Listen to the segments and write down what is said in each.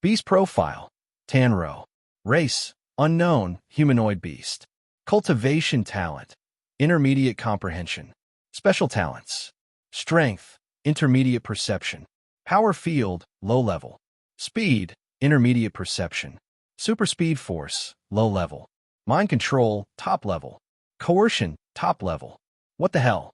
Beast profile, Tanro. Race, unknown, humanoid beast. Cultivation talent, intermediate comprehension. Special talents, strength, intermediate perception. Power field, low level. Speed, intermediate perception. Super speed force, low level. Mind control, top level. Coercion, top level. What the hell?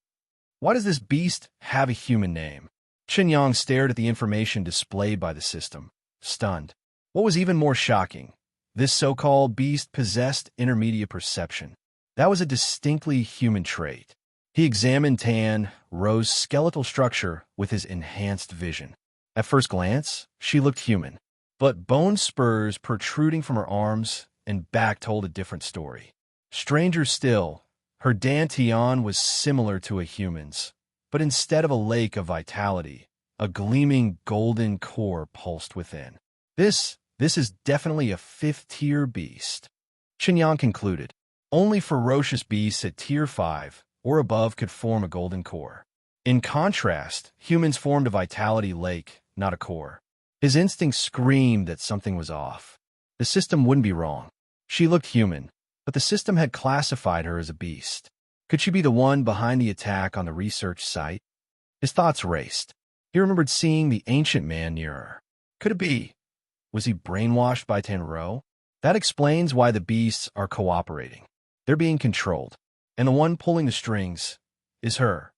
Why does this beast have a human name? Chen Yang stared at the information displayed by the system, stunned. What was even more shocking, this so-called beast possessed intermediate perception. That was a distinctly human trait. He examined Tan Ro's skeletal structure with his enhanced vision. At first glance, she looked human, but bone spurs protruding from her arms and back told a different story. Stranger still, her dantian was similar to a human's, but instead of a lake of vitality, a gleaming golden core pulsed within. This is definitely a fifth-tier beast. Chen Yang concluded. Only ferocious beasts at Tier 5 or above could form a golden core. In contrast, humans formed a vitality lake, not a core. His instinct screamed that something was off. The system wouldn't be wrong. She looked human, but the system had classified her as a beast. Could she be the one behind the attack on the research site? His thoughts raced. He remembered seeing the ancient man near her. Could it be? Was he brainwashed by Tanro? That explains why the beasts are cooperating. They're being controlled, and the one pulling the strings is her.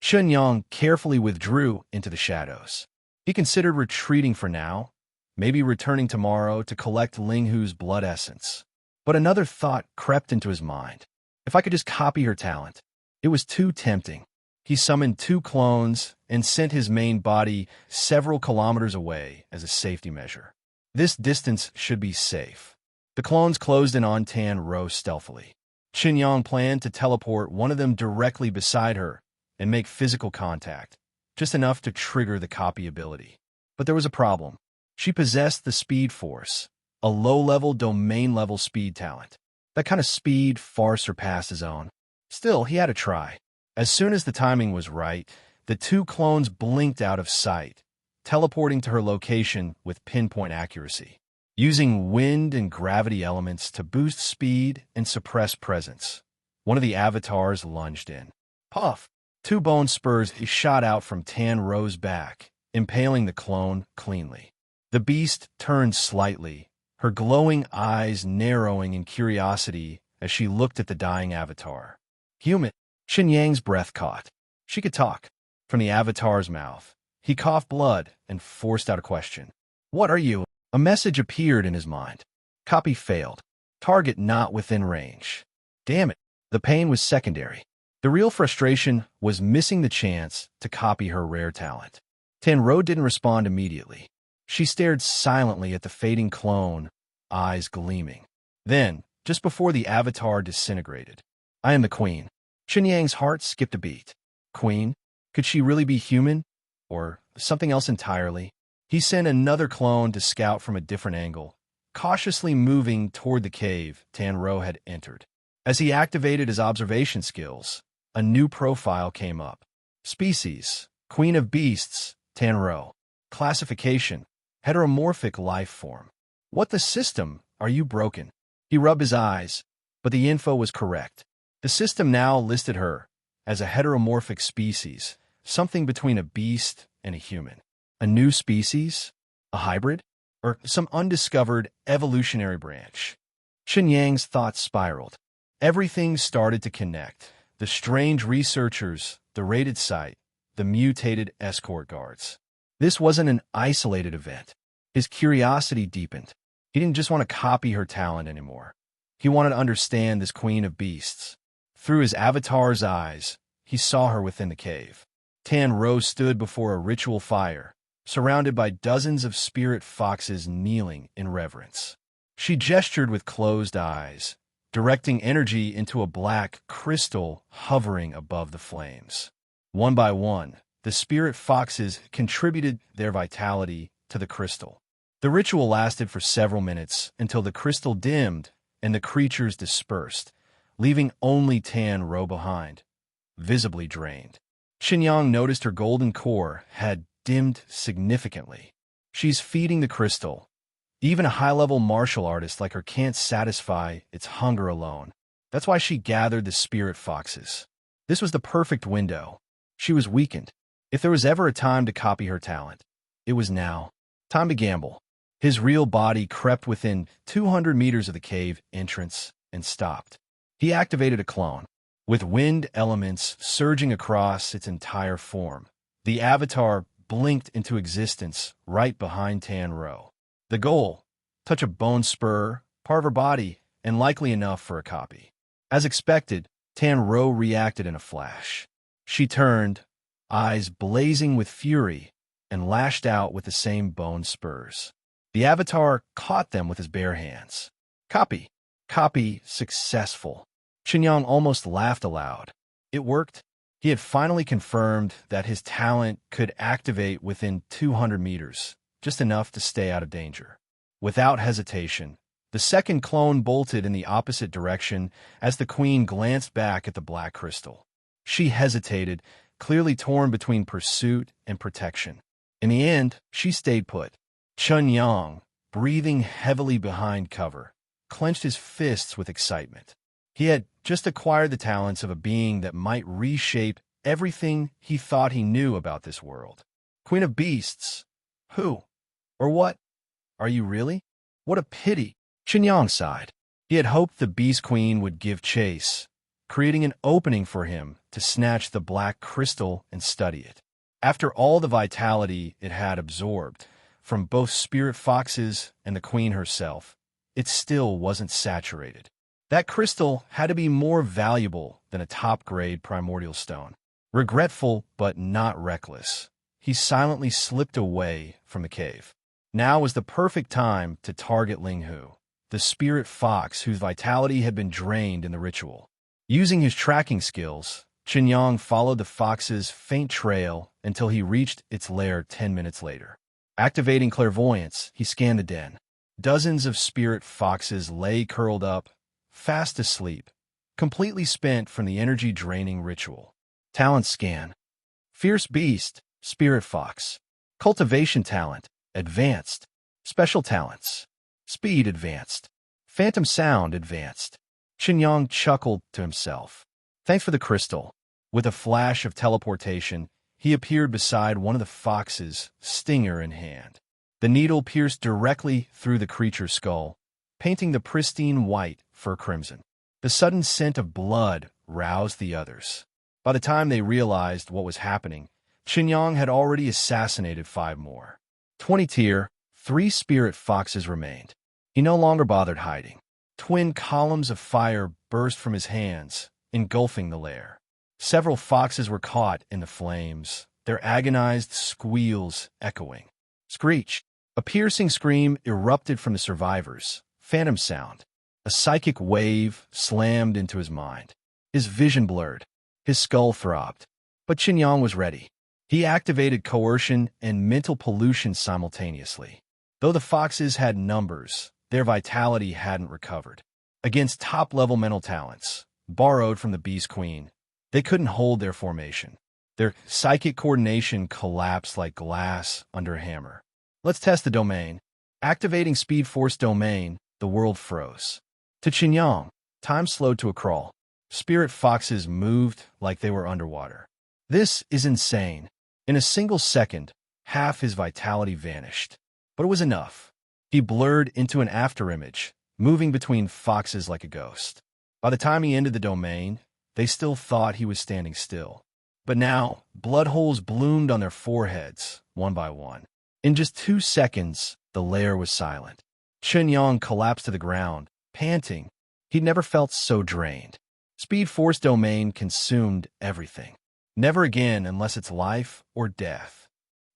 Chen Yang carefully withdrew into the shadows. He considered retreating for now, maybe returning tomorrow to collect Ling Hu's blood essence. But another thought crept into his mind. If I could just copy her talent. It was too tempting. He summoned 2 clones and sent his main body several kilometers away as a safety measure. This distance should be safe. The clones closed in on Tan Ro stealthily. Chen Yang planned to teleport one of them directly beside her and make physical contact, just enough to trigger the copy ability. But there was a problem. She possessed the speed force, a low-level domain-level speed talent. That kind of speed far surpassed his own. Still, he had to try. As soon as the timing was right, the 2 clones blinked out of sight, teleporting to her location with pinpoint accuracy, using wind and gravity elements to boost speed and suppress presence. One of the avatars lunged in. Puff! 2 bone spurs shot out from Tan Ro's back, impaling the clone cleanly. The beast turned slightly, her glowing eyes narrowing in curiosity as she looked at the dying avatar. Human. Chen Yang's breath caught. She could talk. From the avatar's mouth, he coughed blood and forced out a question. What are you? A message appeared in his mind. Copy failed. Target not within range. Damn it. The pain was secondary. The real frustration was missing the chance to copy her rare talent. Tanro didn't respond immediately. She stared silently at the fading clone, eyes gleaming. Then, just before the avatar disintegrated, I am the queen. Chen Yang's heart skipped a beat. Queen? Could she really be human? Or something else entirely? He sent another clone to scout from a different angle, cautiously moving toward the cave Tanro had entered. As he activated his observation skills, a new profile came up. Species, Queen of Beasts, Tanro. Classification, heteromorphic life form. What the system? Are you broken? He rubbed his eyes, but the info was correct. The system now listed her as a heteromorphic species, something between a beast and a human. A new species? A hybrid? Or some undiscovered evolutionary branch? Chen Yang's thoughts spiraled. Everything started to connect. The strange researchers, the raided site, the mutated escort guards. This wasn't an isolated event. His curiosity deepened. He didn't just want to copy her talent anymore. He wanted to understand this queen of beasts. Through his avatar's eyes, he saw her within the cave. Tan Ro stood before a ritual fire, surrounded by dozens of spirit foxes kneeling in reverence. She gestured with closed eyes, directing energy into a black crystal hovering above the flames. One by one, the spirit foxes contributed their vitality to the crystal. The ritual lasted for several minutes until the crystal dimmed and the creatures dispersed, leaving only Tan Ro behind, visibly drained. Chen Yang noticed her golden core had dimmed significantly. She's feeding the crystal, Even a high-level martial artist like her can't satisfy its hunger alone. That's why she gathered the spirit foxes. This was the perfect window. She was weakened. If there was ever a time to copy her talent, it was now. Time to gamble. His real body crept within 200 meters of the cave entrance and stopped. He activated a clone, with wind elements surging across its entire form. The avatar blinked into existence right behind Tan Ro. The goal: touch a bone spur, part of her body, and likely enough for a copy. As expected, Tan Ro reacted in a flash. She turned, eyes blazing with fury, and lashed out with the same bone spurs. The avatar caught them with his bare hands. Copy. Copy successful. Chen Yang almost laughed aloud. It worked. He had finally confirmed that his talent could activate within 200 meters, just enough to stay out of danger. Without hesitation, the second clone bolted in the opposite direction as the queen glanced back at the black crystal. She hesitated, clearly torn between pursuit and protection. In the end, she stayed put. Chen Yang, breathing heavily behind cover, clenched his fists with excitement. He had just acquired the talents of a being that might reshape everything he thought he knew about this world. Queen of Beasts. Who? Or what? Are you really? What a pity. Chen Yang sighed. He had hoped the Beast Queen would give chase, creating an opening for him to snatch the black crystal and study it. After all the vitality it had absorbed, from both spirit foxes and the queen herself, it still wasn't saturated. That crystal had to be more valuable than a top-grade primordial stone. Regretful but not reckless, he silently slipped away from the cave. Now was the perfect time to target Ling Hu, the spirit fox whose vitality had been drained in the ritual. Using his tracking skills, Chen Yang followed the fox's faint trail until he reached its lair 10 minutes later. Activating clairvoyance, he scanned the den. Dozens of spirit foxes lay curled up, fast asleep, completely spent from the energy-draining ritual. Talent scan. Fierce Beast, Spirit Fox. Cultivation talent, Advanced. Special talents. Speed advanced. Phantom sound advanced. Chen Yang chuckled to himself. Thanks for the crystal. With a flash of teleportation, he appeared beside one of the foxes, stinger in hand. The needle pierced directly through the creature's skull, painting the pristine white fur crimson. The sudden scent of blood roused the others. By the time they realized what was happening, Chen Yang had already assassinated 5 more. 20 tier, 3 spirit foxes remained. He no longer bothered hiding. Twin columns of fire burst from his hands, engulfing the lair. Several foxes were caught in the flames, their agonized squeals echoing. Screech. A piercing scream erupted from the survivors. Phantom sound. A psychic wave slammed into his mind. His vision blurred. His skull throbbed. But Chen Yang was ready. He activated coercion and mental pollution simultaneously. Though the foxes had numbers, their vitality hadn't recovered. Against top-level mental talents, borrowed from the Beast Queen, they couldn't hold their formation. Their psychic coordination collapsed like glass under a hammer. Let's test the domain. Activating Speed Force domain, the world froze. To Chen Yang, time slowed to a crawl. Spirit foxes moved like they were underwater. This is insane. In a single second, half his vitality vanished. But it was enough. He blurred into an afterimage, moving between foxes like a ghost. By the time he ended the domain, they still thought he was standing still. But now, blood holes bloomed on their foreheads, one by one. In just 2 seconds, the lair was silent. Chen Yang collapsed to the ground, panting. He'd never felt so drained. Speed Force domain consumed everything. Never again unless it's life or death.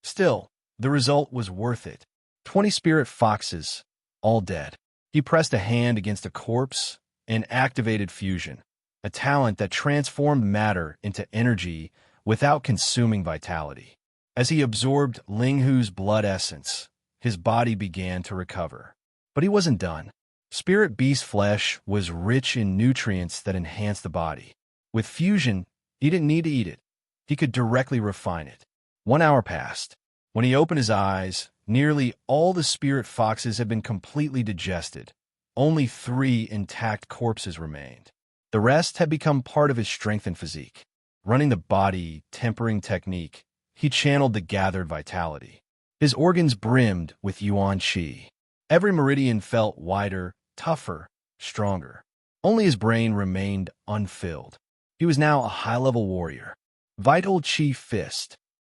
Still, the result was worth it. 20 spirit foxes, all dead. He pressed a hand against a corpse and activated fusion, a talent that transformed matter into energy without consuming vitality. As he absorbed Ling Hu's blood essence, his body began to recover. But he wasn't done. Spirit beast flesh was rich in nutrients that enhanced the body. With fusion, he didn't need to eat it. He could directly refine it. 1 hour passed. When he opened his eyes, Nearly all the spirit foxes had been completely digested. Only 3 intact corpses remained. The rest had become part of his strength and physique. Running the body tempering technique, he channeled the gathered vitality. His organs brimmed with yuan qi. Every meridian felt wider, tougher, stronger. Only his brain remained unfilled. He was now a high-level warrior. Vital Qi Fist.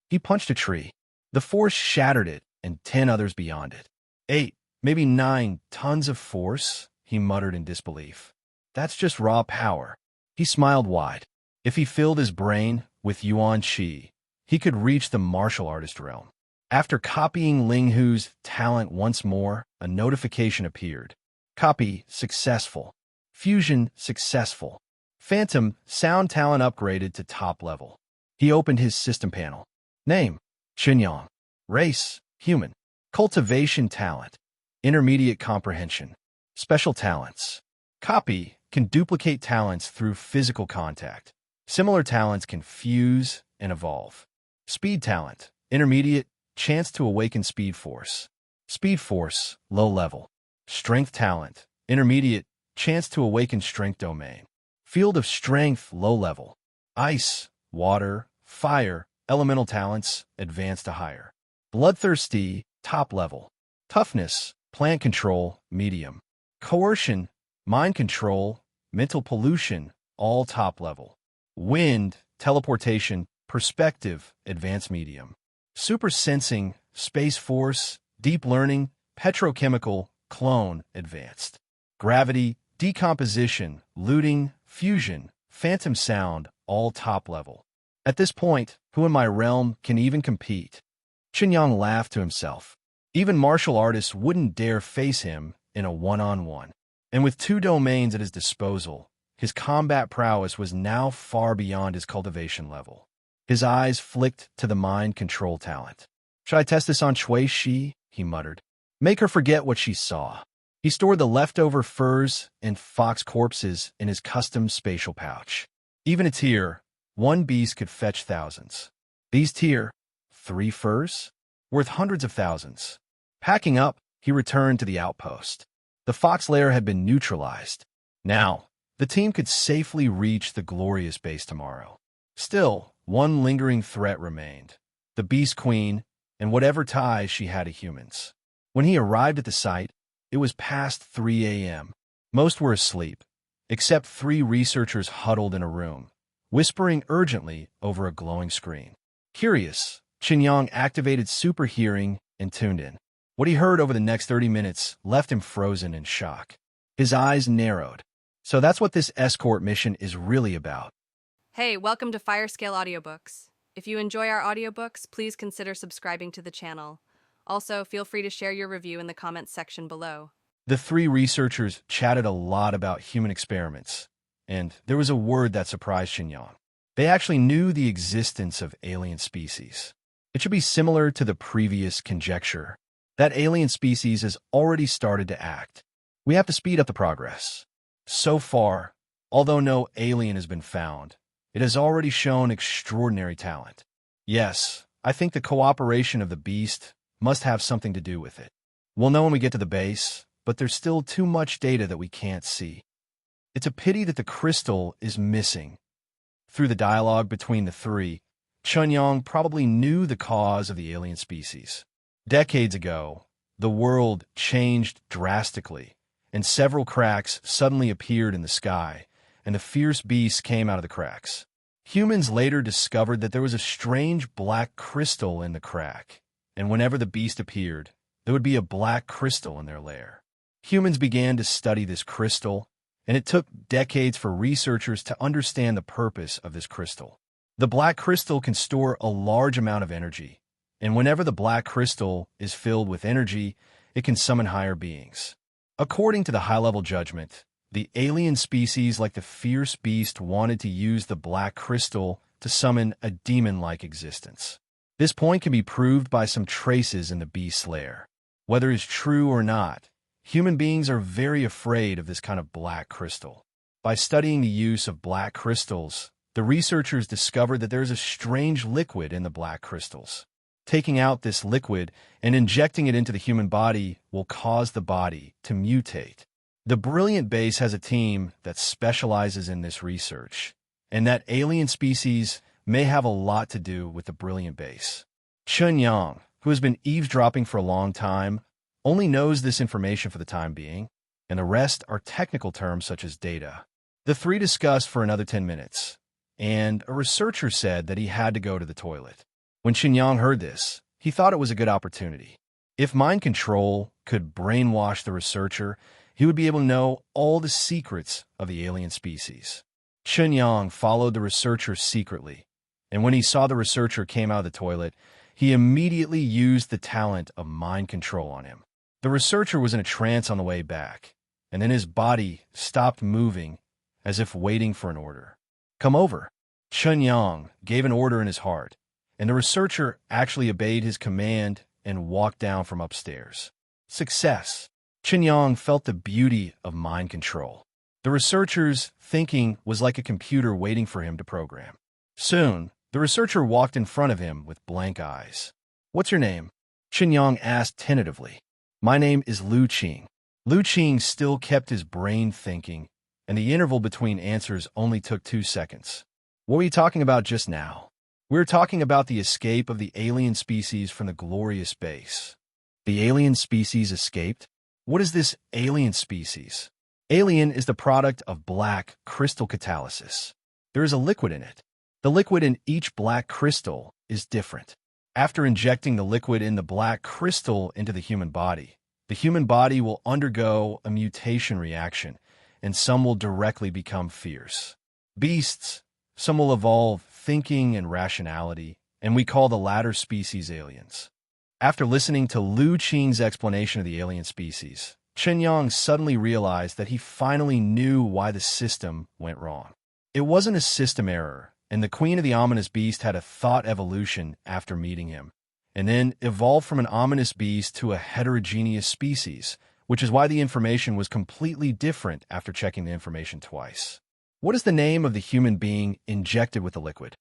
He punched a tree. The force shattered it and 10 others beyond it. 8, maybe 9 tons of force, he muttered in disbelief. That's just raw power. He smiled wide. If he filled his brain with yuan qi, he could reach the martial artist realm. After copying Ling Hu's talent once more, a notification appeared. Copy successful. Fusion successful. Phantom sound talent upgraded to top level. He opened his system panel. Name, Chen Yang. Race, human. Cultivation talent. Intermediate comprehension. Special talents. Copy can duplicate talents through physical contact. Similar talents can fuse and evolve. Speed talent. Intermediate, chance to awaken speed force. Speed force, low level. Strength talent. Intermediate, chance to awaken strength domain. Field of strength, low level. Ice, water, fire, elemental talents, advanced to higher. Bloodthirsty, top level. Toughness, plant control, medium. Coercion, mind control, mental pollution, all top level. Wind, teleportation, perspective, advanced medium. Super sensing, space force, deep learning, petrochemical, clone, advanced. Gravity, decomposition, looting, fusion, phantom sound, all top level. At this point, who in my realm can even compete? Chen Yang laughed to himself. Even martial artists wouldn't dare face him in a one-on-one. And with 2 domains at his disposal, his combat prowess was now far beyond his cultivation level. His eyes flicked to the mind control talent. Should I test this on Chui Shi? He muttered. Make her forget what she saw. He stored the leftover furs and fox corpses in his custom spatial pouch. Even a tier, 1 beast could fetch thousands. These tier, 3 furs, worth hundreds of thousands. Packing up, he returned to the outpost. The fox lair had been neutralized. Now, the team could safely reach the glorious base tomorrow. Still, one lingering threat remained. The Beast Queen and whatever ties she had to humans. When he arrived at the site, it was past 3 a.m. Most were asleep, except 3 researchers huddled in a room, whispering urgently over a glowing screen. Curious, Chen Yang activated super hearing and tuned in. What he heard over the next 30 minutes left him frozen in shock. His eyes narrowed. So that's what this escort mission is really about. Hey, welcome to Firescale Audiobooks. If you enjoy our audiobooks, please consider subscribing to the channel. Also, feel free to share your review in the comments section below. The 3 researchers chatted a lot about human experiments, and there was a word that surprised Chen Yang. They actually knew the existence of alien species. It should be similar to the previous conjecture. That alien species has already started to act. We have to speed up the progress. So far, although no alien has been found, it has already shown extraordinary talent. Yes, I think the cooperation of the beast must have something to do with it. We'll know when we get to the base, but there's still too much data that we can't see. It's a pity that the crystal is missing. Through the dialogue between the 3, Chen Yang probably knew the cause of the alien species. Decades ago, the world changed drastically, and several cracks suddenly appeared in the sky, and the fierce beasts came out of the cracks. Humans later discovered that there was a strange black crystal in the crack, and whenever the beast appeared, there would be a black crystal in their lair. Humans began to study this crystal, and it took decades for researchers to understand the purpose of this crystal. The black crystal can store a large amount of energy, and whenever the black crystal is filled with energy, it can summon higher beings. According to the high-level judgment, the alien species like the fierce beast wanted to use the black crystal to summon a demon-like existence. This point can be proved by some traces in the beast's lair. Whether it's true or not, human beings are very afraid of this kind of black crystal. By studying the use of black crystals, the researchers discovered that there is a strange liquid in the black crystals. Taking out this liquid and injecting it into the human body will cause the body to mutate. The Brilliant Base has a team that specializes in this research, and that alien species may have a lot to do with the Brilliant Base. Chen Yang, who has been eavesdropping for a long time, only knows this information for the time being, and the rest are technical terms such as data. The three discussed for another 10 minutes, and a researcher said that he had to go to the toilet. When Chen Yang heard this, he thought it was a good opportunity. If mind control could brainwash the researcher, he would be able to know all the secrets of the alien species. Chen Yang followed the researcher secretly, and when he saw the researcher came out of the toilet, he immediately used the talent of mind control on him. The researcher was in a trance on the way back, and then his body stopped moving as if waiting for an order. "Come over." Chen Yang gave an order in his heart, and the researcher actually obeyed his command and walked down from upstairs. Success. Chen Yang felt the beauty of mind control. The researcher's thinking was like a computer waiting for him to program. Soon, the researcher walked in front of him with blank eyes. "What's your name?" Chen Yang asked tentatively. "My name is Lu Qing." Lu Qing still kept his brain thinking, and the interval between answers only took 2 seconds. "What were you talking about just now?" "We were talking about the escape of the alien species from the glorious base." "The alien species escaped? What is this alien species?" "Alien is the product of black crystal catalysis. There is a liquid in it. The liquid in each black crystal is different. After injecting the liquid in the black crystal into the human body will undergo a mutation reaction, and some will directly become fierce beasts. Some will evolve thinking and rationality, and we call the latter species aliens." After listening to Lu Qing's explanation of the alien species, Chen Yang suddenly realized that he finally knew why the system went wrong. It wasn't a system error, and the queen of the ominous beast had a thought evolution after meeting him, and then evolved from an ominous beast to a heterogeneous species, which is why the information was completely different after checking the information twice. "What is the name of the human being injected with the liquid?"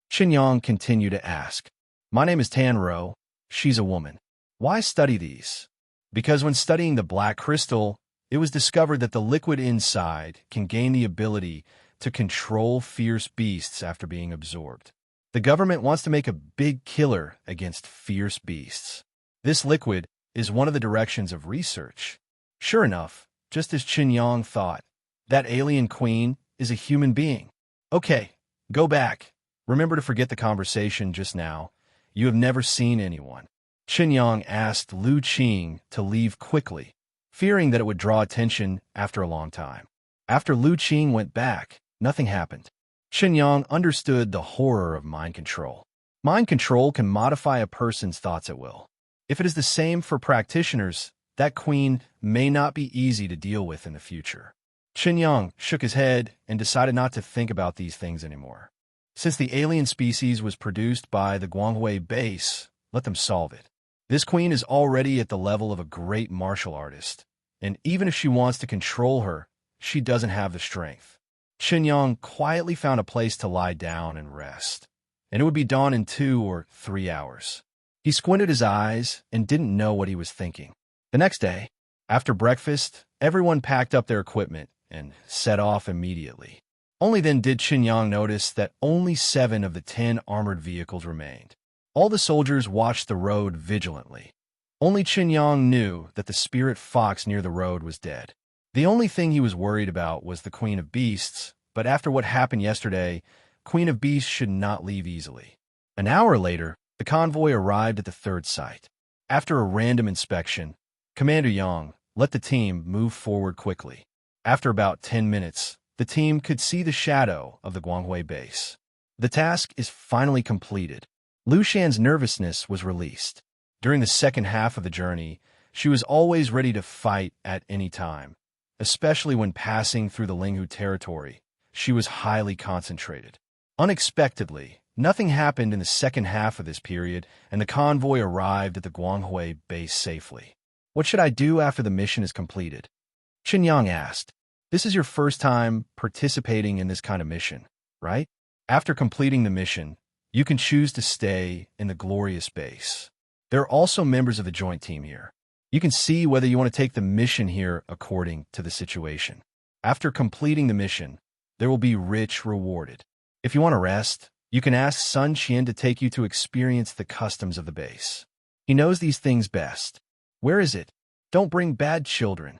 Chen Yang continued to ask. "My name is Tan Ro. She's a woman." "Why study these?" "Because when studying the black crystal, it was discovered that the liquid inside can gain the ability to control fierce beasts after being absorbed. The government wants to make a big killer against fierce beasts. This liquid is one of the directions of research." Sure enough, just as Chen Yang thought, that alien queen is a human being. "Okay, go back. Remember to forget the conversation just now. You have never seen anyone." Chen Yang asked Lu Qing to leave quickly, fearing that it would draw attention after a long time. After Lu Qing went back, nothing happened. Chen Yang understood the horror of mind control. Mind control can modify a person's thoughts at will. If it is the same for practitioners, that queen may not be easy to deal with in the future. Chen Yang shook his head and decided not to think about these things anymore. Since the alien species was produced by the Guanghui base, let them solve it. This queen is already at the level of a great martial artist, and even if she wants to control her, she doesn't have the strength. Chen Yang quietly found a place to lie down and rest, and it would be dawn in 2 or 3 hours. He squinted his eyes and didn't know what he was thinking. The next day, after breakfast, everyone packed up their equipment and set off immediately. Only then did Chen Yang notice that only 7 of the 10 armored vehicles remained. All the soldiers watched the road vigilantly. Only Chen Yang knew that the spirit fox near the road was dead. The only thing he was worried about was the Queen of Beasts, but after what happened yesterday, Queen of Beasts should not leave easily. An hour later, the convoy arrived at the 3rd site. After a random inspection, Commander Yang let the team move forward quickly. After about 10 minutes, the team could see the shadow of the Guanghui base. The task is finally completed. Lu Shan's nervousness was released. During the second half of the journey, she was always ready to fight at any time. Especially when passing through the Linghu territory, she was highly concentrated. Unexpectedly, nothing happened in the second half of this period, and the convoy arrived at the Guanghui base safely. "What should I do after the mission is completed?" Chen Yang asked. "This is your first time participating in this kind of mission, right?" After completing the mission, You can choose to stay in the glorious base. There are also members of the joint team here. You can see whether you want to take the mission here according to the situation. After completing the mission, there will be rich rewarded. If you want to rest, you can ask Sun Qian to take you to experience the customs of the base. He knows these things best. Where is it? Don't bring bad children.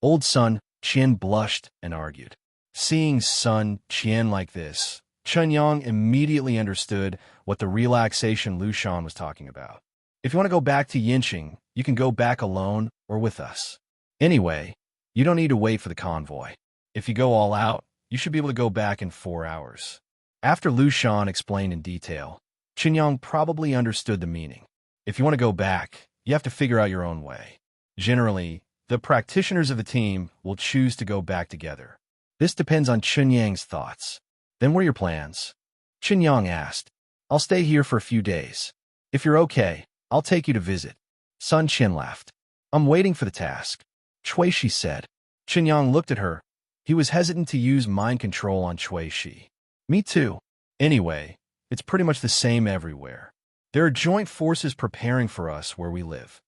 Old Sun Qian blushed and argued. Seeing Sun Qian like this, Chen Yang immediately understood what the relaxation Lu Shan was talking about. If you want to go back to Yinqing, you can go back alone or with us. Anyway, you don't need to wait for the convoy. If you go all out, you should be able to go back in 4 hours. After Lu Shan explained in detail, Chen Yang probably understood the meaning. If you want to go back, you have to figure out your own way. Generally, the practitioners of the team will choose to go back together. This depends on Chen Yang's thoughts. Then what are your plans? Chen Yang asked. I'll stay here for a few days. If you're okay, I'll take you to visit. Sun Qian laughed. I'm waiting for the task. Cui Shi said. Chen Yang looked at her. He was hesitant to use mind control on Cui Shi. Me too. Anyway, it's pretty much the same everywhere. There are joint forces preparing for us where we live.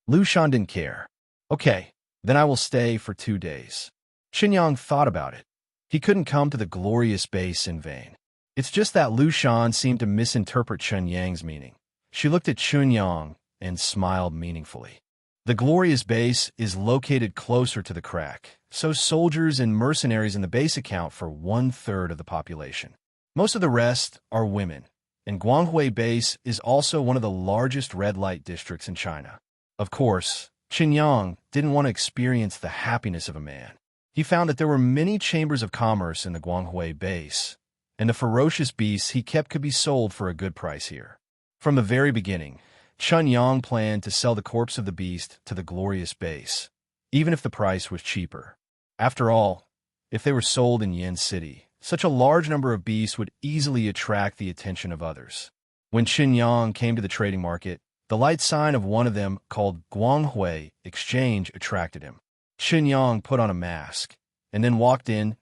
Lu Shan didn't care. Okay, then I will stay for 2 days. Chen Yang thought about it. He couldn't come to the glorious base in vain. It's just that Lu Shan seemed to misinterpret Chen Yang's meaning. She looked at Chen Yang and smiled meaningfully. The glorious base is located closer to the crack, so soldiers and mercenaries in the base account for 1/3 of the population. Most of the rest are women, and Guanghui base is also one of the largest red light districts in China. Of course, Chen Yang didn't want to experience the happiness of a man. He found that there were many chambers of commerce in the Guanghui base, and the ferocious beasts he kept could be sold for a good price here. From the very beginning, Chen Yang planned to sell the corpse of the beast to the glorious base, even if the price was cheaper. After all, if they were sold in Yin City, such a large number of beasts would easily attract the attention of others. When Chen Yang came to the trading market, the light sign of one of them, called Guanghui Exchange, attracted him. Chen Yang put on a mask and then walked in,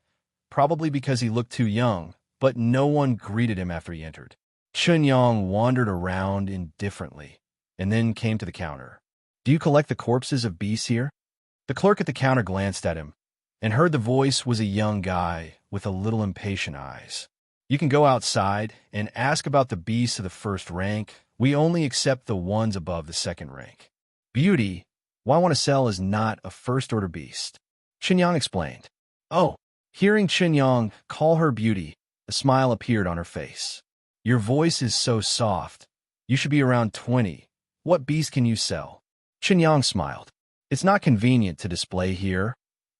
probably because he looked too young, but no one greeted him after he entered. Chen Yang wandered around indifferently and then came to the counter. Do you collect the corpses of beasts here? The clerk at the counter glanced at him and heard the voice was a young guy with a little impatient eyes. You can go outside and ask about the beasts of the first rank. We only accept the ones above the second rank. Beauty, what I want to sell is not a first-order beast. Chen Yang explained. Oh, hearing Chen Yang call her beauty, a smile appeared on her face. Your voice is so soft. You should be around 20. What beast can you sell? Chen Yang smiled. It's not convenient to display here.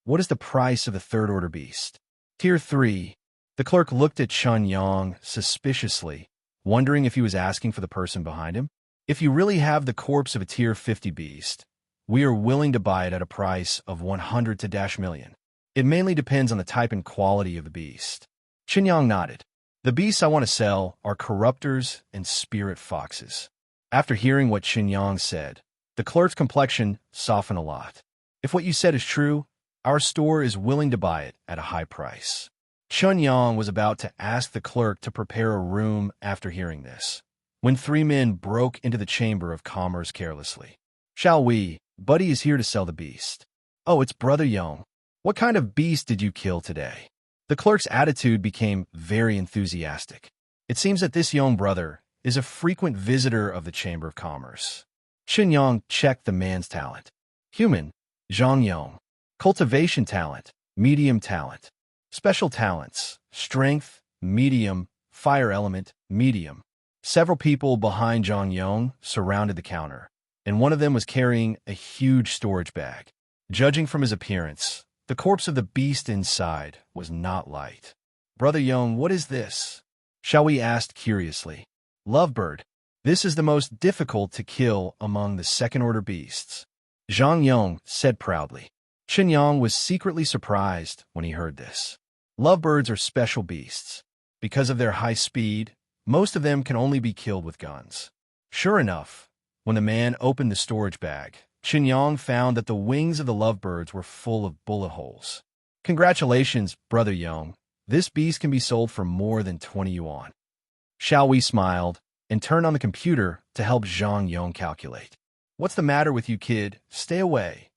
What is the price of a third-order beast? Tier 3. The clerk looked at Chen Yang suspiciously, wondering if he was asking for the person behind him. If you really have the corpse of a Tier 50 beast, we are willing to buy it at a price of 100 to -million. It mainly depends on the type and quality of the beast. Chen Yang nodded. The beasts I want to sell are corruptors and spirit foxes. After hearing what Chen Yang said, the clerk's complexion softened a lot. If what you said is true, our store is willing to buy it at a high price. Chen Yang was about to ask the clerk to prepare a room after hearing this, when 3 men broke into the chamber of commerce carelessly. Shall we? Buddy is here to sell the beast. Oh, it's Brother Yong. What kind of beast did you kill today? The clerk's attitude became very enthusiastic. It seems that this Yong brother is a frequent visitor of the Chamber of Commerce. Chen Yang checked the man's talent. Human, Zhang Yong. Cultivation talent, medium talent. Special talents, strength, medium, fire element, medium. Several people behind Zhang Yong surrounded the counter, and one of them was carrying a huge storage bag. Judging from his appearance, the corpse of the beast inside was not light. Brother Yong, what is this? Shall we ask curiously. Lovebird. This is the most difficult to kill among the second-order beasts. Zhang Yong said proudly. Chen Yang was secretly surprised when he heard this. Lovebirds are special beasts. Because of their high speed, most of them can only be killed with guns. Sure enough, when the man opened the storage bag, Chen Yang found that the wings of the lovebirds were full of bullet holes. Congratulations, Brother Yong. This beast can be sold for more than 20 yuan. Xiao Wei smiled and turned on the computer to help Zhang Yong calculate. What's the matter with you, kid? Stay away.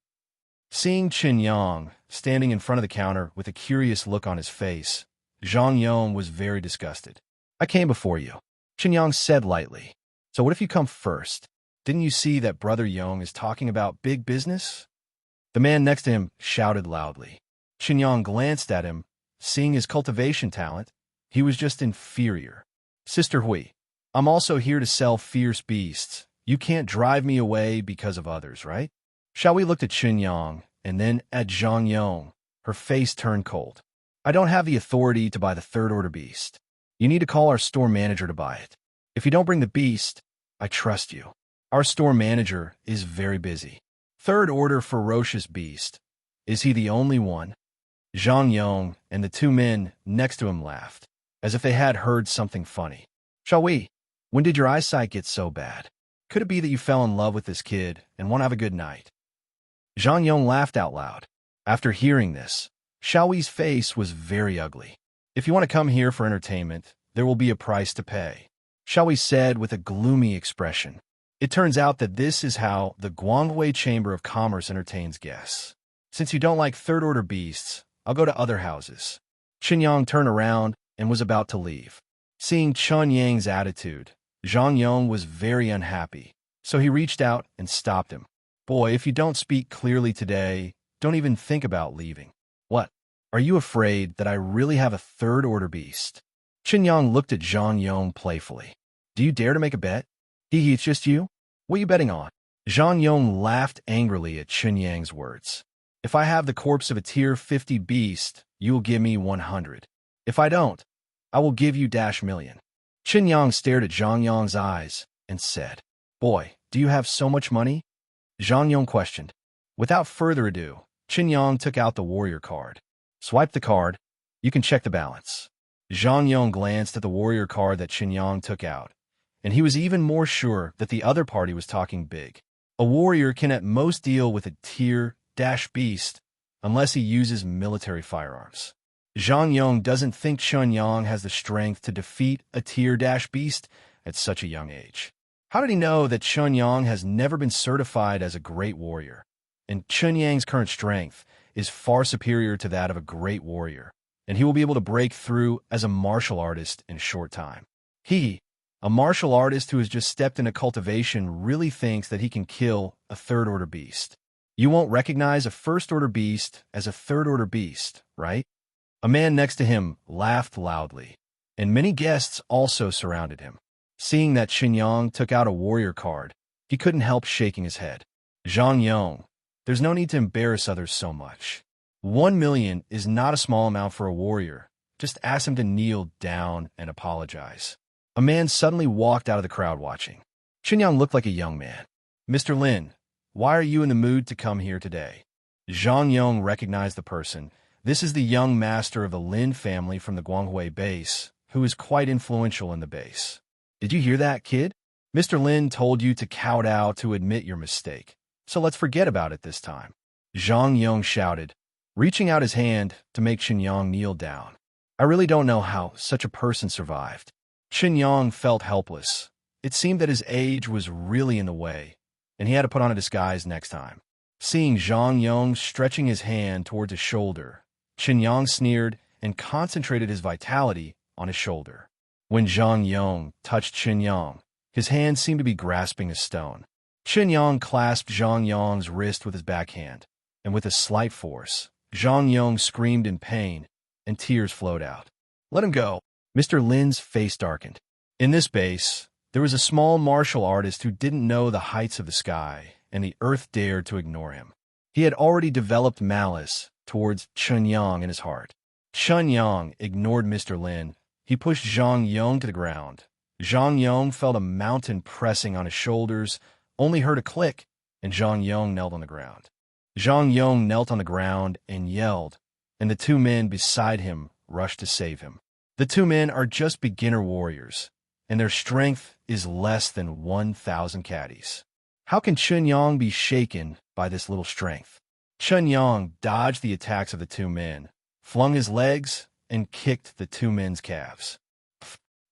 Seeing Chen Yang standing in front of the counter with a curious look on his face, Zhang Yong was very disgusted. I came before you, Chen Yang said lightly. So what if you come first? Didn't you see that Brother Yong is talking about big business? The man next to him shouted loudly. Chen Yang glanced at him. Seeing his cultivation talent, he was just inferior. Sister Hui, I'm also here to sell fierce beasts. You can't drive me away because of others, right? Xiao Wei looked at Chen Yang and then at Zhang Yong. Her face turned cold. I don't have the authority to buy the third-order beast. You need to call our store manager to buy it. If you don't bring the beast, I trust you. Our store manager is very busy. Third-order ferocious beast. Is he the only one? Zhang Yong and the two men next to him laughed, as if they had heard something funny. Xiao Wei, when did your eyesight get so bad? Could it be that you fell in love with this kid and want to have a good night? Zhang Yong laughed out loud. After hearing this, Xiao Wei's face was very ugly. If you want to come here for entertainment, there will be a price to pay, Xiao Wei said with a gloomy expression. It turns out that this is how the Guanghui Chamber of Commerce entertains guests. Since you don't like third-order beasts, I'll go to other houses. Chen Yang turned around and was about to leave. Seeing Chen Yang's attitude, Zhang Yong was very unhappy, so he reached out and stopped him. Boy, if you don't speak clearly today, don't even think about leaving. What? Are you afraid that I really have a third-order beast? Chen Yang looked at Zhang Yong playfully. Do you dare to make a bet? Hee, it's just you? What are you betting on? Zhang Yong laughed angrily at Chen Yang's words. If I have the corpse of a tier 50 beast, you will give me 100. If I don't, I will give you -1,000,000. Chen Yang stared at Zhang Yong's eyes and said, Boy, do you have so much money? Zhang Yong questioned. Without further ado, Chen Yang took out the warrior card. Swipe the card. You can check the balance. Zhang Yong glanced at the warrior card that Chen Yang took out, and he was even more sure that the other party was talking big. A warrior can at most deal with a tier-beast unless he uses military firearms. Zhang Yong doesn't think Chen Yang has the strength to defeat a tier-beast at such a young age. How did he know that Chen Yang has never been certified as a great warrior? And Chen Yang's current strength is far superior to that of a great warrior, and he will be able to break through as a martial artist in a short time. A martial artist who has just stepped into cultivation really thinks that he can kill a third-order beast. You won't recognize a first-order beast as a third-order beast, right? A man next to him laughed loudly, and many guests also surrounded him. Seeing that Chen Yang took out a warrior card, he couldn't help shaking his head. Zhang Yong, there's no need to embarrass others so much. 1 million is not a small amount for a warrior. Just ask him to kneel down and apologize. A man suddenly walked out of the crowd watching. Chen Yang looked like a young man. Mr. Lin, why are you in the mood to come here today? Zhang Yong recognized the person. This is the young master of the Lin family from the Guanghui base, who is quite influential in the base. Did you hear that, kid? Mr. Lin told you to kowtow to admit your mistake, so let's forget about it this time. Zhang Yong shouted, reaching out his hand to make Chen Yang kneel down. I really don't know how such a person survived. Chen Yang felt helpless. It seemed that his age was really in the way, and he had to put on a disguise next time. Seeing Zhang Yong stretching his hand towards his shoulder, Chen Yang sneered and concentrated his vitality on his shoulder. When Zhang Yong touched Chen Yang, his hand seemed to be grasping a stone. Chen Yang clasped Zhang Yong's wrist with his backhand, and with a slight force, Zhang Yong screamed in pain, and tears flowed out. Let him go. Mr. Lin's face darkened. In this base, there was a small martial artist who didn't know the heights of the sky, and the earth dared to ignore him. He had already developed malice towards Chen Yang in his heart. Chen Yang ignored Mr. Lin. He pushed Zhang Yong to the ground. Zhang Yong felt a mountain pressing on his shoulders, only heard a click, and Zhang Yong knelt on the ground. Zhang Yong knelt on the ground and yelled, and the two men beside him rushed to save him. The two men are just beginner warriors, and their strength is less than 1,000 caddies. How can Chen Yang be shaken by this little strength? Chen Yang dodged the attacks of the two men, flung his legs, and kicked the two men's calves.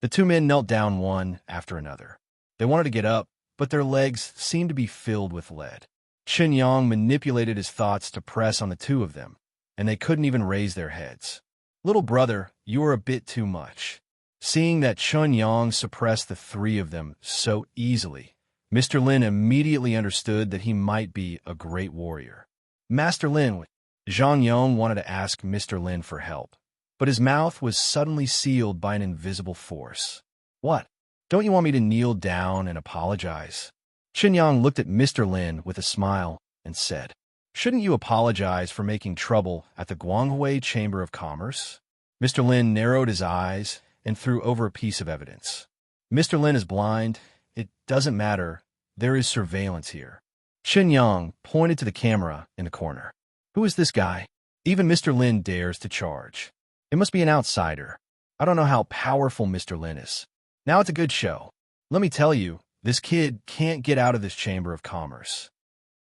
The two men knelt down one after another. They wanted to get up, but their legs seemed to be filled with lead. Chen Yang manipulated his thoughts to press on the two of them, and they couldn't even raise their heads. "Little brother, you are a bit too much." Seeing that Chen Yang suppressed the three of them so easily, Mr. Lin immediately understood that he might be a great warrior. "Master Lin," Zhang Yong wanted to ask Mr. Lin for help, but his mouth was suddenly sealed by an invisible force. "What? Don't you want me to kneel down and apologize?" Chen Yang looked at Mr. Lin with a smile and said, "Shouldn't you apologize for making trouble at the Guanghui Chamber of Commerce?" Mr. Lin narrowed his eyes and threw over a piece of evidence. "Mr. Lin is blind. It doesn't matter. There is surveillance here." Chen Yang pointed to the camera in the corner. "Who is this guy? Even Mr. Lin dares to charge. It must be an outsider. I don't know how powerful Mr. Lin is. Now it's a good show. Let me tell you, this kid can't get out of this Chamber of Commerce."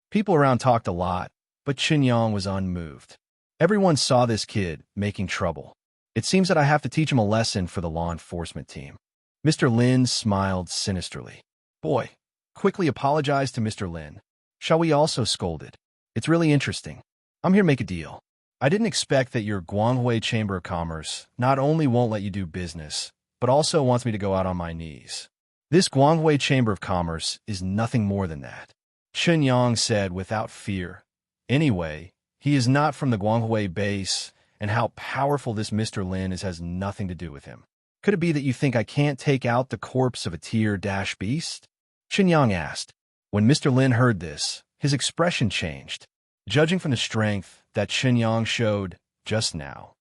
People around talked a lot, but Chen Yang was unmoved. Everyone saw this kid making trouble. "It seems that I have to teach him a lesson for the law enforcement team." Mr. Lin smiled sinisterly. "Boy, quickly apologize to Mr. Lin. Shall we also scold it? It's really interesting. I'm here to make a deal. I didn't expect that your Guanghui Chamber of Commerce not only won't let you do business, but also wants me to go out on my knees. This Guanghui Chamber of Commerce is nothing more than that," Chen Yang said without fear. "Anyway, he is not from the Guanghui base, and how powerful this Mr. Lin is has nothing to do with him. Could it be that you think I can't take out the corpse of a tier-beast?" Chen Yang asked. When Mr. Lin heard this, his expression changed. Judging from the strength that Chen Yang showed just now,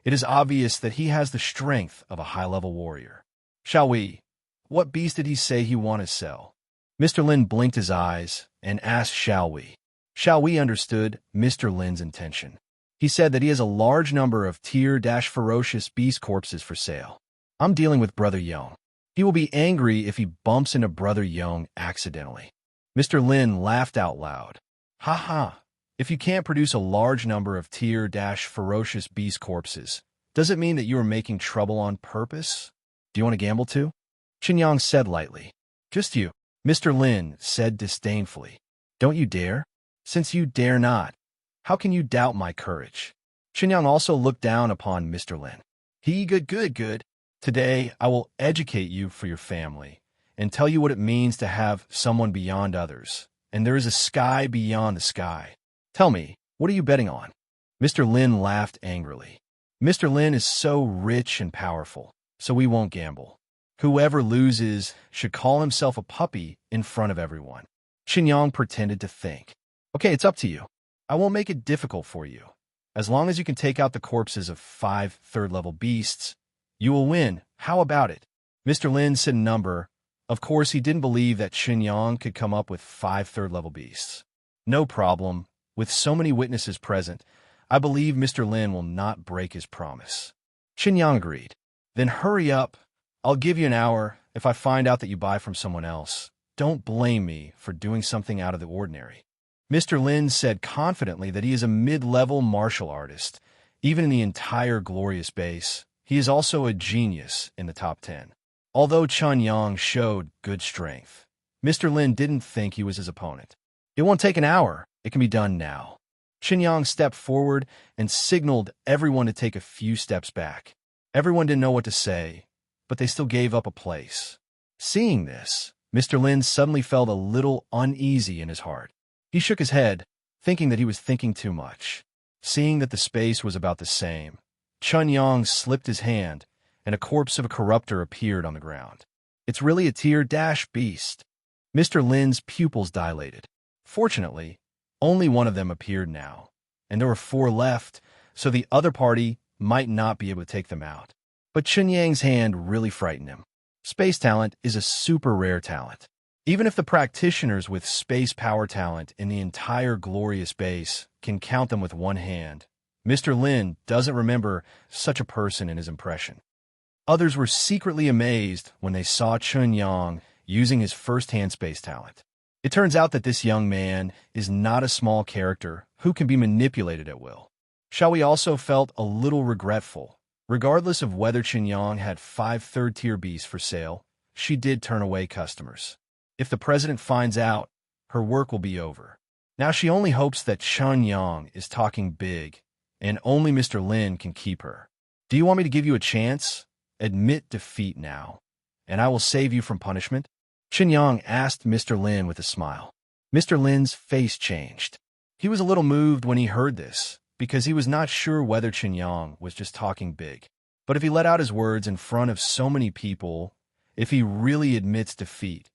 it is obvious that he has the strength of a high-level warrior. "Shall we? What beast did he say he wanted to sell?" Mr. Lin blinked his eyes and asked, "Shall we?" Shall we understood Mr. Lin's intention. He said that he has a large number of tier-ferocious beast corpses for sale. "I'm dealing with Brother Yong. He will be angry if he bumps into Brother Yong accidentally." Mr. Lin laughed out loud. "Ha ha! If you can't produce a large number of tier-ferocious beast corpses, does it mean that you are making trouble on purpose? Do you want to gamble too?" Chen Yang said lightly. "Just you," Mr. Lin said disdainfully. "Don't you dare? Since you dare not, how can you doubt my courage?" Chen Yang also looked down upon Mr. Lin. Good. Today, I will educate you for your family and tell you what it means to have someone beyond others, and there is a sky beyond the sky. Tell me, what are you betting on?" Mr. Lin laughed angrily. "Mr. Lin is so rich and powerful, so we won't gamble. Whoever loses should call himself a puppy in front of everyone." Chen Yang pretended to think. "Okay, it's up to you. I won't make it difficult for you. As long as you can take out the corpses of 5 third-level beasts, you will win. How about it?" Mr. Lin said a number. Of course, he didn't believe that Chen Yang could come up with 5 third-level beasts. "No problem. With so many witnesses present, I believe Mr. Lin will not break his promise." Chen Yang agreed. "Then hurry up. I'll give you an hour. If I find out that you buy from someone else, don't blame me for doing something out of the ordinary." Mr. Lin said confidently that he is a mid-level martial artist. Even in the entire glorious base, he is also a genius in the top 10. Although Chen Yang showed good strength, Mr. Lin didn't think he was his opponent. "It won't take an hour. It can be done now." Chen Yang stepped forward and signaled everyone to take a few steps back. Everyone didn't know what to say, but they still gave up a place. Seeing this, Mr. Lin suddenly felt a little uneasy in his heart. He shook his head, thinking that he was thinking too much. Seeing that the space was about the same, Chen Yang slipped his hand, and a corpse of a corruptor appeared on the ground. "It's really a tier-beast." Mr. Lin's pupils dilated. Fortunately, only one of them appeared now, and there were 4 left, so the other party might not be able to take them out. But Chen Yang's hand really frightened him. Space talent is a super rare talent. Even if the practitioners with space power talent in the entire glorious base can count them with one hand, Mr. Lin doesn't remember such a person in his impression. Others were secretly amazed when they saw Chen Yang using his first-hand space talent. It turns out that this young man is not a small character who can be manipulated at will. Shall we also felt a little regretful, Regardless of whether Chen Yang had 5 third-tier beasts for sale, she did turn away customers. If the president finds out, her work will be over. Now she only hopes that Chen Yang is talking big, and only Mr. Lin can keep her. Do you want me to give you a chance? Admit defeat now, and I will save you from punishment? Chen Yang asked Mr. Lin with a smile. Mr. Lin's face changed. He was a little moved when he heard this, because he was not sure whether Chen Yang was just talking big. But if he let out his words in front of so many people, if he really admits defeat,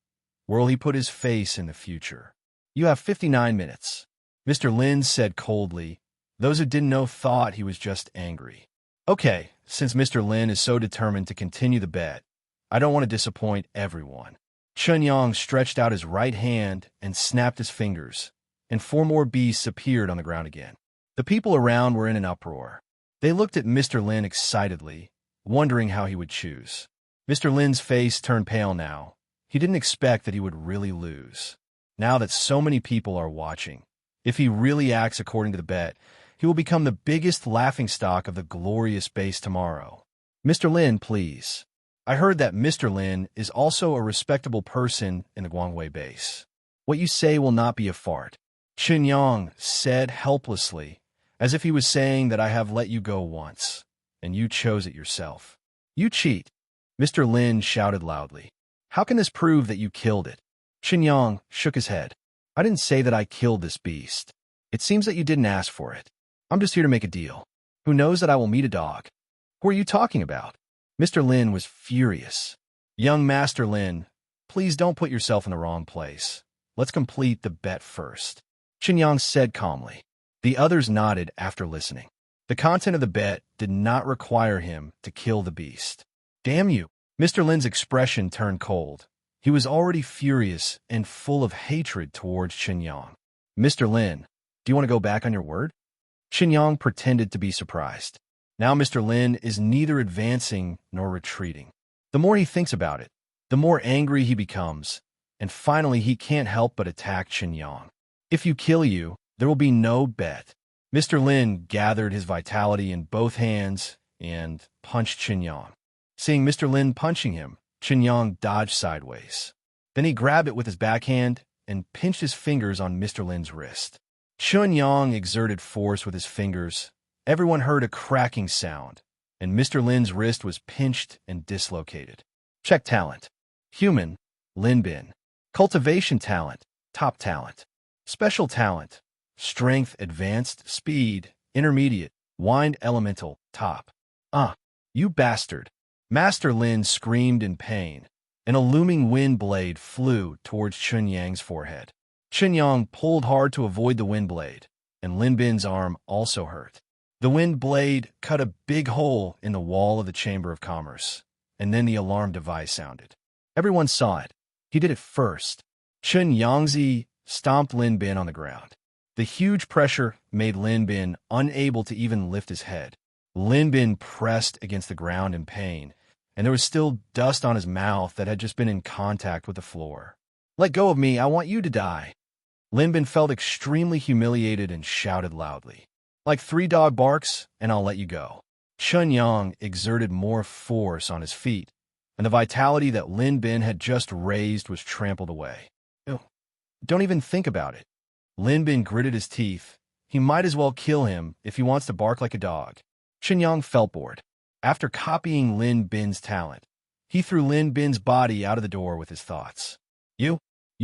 where will he put his face in the future? You have 59 minutes, Mr. Lin said coldly. Those who didn't know thought he was just angry. Okay, since Mr. Lin is so determined to continue the bet, I don't want to disappoint everyone. Chen Yang stretched out his right hand and snapped his fingers, and 4 more beasts appeared on the ground again. The people around were in an uproar. They looked at Mr. Lin excitedly, wondering how he would choose. Mr. Lin's face turned pale now. He didn't expect that he would really lose. Now that so many people are watching, if he really acts according to the bet, he will become the biggest laughingstock of the glorious base tomorrow. Mr. Lin, please. I heard that Mr. Lin is also a respectable person in the Guangwei base. What you say will not be a fart. Chen Yang said helplessly, as if he was saying that I have let you go once, and you chose it yourself. You cheat. Mr. Lin shouted loudly. How can this prove that you killed it? Chen Yang shook his head. I didn't say that I killed this beast. It seems that you didn't ask for it. I'm just here to make a deal. Who knows that I will meet a dog? Who are you talking about? Mr. Lin was furious. Young Master Lin, please don't put yourself in the wrong place. Let's complete the bet first. Chen Yang said calmly. The others nodded after listening. The content of the bet did not require him to kill the beast. Damn you! Mr. Lin's expression turned cold. He was already furious and full of hatred towards Chen Yang. Mr. Lin, do you want to go back on your word? Chen Yang pretended to be surprised. Now Mr. Lin is neither advancing nor retreating. The more he thinks about it, the more angry he becomes, and finally he can't help but attack Chen Yang. If you kill you, there will be no bet. Mr. Lin gathered his vitality in both hands and punched Chen Yang. Seeing Mr. Lin punching him, Chen Yang dodged sideways. Then he grabbed it with his backhand and pinched his fingers on Mr. Lin's wrist. Chen Yang exerted force with his fingers. Everyone heard a cracking sound, and Mr. Lin's wrist was pinched and dislocated. Check talent. Human, Lin Bin. Cultivation talent, top talent. Special talent, strength, advanced, speed, intermediate, wind elemental, top. You bastard. Master Lin screamed in pain, and a looming wind blade flew towards Chen Yang's forehead. Chen Yang pulled hard to avoid the wind blade, and Lin Bin's arm also hurt. The wind blade cut a big hole in the wall of the Chamber of Commerce, and then the alarm device sounded. Everyone saw it. He did it first. Chen Yangzi stomped Lin Bin on the ground. The huge pressure made Lin Bin unable to even lift his head. Lin Bin pressed against the ground in pain, and there was still dust on his mouth that had just been in contact with the floor. Let go of me, I want you to die. Lin Bin felt extremely humiliated and shouted loudly. Like 3 dog barks, and I'll let you go. Chen Yang exerted more force on his feet, and the vitality that Lin Bin had just raised was trampled away. Ew. Don't even think about it. Lin Bin gritted his teeth. He might as well kill him if he wants to bark like a dog. Chen Yang felt bored. After copying Lin Bin's talent, he threw Lin Bin's body out of the door with his thoughts. You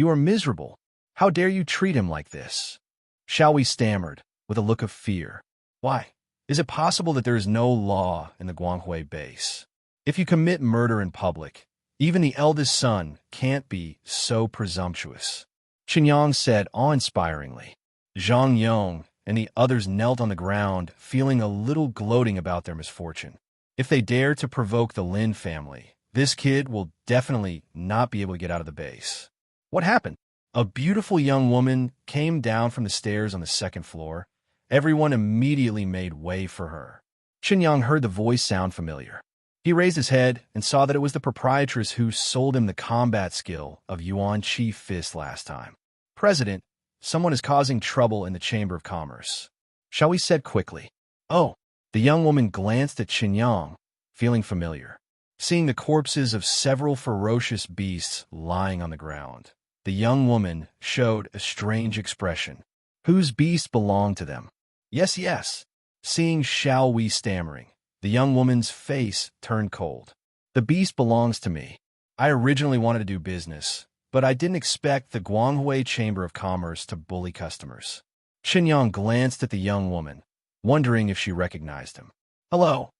are miserable. How dare you treat him like this? Shall we stammered, with a look of fear. Why? Is it possible that there is no law in the Guanghui base? If you commit murder in public, even the eldest son can't be so presumptuous. Chen Yang said awe-inspiringly. Zhang Yong and the others knelt on the ground, feeling a little gloating about their misfortune. If they dare to provoke the Lin family, this kid will definitely not be able to get out of the base. What happened? A beautiful young woman came down from the stairs on the 2nd floor. Everyone immediately made way for her. Chen Yang heard the voice sound familiar. He raised his head and saw that it was the proprietress who sold him the combat skill of Yuan Chi Fist last time. President, someone is causing trouble in the Chamber of Commerce. Shall we said quickly? Oh, the young woman glanced at Chen Yang, feeling familiar. Seeing the corpses of several ferocious beasts lying on the ground, the young woman showed a strange expression. Whose beast belonged to them? Yes, yes. Seeing shall we stammering, the young woman's face turned cold. The beast belongs to me. I originally wanted to do business, but I didn't expect the Guanghui Chamber of Commerce to bully customers. Chen Yang glanced at the young woman, wondering if she recognized him. Hello,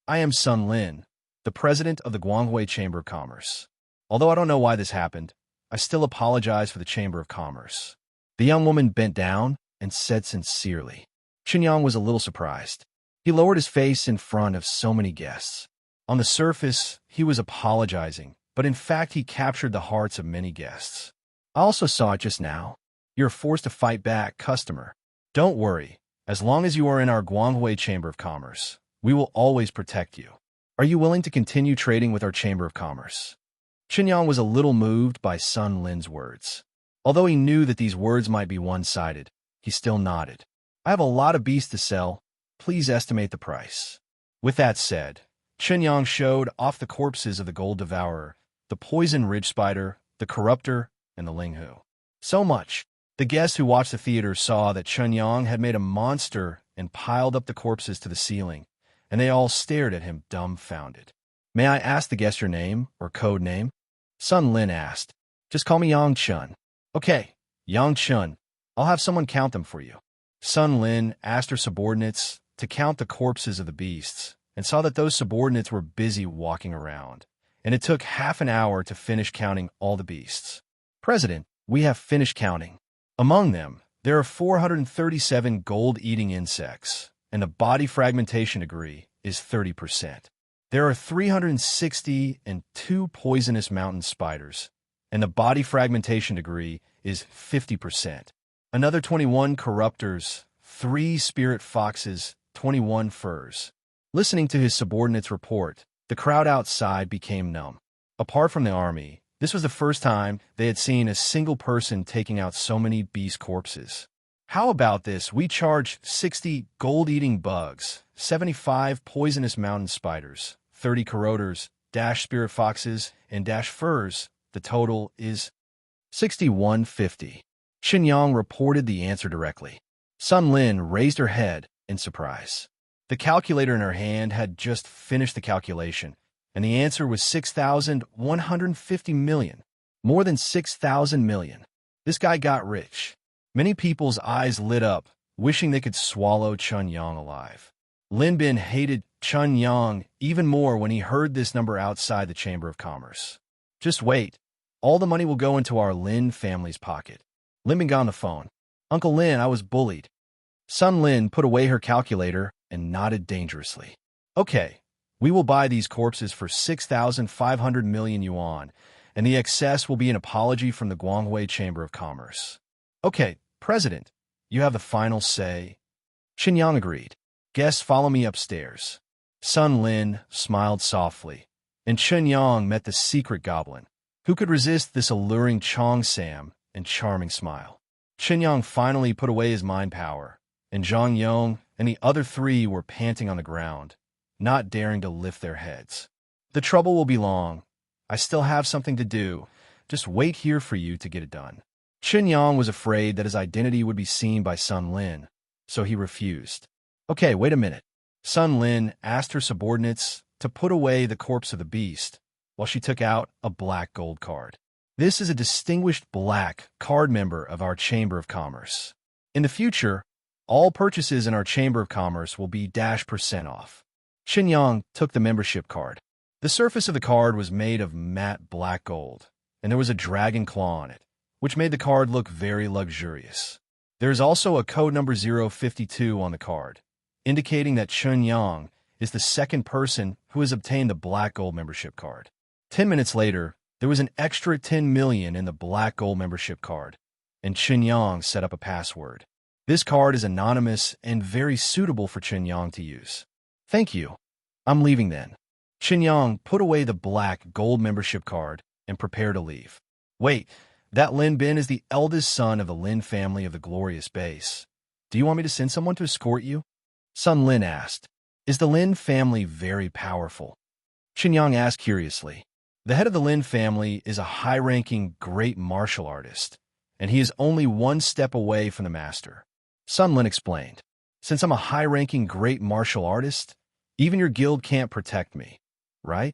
I am Sun Lin, the president of the Guanghui Chamber of Commerce. Although I don't know why this happened, I still apologize for the Chamber of Commerce. The young woman bent down and said sincerely. Chen Yang was a little surprised. He lowered his face in front of so many guests. On the surface, he was apologizing, but in fact he captured the hearts of many guests. I also saw it just now. You're forced to fight back, customer. Don't worry. As long as you are in our Guanghui Chamber of Commerce, we will always protect you. Are you willing to continue trading with our Chamber of Commerce? Chen Yang was a little moved by Sun Lin's words. Although he knew that these words might be one-sided, he still nodded. I have a lot of beasts to sell. Please estimate the price. With that said, Chen Yang showed off the corpses of the gold devourer, the poison ridge spider, the corruptor, and the linghu. So much. The guests who watched the theater saw that Chen Yang had made a monster and piled up the corpses to the ceiling, and they all stared at him dumbfounded. May I ask the guest your name or code name? Sun Lin asked. Just call me Yang Chun. Okay, Yang Chun. I'll have someone count them for you. Sun Lin asked her subordinates to count the corpses of the beasts and saw that those subordinates were busy walking around, and it took half an hour to finish counting all the beasts. President, we have finished counting. Among them, there are 437 gold-eating insects, and the body fragmentation degree is 30%. There are 362 poisonous mountain spiders, and the body fragmentation degree is 50%. Another 21 corruptors, 3 spirit foxes, 21 furs. Listening to his subordinates' report, the crowd outside became numb. Apart from the army, this was the first time they had seen a single person taking out so many beast corpses. How about this? We charge 60 gold-eating bugs, 75 poisonous mountain spiders, 30 corruptors, dash spirit foxes, and dash furs. The total is 6150. Chen Yang reported the answer directly. Sun Lin raised her head in surprise. The calculator in her hand had just finished the calculation, and the answer was 6,150 million. More than 6,000 million. This guy got rich. Many people's eyes lit up, wishing they could swallow Chen Yang alive. Lin Bin hated Chen Yang even more when he heard this number outside the Chamber of Commerce. Just wait. All the money will go into our Lin family's pocket. Lin Bin got on the phone. Uncle Lin, I was bullied. Sun Lin put away her calculator and nodded dangerously. Okay, we will buy these corpses for 6,500 million yuan, and the excess will be an apology from the Guanghui Chamber of Commerce. Okay, President, you have the final say. Chen Yang agreed. Guests, follow me upstairs. Sun Lin smiled softly, and Chen Yang met the secret goblin. Who could resist this alluring Chong Sam and charming smile? Chen Yang finally put away his mind power, and Zhang Yong and the other 3 were panting on the ground, not daring to lift their heads. The trouble will be long. I still have something to do. Just wait here for you to get it done. Chen Yang was afraid that his identity would be seen by Sun Lin, so he refused. Okay, wait a minute. Sun Lin asked her subordinates to put away the corpse of the beast while she took out a black gold card. This is a distinguished black card member of our Chamber of Commerce. In the future, all purchases in our Chamber of Commerce will be -% off. Chen Yang took the membership card. The surface of the card was made of matte black gold, and there was a dragon claw on it, which made the card look very luxurious. There is also a code number 052 on the card, indicating that Chen Yang is the second person who has obtained the black gold membership card. 10 minutes later, there was an extra 10 million in the black gold membership card, and Chen Yang set up a password. This card is anonymous and very suitable for Chen Yang to use. Thank you. I'm leaving then. Chen Yang put away the black gold membership card and prepared to leave. Wait, that Lin Bin is the eldest son of the Lin family of the glorious base. Do you want me to send someone to escort you? Sun Lin asked. Is the Lin family very powerful? Chen Yang asked curiously. The head of the Lin family is a high-ranking great martial artist, and he is only one step away from the master. Sun Lin explained. Since I'm a high-ranking great martial artist, even your guild can't protect me, right?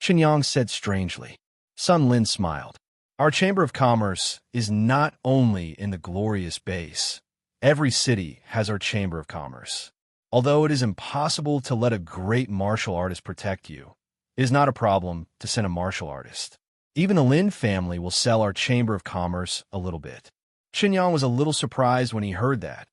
Chen Yang said strangely. Sun Lin smiled. Our Chamber of Commerce is not only in the glorious base. Every city has our Chamber of Commerce. Although it is impossible to let a great martial artist protect you, it is not a problem to send a martial artist. Even the Lin family will sell our Chamber of Commerce a little bit. Chen Yang was a little surprised when he heard that.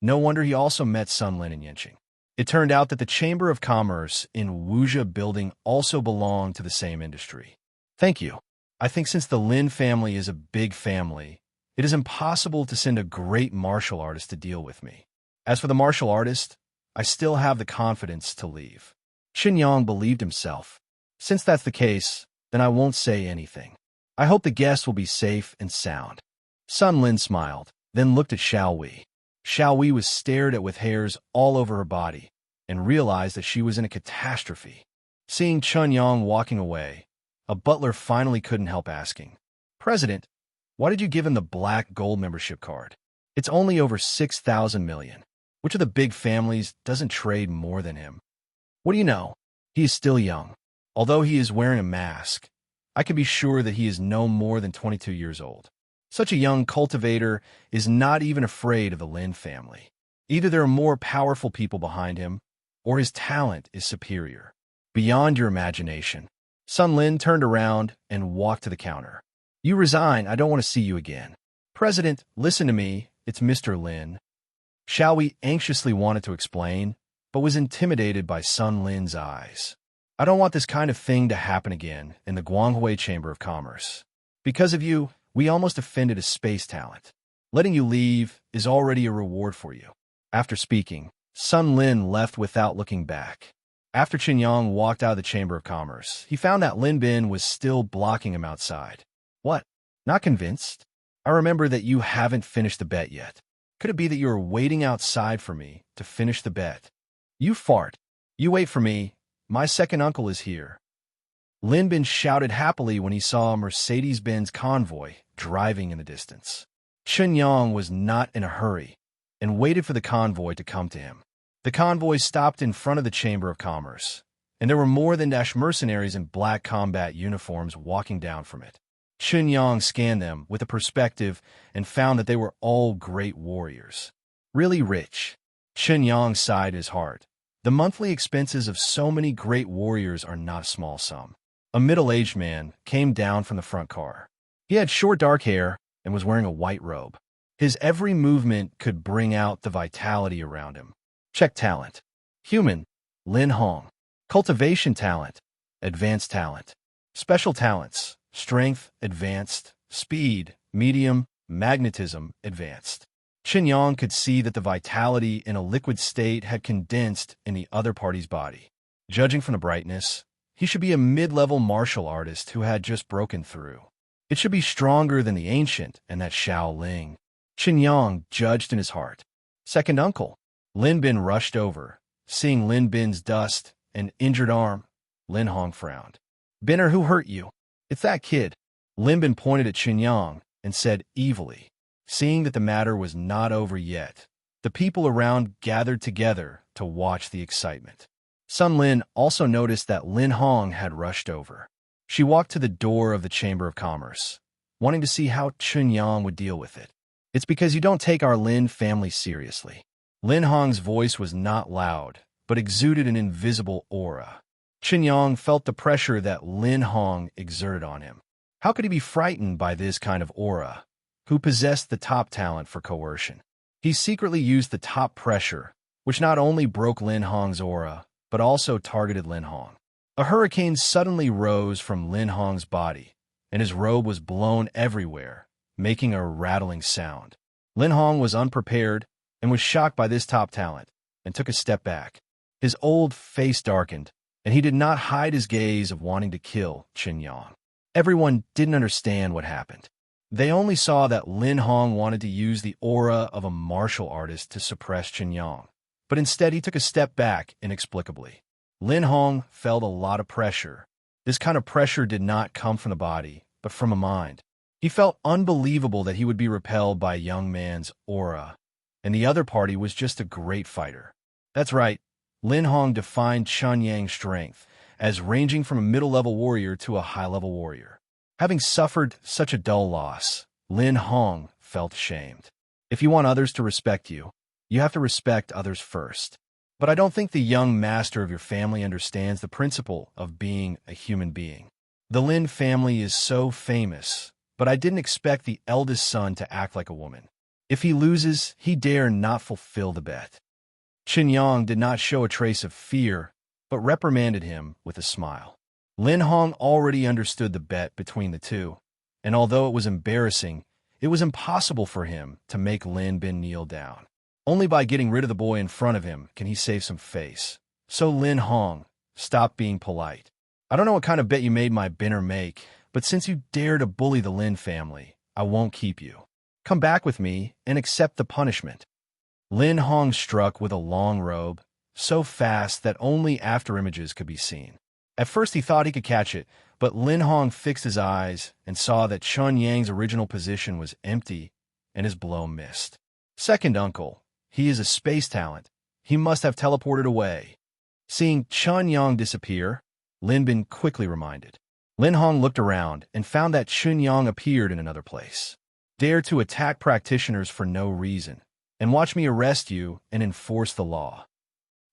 No wonder he also met Sun Lin and Yanqing. It turned out that the Chamber of Commerce in Wuxia building also belonged to the same industry. Thank you. I think since the Lin family is a big family, it is impossible to send a great martial artist to deal with me. As for the martial artist, I still have the confidence to leave. Chen Yang believed himself. Since that's the case, then I won't say anything. I hope the guests will be safe and sound. Sun Lin smiled, then looked at Xiao Wei. Xiao Wei was stared at with hairs all over her body and realized that she was in a catastrophe. Seeing Chen Yang walking away, a butler finally couldn't help asking, President, why did you give him the black gold membership card? It's only over 6,000 million. Which of the big families doesn't trade more than him? What do you know? He is still young. Although he is wearing a mask, I can be sure that he is no more than 22 years old. Such a young cultivator is not even afraid of the Lin family. Either there are more powerful people behind him, or his talent is superior. Beyond your imagination. Sun Lin turned around and walked to the counter. You resign, I don't want to see you again. President, listen to me, it's Mr. Lin. Xiao Wei anxiously wanted to explain, but was intimidated by Sun Lin's eyes. I don't want this kind of thing to happen again in the Guanghui Chamber of Commerce. Because of you, we almost offended a space talent. Letting you leave is already a reward for you. After speaking, Sun Lin left without looking back. After Chen Yang walked out of the Chamber of Commerce, he found that Lin Bin was still blocking him outside. What? Not convinced? I remember that you haven't finished the bet yet. Could it be that you are waiting outside for me to finish the bet? You fart. You wait for me. My second uncle is here. Lin Bin shouted happily when he saw a Mercedes-Benz convoy driving in the distance. Chen Yang was not in a hurry and waited for the convoy to come to him. The convoy stopped in front of the Chamber of Commerce, and there were more than mercenaries in black combat uniforms walking down from it. Chen Yang scanned them with a perspective and found that they were all great warriors. Really rich. Chen Yang sighed his heart. The monthly expenses of so many great warriors are not a small sum. A middle-aged man came down from the front car. He had short dark hair and was wearing a white robe. His every movement could bring out the vitality around him. Check talent. Human, Lin Hong. Cultivation talent, advanced talent. Special talents, strength, advanced. Speed, medium. Magnetism, advanced. Chen Yang could see that the vitality in a liquid state had condensed in the other party's body. Judging from the brightness, he should be a mid-level martial artist who had just broken through. It should be stronger than the ancient and that Xiao Ling. Chen Yang judged in his heart. Second uncle. Lin Bin rushed over. Seeing Lin Bin's dust and injured arm, Lin Hong frowned. Binner, who hurt you? It's that kid. Lin Bin pointed at Chen Yang and said evilly. Seeing that the matter was not over yet, the people around gathered together to watch the excitement. Sun Lin also noticed that Lin Hong had rushed over. She walked to the door of the Chamber of Commerce, wanting to see how Chen Yang would deal with it. It's because you don't take our Lin family seriously. Lin Hong's voice was not loud, but exuded an invisible aura. Chen Yang felt the pressure that Lin Hong exerted on him. How could he be frightened by this kind of aura, who possessed the top talent for coercion? He secretly used the top pressure, which not only broke Lin Hong's aura, but also targeted Lin Hong. A hurricane suddenly rose from Lin Hong's body, and his robe was blown everywhere, making a rattling sound. Lin Hong was unprepared and was shocked by this top talent, and took a step back. His old face darkened, and he did not hide his gaze of wanting to kill Chen Yang. Everyone didn't understand what happened. They only saw that Lin Hong wanted to use the aura of a martial artist to suppress Chen Yang, but instead he took a step back inexplicably. Lin Hong felt a lot of pressure This kind of pressure did not come from the body, but from a mind. He felt unbelievable that he would be repelled by a young man's aura, and the other party was just a great fighter. That's right, Lin Hong defined Chen Yang's strength as ranging from a middle-level warrior to a high-level warrior. Having suffered such a dull loss, Lin Hong felt ashamed. If you want others to respect you, you have to respect others first. But I don't think the young master of your family understands the principle of being a human being. The Lin family is so famous, but I didn't expect the eldest son to act like a woman. If he loses, he dare not fulfill the bet. Chen Yang did not show a trace of fear, but reprimanded him with a smile. Lin Hong already understood the bet between the two, and although it was embarrassing, it was impossible for him to make Lin Bin kneel down. Only by getting rid of the boy in front of him can he save some face. So Lin Hong, stop being polite. I don't know what kind of bet you made my Binner make, but since you dare to bully the Lin family, I won't keep you. Come back with me and accept the punishment. Lin Hong struck with a long robe, so fast that only afterimages could be seen. At first he thought he could catch it, but Lin Hong fixed his eyes and saw that Chen Yang's original position was empty and his blow missed. Second uncle, he is a space talent. He must have teleported away. Seeing Chen Yang disappear, Lin Bin quickly reminded. Lin Hong looked around and found that Chen Yang appeared in another place. Dare to attack practitioners for no reason, and watch me arrest you and enforce the law.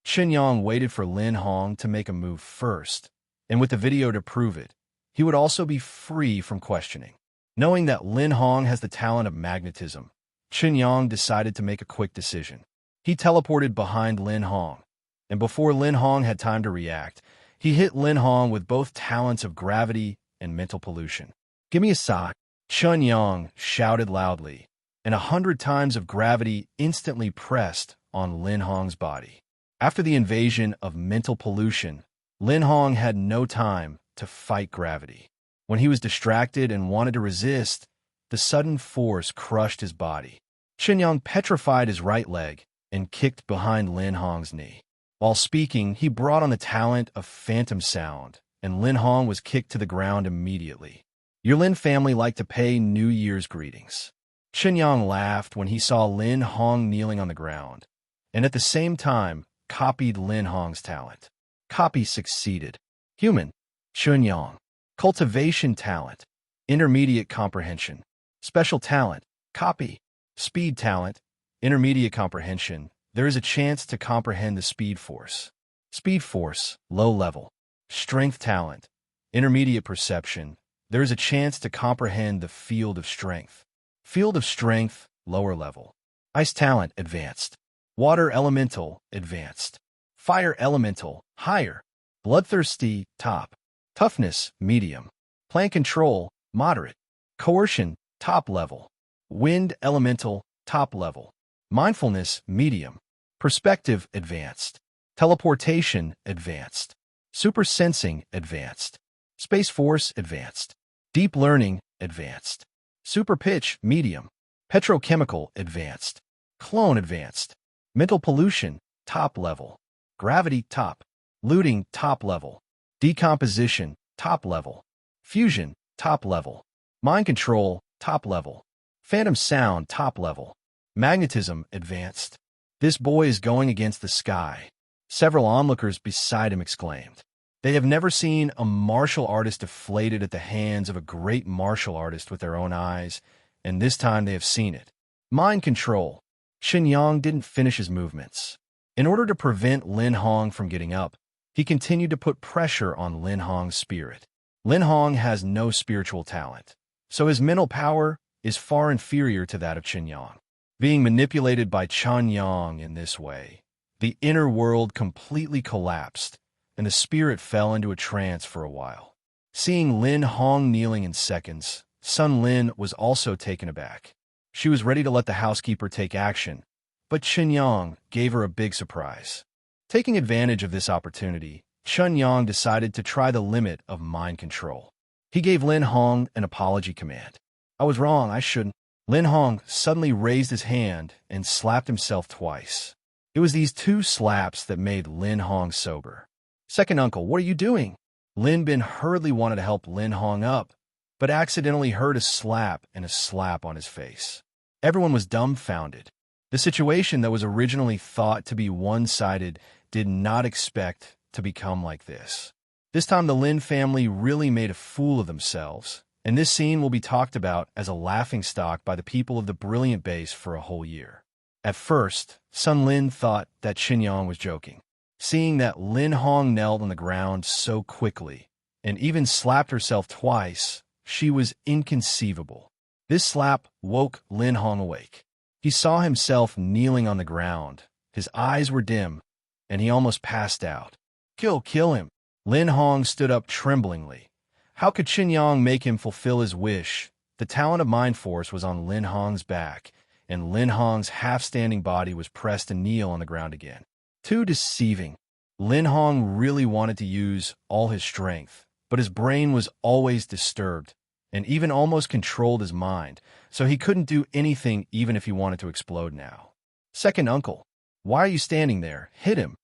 Chen Yang waited for Lin Hong to make a move first, and with the video to prove it, he would also be free from questioning. Knowing that Lin Hong has the talent of magnetism, Chen Yang decided to make a quick decision. He teleported behind Lin Hong, and before Lin Hong had time to react, he hit Lin Hong with both talents of gravity and mental pollution. "Give me a sock," Chen Yang shouted loudly, and 100 times of gravity instantly pressed on Lin Hong's body. After the invasion of mental pollution, Lin Hong had no time to fight gravity. When he was distracted and wanted to resist, the sudden force crushed his body. Chen Yang petrified his right leg and kicked behind Lin Hong's knee. While speaking, he brought on the talent of phantom sound, and Lin Hong was kicked to the ground immediately. Your Lin family liked to pay New Year's greetings. Chen Yang laughed when he saw Lin Hong kneeling on the ground, and at the same time copied Lin Hong's talent. Copy succeeded. Human, Chen Yang. Cultivation talent, intermediate comprehension. Special talent, copy. Speed talent, intermediate comprehension. There is a chance to comprehend the speed force. Speed force, low level. Strength talent, intermediate perception. There is a chance to comprehend the field of strength. Field of strength, lower level. Ice talent, advanced. Water elemental, advanced. Fire elemental, higher. Bloodthirsty, top. Toughness, medium. Plant control, moderate. Coercion, top level. Wind elemental, top level. Mindfulness, medium. Perspective, advanced. Teleportation, advanced. Super sensing, advanced. Space force, advanced. Deep learning, advanced. Super pitch, medium. Petrochemical, advanced. Clone, advanced. Mental pollution, top level. Gravity, top. Looting, top level. Decomposition, top level. Fusion, top level. Mind control, top level. Phantom sound, top level. Magnetism, advanced. This boy is going against the sky. Several onlookers beside him exclaimed. They have never seen a martial artist deflated at the hands of a great martial artist with their own eyes, and this time they have seen it. Mind control. Chen Yang didn't finish his movements. In order to prevent Lin Hong from getting up, he continued to put pressure on Lin Hong's spirit. Lin Hong has no spiritual talent, so his mental power is far inferior to that of Chen Yang. Being manipulated by Chen Yang in this way, the inner world completely collapsed, and the spirit fell into a trance for a while. Seeing Lin Hong kneeling in seconds, Sun Lin was also taken aback. She was ready to let the housekeeper take action, but Chen Yang gave her a big surprise. Taking advantage of this opportunity, Chen Yang decided to try the limit of mind control. He gave Lin Hong an apology command. "I was wrong, I shouldn't." Lin Hong suddenly raised his hand and slapped himself twice. It was these two slaps that made Lin Hong sober. "Second uncle, what are you doing?" Lin Bin hurriedly wanted to help Lin Hong up, but accidentally heard a slap and a slap on his face. Everyone was dumbfounded. The situation that was originally thought to be one-sided did not expect to become like this. This time the Lin family really made a fool of themselves, and this scene will be talked about as a laughingstock by the people of the brilliant base for a whole year. At first, Sun Lin thought that Chen Yang was joking. Seeing that Lin Hong knelt on the ground so quickly, and even slapped herself twice, she was inconceivable. This slap woke Lin Hong awake. He saw himself kneeling on the ground. His eyes were dim, and he almost passed out. Kill him. Lin Hong stood up tremblingly. How could Chen Yang make him fulfill his wish? The talent of mind force was on Lin Hong's back, and Lin Hong's half-standing body was pressed to kneel on the ground again. Too deceiving. Lin Hong really wanted to use all his strength, but his brain was always disturbed, and even almost controlled his mind, so he couldn't do anything even if he wanted to explode now. Second uncle, why are you standing there? Hit him.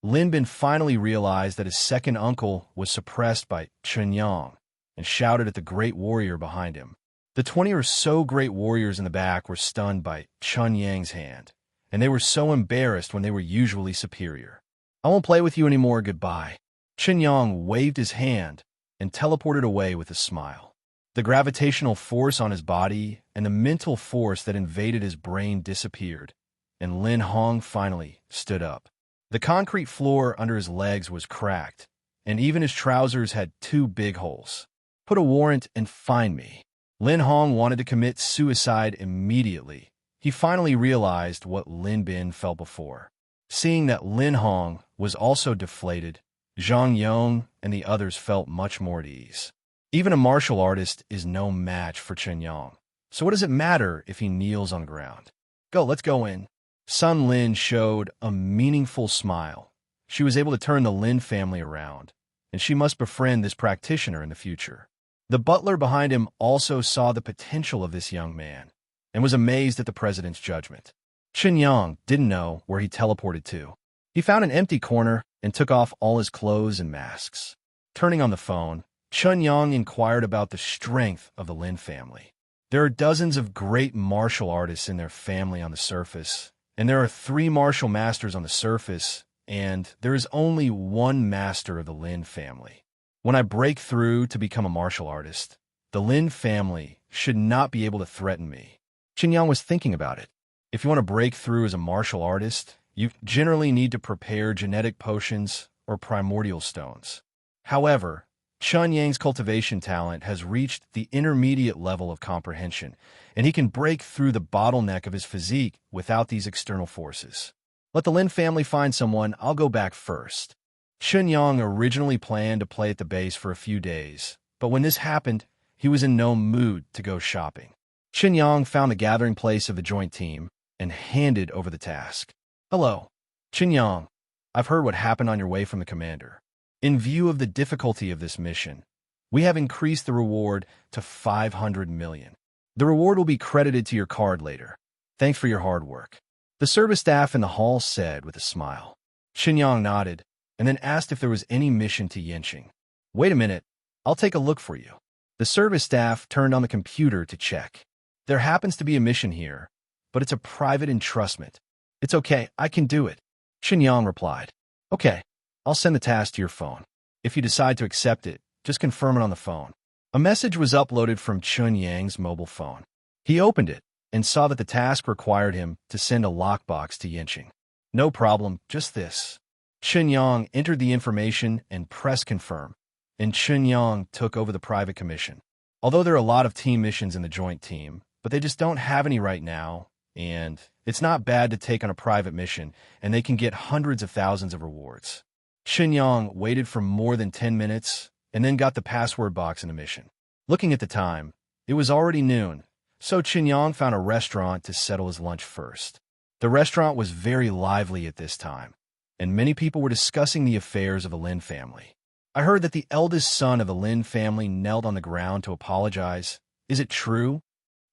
Lin Bin finally realized that his second uncle was suppressed by Chen Yang, and shouted at the great warrior behind him. The 20 or so great warriors in the back were stunned by Chen Yang's hand, and they were so embarrassed when they were usually superior. I won't play with you anymore, goodbye. Chen Yang waved his hand and teleported away with a smile. The gravitational force on his body and the mental force that invaded his brain disappeared, and Lin Hong finally stood up. The concrete floor under his legs was cracked, and even his trousers had 2 big holes. Put a warrant and find me. Lin Hong wanted to commit suicide immediately. He finally realized what Lin Bin felt before. Seeing that Lin Hong was also deflated, Zhang Yong and the others felt much more at ease. Even a martial artist is no match for Chen Yang, so what does it matter if he kneels on the ground? Let's go in. Sun Lin showed a meaningful smile. She was able to turn the Lin family around, and she must befriend this practitioner in the future. The butler behind him also saw the potential of this young man, and was amazed at the president's judgment. Chen Yang didn't know where he teleported to. He found an empty corner and took off all his clothes and masks. Turning on the phone, Chen Yang inquired about the strength of the Lin family. There are dozens of great martial artists in their family on the surface, and there are 3 martial masters on the surface, and there is only 1 master of the Lin family. When I break through to become a martial artist, the Lin family should not be able to threaten me. Chen Yang was thinking about it. If you want to break through as a martial artist, you generally need to prepare genetic potions or primordial stones. However, Chen Yang's cultivation talent has reached the intermediate level of comprehension, and he can break through the bottleneck of his physique without these external forces. Let the Lin family find someone, I'll go back first. Chen Yang originally planned to play at the base for a few days, but when this happened, he was in no mood to go shopping. Chen Yang found the gathering place of the joint team and handed over the task. Hello, Chen Yang. I've heard what happened on your way from the commander. In view of the difficulty of this mission, we have increased the reward to 500 million. The reward will be credited to your card later. Thanks for your hard work. The service staff in the hall said with a smile. Chen Yang nodded and then asked if there was any mission to Yanqing. Wait a minute, I'll take a look for you. The service staff turned on the computer to check. There happens to be a mission here, but it's a private entrustment. It's okay, I can do it. Chen Yang replied. Okay, I'll send the task to your phone. If you decide to accept it, just confirm it on the phone. A message was uploaded from Chen Yang's mobile phone. He opened it and saw that the task required him to send a lockbox to Yanqing. No problem, just this. Chen Yang entered the information and pressed confirm, and Chen Yang took over the private commission. Although there are a lot of team missions in the joint team, but they just don't have any right now, and it's not bad to take on a private mission, and they can get hundreds of thousands of rewards. Chen Yang waited for more than 10 minutes, and then got the password box in the mission. Looking at the time, it was already noon, so Chen Yang found a restaurant to settle his lunch first. The restaurant was very lively at this time, and many people were discussing the affairs of the Lin family. I heard that the eldest son of the Lin family knelt on the ground to apologize. Is it true?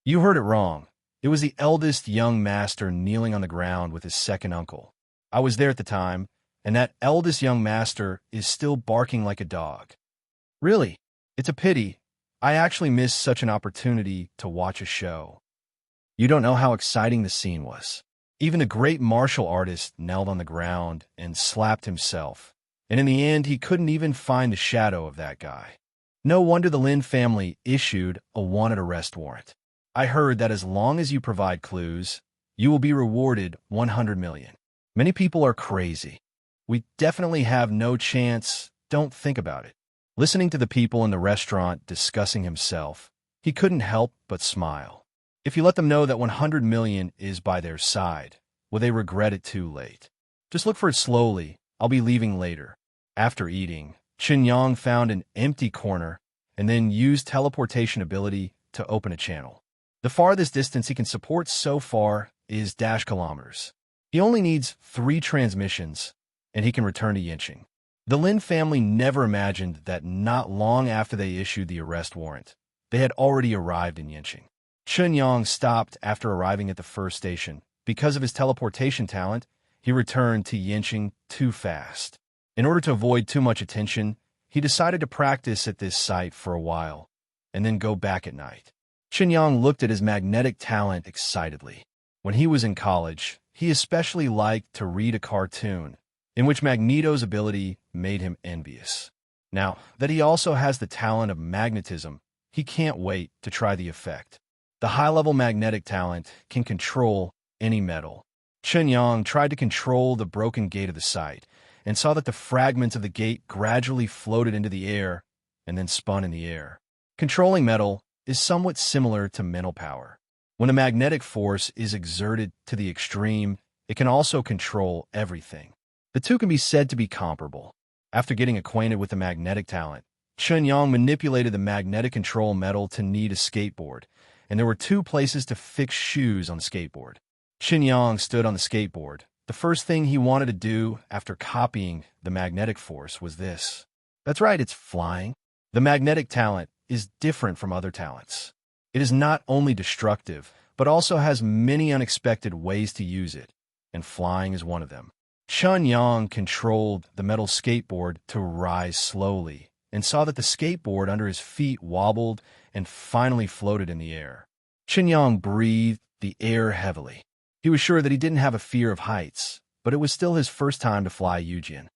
You heard it wrong. It was the eldest young master kneeling on the ground with his second uncle. I was there at the time, and that eldest young master is still barking like a dog. Really, it's a pity. I actually missed such an opportunity to watch a show. You don't know how exciting the scene was. Even the great martial artist knelt on the ground and slapped himself, and in the end he couldn't even find the shadow of that guy. No wonder the Lin family issued a wanted arrest warrant. I heard that as long as you provide clues, you will be rewarded 100 million. Many people are crazy. We definitely have no chance. Don't think about it. Listening to the people in the restaurant discussing himself, he couldn't help but smile. If you let them know that 100 million is by their side, will they regret it too late? Just look for it slowly. I'll be leaving later. After eating, Chen Yang found an empty corner and then used teleportation ability to open a channel. The farthest distance he can support so far is -kilometers. He only needs 3 transmissions, and he can return to Yinching. The Lin family never imagined that not long after they issued the arrest warrant, they had already arrived in Yinching. Chen Yang stopped after arriving at the first station. Because of his teleportation talent, he returned to Yinching too fast. In order to avoid too much attention, he decided to practice at this site for a while, and then go back at night. Chen Yang looked at his magnetic talent excitedly. When he was in college, he especially liked to read a cartoon, in which Magneto's ability made him envious. Now that he also has the talent of magnetism, he can't wait to try the effect. The high-level magnetic talent can control any metal. Chen Yang tried to control the broken gate of the site, and saw that the fragments of the gate gradually floated into the air and then spun in the air. Controlling metal is somewhat similar to mental power. When a magnetic force is exerted to the extreme, it can also control everything. The two can be said to be comparable. After getting acquainted with the magnetic talent, Chen Yang manipulated the magnetic control metal to knead a skateboard, and there were 2 places to fix shoes on the skateboard. Chen Yang stood on the skateboard. The first thing he wanted to do after copying the magnetic force was this. That's right, it's flying. The magnetic talent is different from other talents. It is not only destructive, but also has many unexpected ways to use it, and flying is one of them. Chen Yang controlled the metal skateboard to rise slowly, and saw that the skateboard under his feet wobbled and finally floated in the air. Chen Yang breathed the air heavily. He was sure that he didn't have a fear of heights, but it was still his first time to fly Yujin.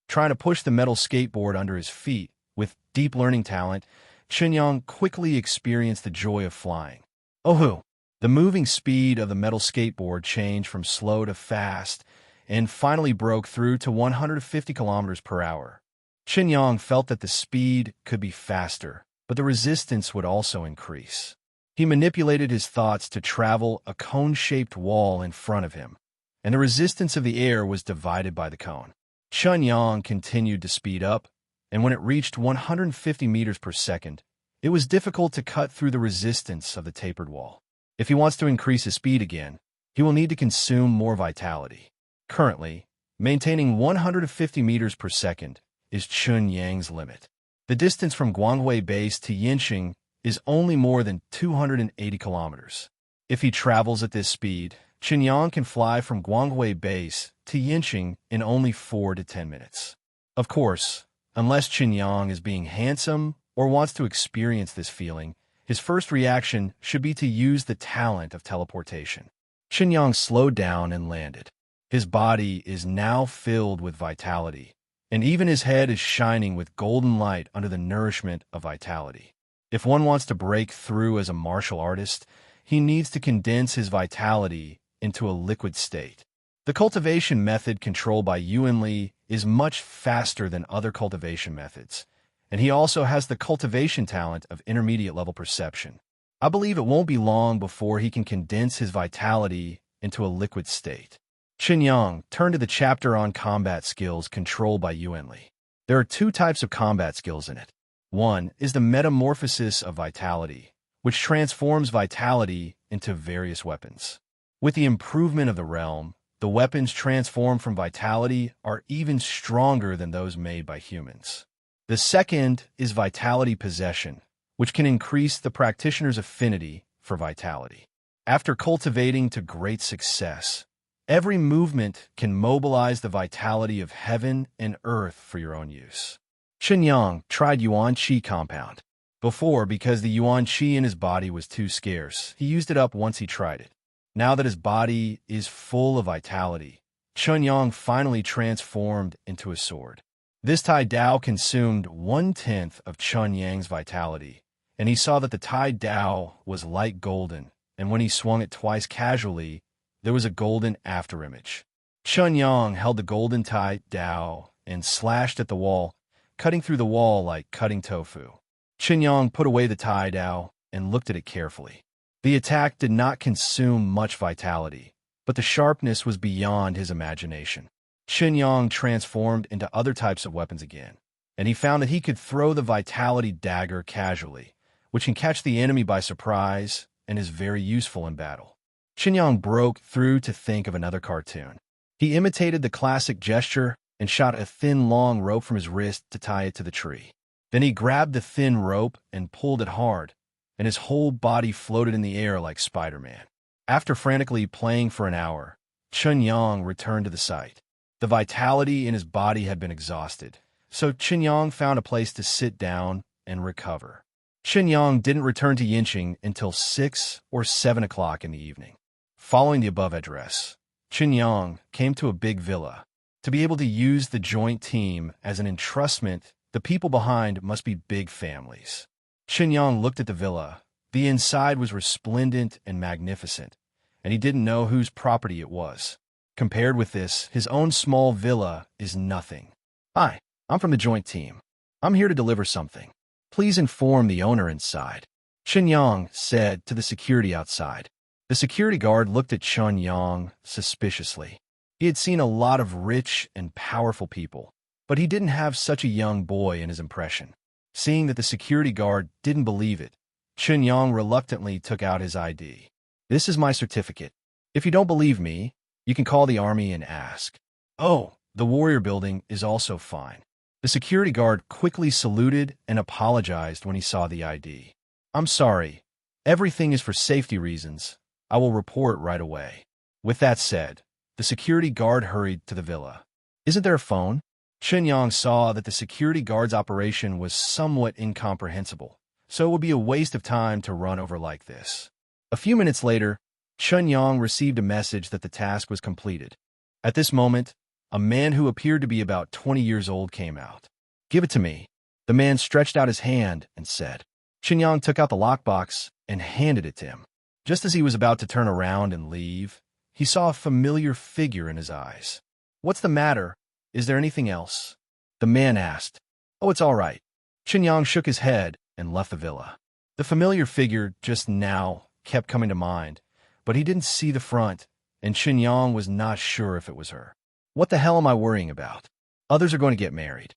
Trying to push the metal skateboard under his feet, with deep learning talent, Chen Yang quickly experienced the joy of flying. Oh-hoo! The moving speed of the metal skateboard changed from slow to fast, and finally broke through to 150 kilometers per hour. Chen Yang felt that the speed could be faster, but the resistance would also increase. He manipulated his thoughts to travel a cone-shaped wall in front of him, and the resistance of the air was divided by the cone. Chen Yang continued to speed up, and when it reached 150 meters per second, it was difficult to cut through the resistance of the tapered wall. If he wants to increase his speed again, he will need to consume more vitality. Currently, maintaining 150 meters per second is Chen Yang's limit. The distance from Guanghui base to Yinching is only more than 280 kilometers. If he travels at this speed, Chen Yang can fly from Guanghui base to Yinching in only 4 to 10 minutes. Of course, unless Chen Yang is being handsome or wants to experience this feeling, his first reaction should be to use the talent of teleportation. Chen Yang slowed down and landed. His body is now filled with vitality, and even his head is shining with golden light under the nourishment of vitality. If one wants to break through as a martial artist, he needs to condense his vitality into a liquid state. The cultivation method controlled by Yuan Li is much faster than other cultivation methods, and he also has the cultivation talent of intermediate level perception. I believe it won't be long before he can condense his vitality into a liquid state. Chen Yang turned to the chapter on combat skills controlled by Yuan Li. There are 2 types of combat skills in it. One is the metamorphosis of vitality, which transforms vitality into various weapons. With the improvement of the realm, the weapons transformed from vitality are even stronger than those made by humans. The second is vitality possession, which can increase the practitioner's affinity for vitality. After cultivating to great success, Every movement can mobilize the vitality of heaven and earth for your own use. Chen Yang tried Yuan Qi compound. Before, because the Yuan Qi in his body was too scarce, he used it up once he tried it. Now that his body is full of vitality, Chen Yang finally transformed into a sword. This Tai Dao consumed 1/10 of Chen Yang's vitality, and he saw that the Tai Dao was light golden, and when he swung it twice casually, there was a golden afterimage. Chen Yang held the golden Tai Dao and slashed at the wall, cutting through the wall like cutting tofu. Chen Yang put away the Tai Dao and looked at it carefully. The attack did not consume much vitality, but the sharpness was beyond his imagination. Chen Yang transformed into other types of weapons again, and he found that he could throw the vitality dagger casually, which can catch the enemy by surprise and is very useful in battle. Chen Yang broke through to think of another cartoon. He imitated the classic gesture and shot a thin, long rope from his wrist to tie it to the tree. Then he grabbed the thin rope and pulled it hard, and his whole body floated in the air like Spider-Man. After frantically playing for an hour, Chen Yang returned to the site. The vitality in his body had been exhausted, so Chen Yang found a place to sit down and recover. Chen Yang didn't return to Yinqing until 6 or 7 o'clock in the evening. Following the above address, Chen Yang came to a big villa. To be able to use the joint team as an entrustment, the people behind must be big families. Chen Yang looked at the villa. The inside was resplendent and magnificent, and he didn't know whose property it was. Compared with this, his own small villa is nothing. Hi, I'm from the joint team. I'm here to deliver something. Please inform the owner inside, Chen Yang said to the security outside. The security guard looked at Chen Yang suspiciously. He had seen a lot of rich and powerful people, but he didn't have such a young boy in his impression. Seeing that the security guard didn't believe it, Chen Yang reluctantly took out his ID. This is my certificate. If you don't believe me, you can call the army and ask. Oh, the warrior building is also fine. The security guard quickly saluted and apologized when he saw the ID. I'm sorry. Everything is for safety reasons. I will report right away. With that said, the security guard hurried to the villa. Isn't there a phone? Chen Yang saw that the security guard's operation was somewhat incomprehensible, so it would be a waste of time to run over like this. A few minutes later, Chen Yang received a message that the task was completed. At this moment, a man who appeared to be about 20 years old came out. Give it to me. The man stretched out his hand and said. Chen Yang took out the lockbox and handed it to him. Just as he was about to turn around and leave, he saw a familiar figure in his eyes. What's the matter? Is there anything else? The man asked. Oh, it's all right. Chen Yang shook his head and left the villa. The familiar figure just now kept coming to mind, but he didn't see the front, and Chen Yang was not sure if it was her. What the hell am I worrying about? Others are going to get married.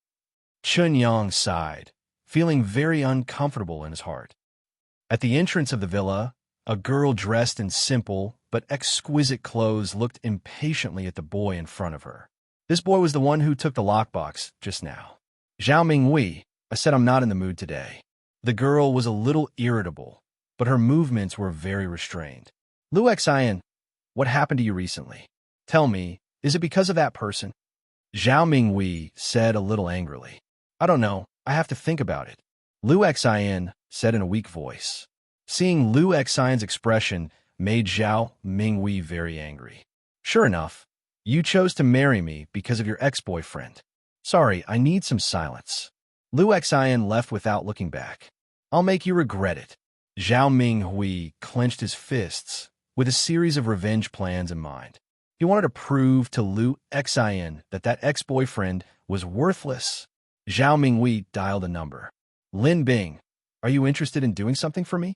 Chen Yang sighed, feeling very uncomfortable in his heart. At the entrance of the villa, a girl dressed in simple but exquisite clothes looked impatiently at the boy in front of her. This boy was the one who took the lockbox just now. Zhao Minghui, I said I'm not in the mood today. The girl was a little irritable, but her movements were very restrained. Lu Xian, what happened to you recently? Tell me, is it because of that person? Zhao Minghui said a little angrily. I don't know, I have to think about it. Lu Xian said in a weak voice. Seeing Lu Xian's expression made Zhao Minghui very angry. Sure enough, you chose to marry me because of your ex-boyfriend. Sorry, I need some silence. Lu Xian left without looking back. I'll make you regret it. Zhao Minghui clenched his fists with a series of revenge plans in mind. He wanted to prove to Lu Xian that ex-boyfriend was worthless. Zhao Minghui dialed a number. Lin Bing, are you interested in doing something for me?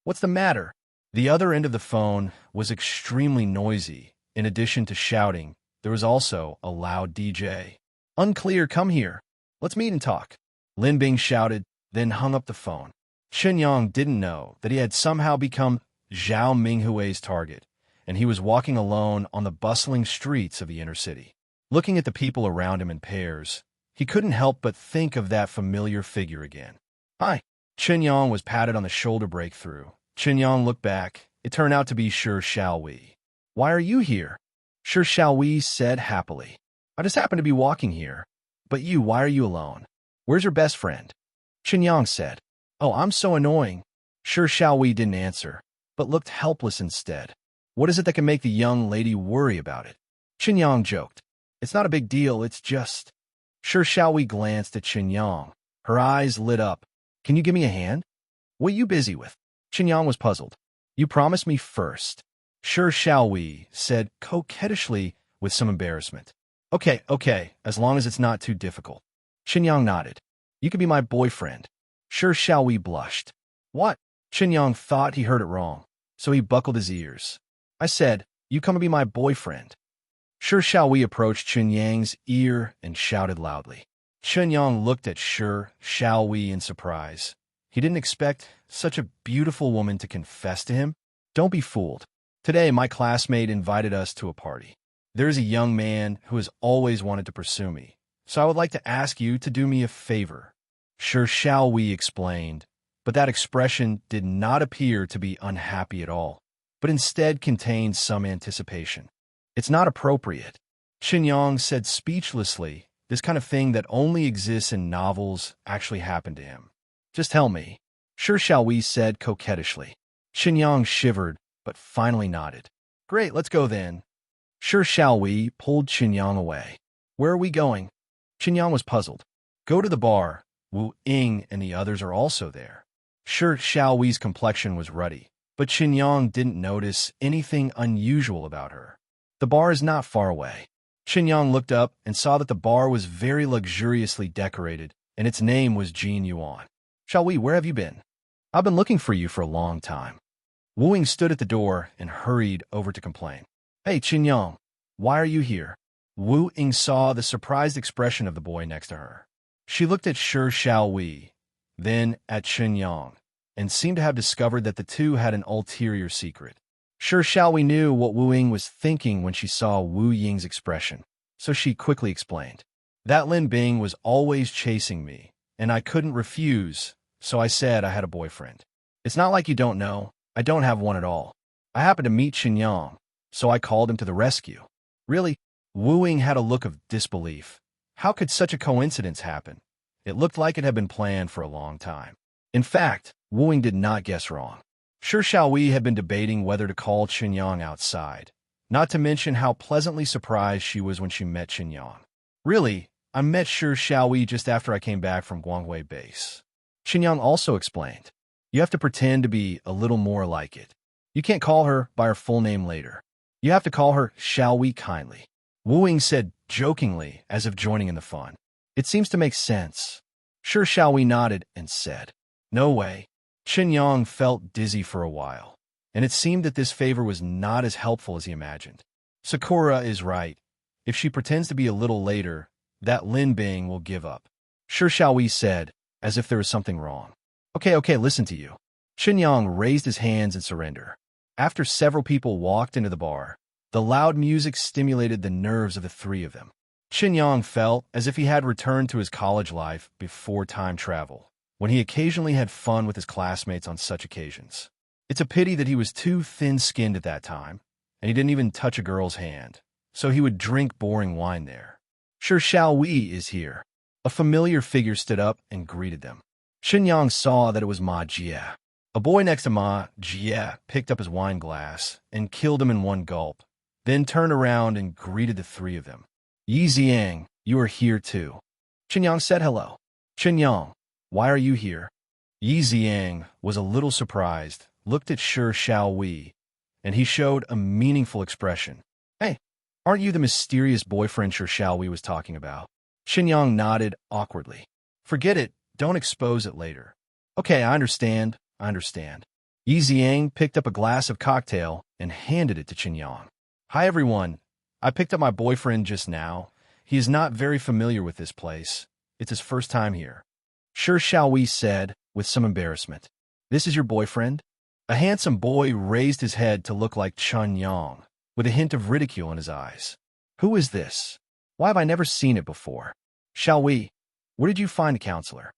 What's the matter? The other end of the phone was extremely noisy. In addition to shouting, there was also a loud DJ. Unclear, come here. Let's meet and talk. Lin Bing shouted, then hung up the phone. Chen Yang didn't know that he had somehow become Zhao Minghui's target, and he was walking alone on the bustling streets of the inner city. Looking at the people around him in pairs, he couldn't help but think of that familiar figure again. Hi. Chen Yang was patted on the shoulder breakthrough. Chen Yang looked back. It turned out to be Sure Xiaowei. Why are you here? Sure shall we, said happily. I just happen to be walking here. But you, why are you alone? Where's your best friend? Chen Yang said. Oh, I'm so annoying. Sure shall we didn't answer, but looked helpless instead. What is it that can make the young lady worry about it? Chen Yang joked. It's not a big deal, it's just... Sure shall we glanced at Chen Yang. Her eyes lit up. Can you give me a hand? What are you busy with? Chen Yang was puzzled. You promised me first. Sure shall we, said coquettishly with some embarrassment. Okay, as long as it's not too difficult. Chen Yang nodded. You could be my boyfriend. Sure shall we blushed. What? Chen Yang thought he heard it wrong, so he buckled his ears. I said, you come and be my boyfriend. Sure shall we approached Chen Yang's ear and shouted loudly. Chen Yang looked at Sure shall we in surprise. He didn't expect such a beautiful woman to confess to him. Don't be fooled. Today, my classmate invited us to a party. There is a young man who has always wanted to pursue me, so I would like to ask you to do me a favor. Sure shall we explained, but that expression did not appear to be unhappy at all, but instead contained some anticipation. It's not appropriate. Chen Yang said speechlessly, this kind of thing that only exists in novels actually happened to him. Just tell me. Sure shall we said coquettishly. Chen Yang shivered, but finally nodded. Great, let's go then. Sure shall we pulled Chen Yang away. Where are we going? Chen Yang was puzzled. Go to the bar. Wu Ying and the others are also there. Sure shall we's complexion was ruddy, but Chen Yang didn't notice anything unusual about her. The bar is not far away. Chen Yang looked up and saw that the bar was very luxuriously decorated, and its name was Jin Yuan. Shall we, where have you been? I've been looking for you for a long time. Wu Ying stood at the door and hurried over to complain. Hey, Chen Yang, why are you here? Wu Ying saw the surprised expression of the boy next to her. She looked at Sure shall we, then at Chen Yang, and seemed to have discovered that the two had an ulterior secret. Sure shall we knew what Wu Ying was thinking when she saw Wu Ying's expression, so she quickly explained. That Lin Bing was always chasing me, and I couldn't refuse, so I said I had a boyfriend. It's not like you don't know, I don't have one at all. I happened to meet Chen Yang, so I called him to the rescue. Really? Wu Ying had a look of disbelief. How could such a coincidence happen? It looked like it had been planned for a long time. In fact, Wu Ying did not guess wrong. Sure shall we had been debating whether to call Chen Yang outside, not to mention how pleasantly surprised she was when she met Chen Yang. Really, I met Sure shall we just after I came back from Guangwei base. Chen Yang also explained. You have to pretend to be a little more like it. You can't call her by her full name later. You have to call her shall we kindly. Wu Ying said jokingly, as if joining in the fun. It seems to make sense. Sure shall we nodded and said, no way. Chen Yang felt dizzy for a while, and it seemed that this favor was not as helpful as he imagined. Sakura is right. If she pretends to be a little later, that Lin Bing will give up. Sure shall we said, as if there was something wrong. Okay, listen to you. Chen Yang raised his hands in surrender. After several people walked into the bar, the loud music stimulated the nerves of the three of them. Chen Yang felt as if he had returned to his college life before time travel, when he occasionally had fun with his classmates on such occasions. It's a pity that he was too thin-skinned at that time, and he didn't even touch a girl's hand, so he would drink boring wine there. Sure shall we is here. A familiar figure stood up and greeted them. Chen Yang saw that it was Ma Jie. A boy next to Ma Jie picked up his wine glass and killed him in one gulp, then turned around and greeted the three of them. Yi Xiang, you are here too. Chen Yang said hello. Chen Yang, why are you here? Yi Xiang was a little surprised, looked at Sure shall we, and he showed a meaningful expression. Hey, aren't you the mysterious boyfriend Sure shall we was talking about? Chen Yang nodded awkwardly. Forget it, don't expose it later. Okay, I understand. Yi Xiang picked up a glass of cocktail and handed it to Chen Yang. Hi everyone, I picked up my boyfriend just now. He is not very familiar with this place. It's his first time here. Sure shall we said, with some embarrassment. This is your boyfriend? A handsome boy raised his head to look like Chen Yang, with a hint of ridicule in his eyes. Who is this? Why have I never seen it before? Shall we? Where did you find a counselor?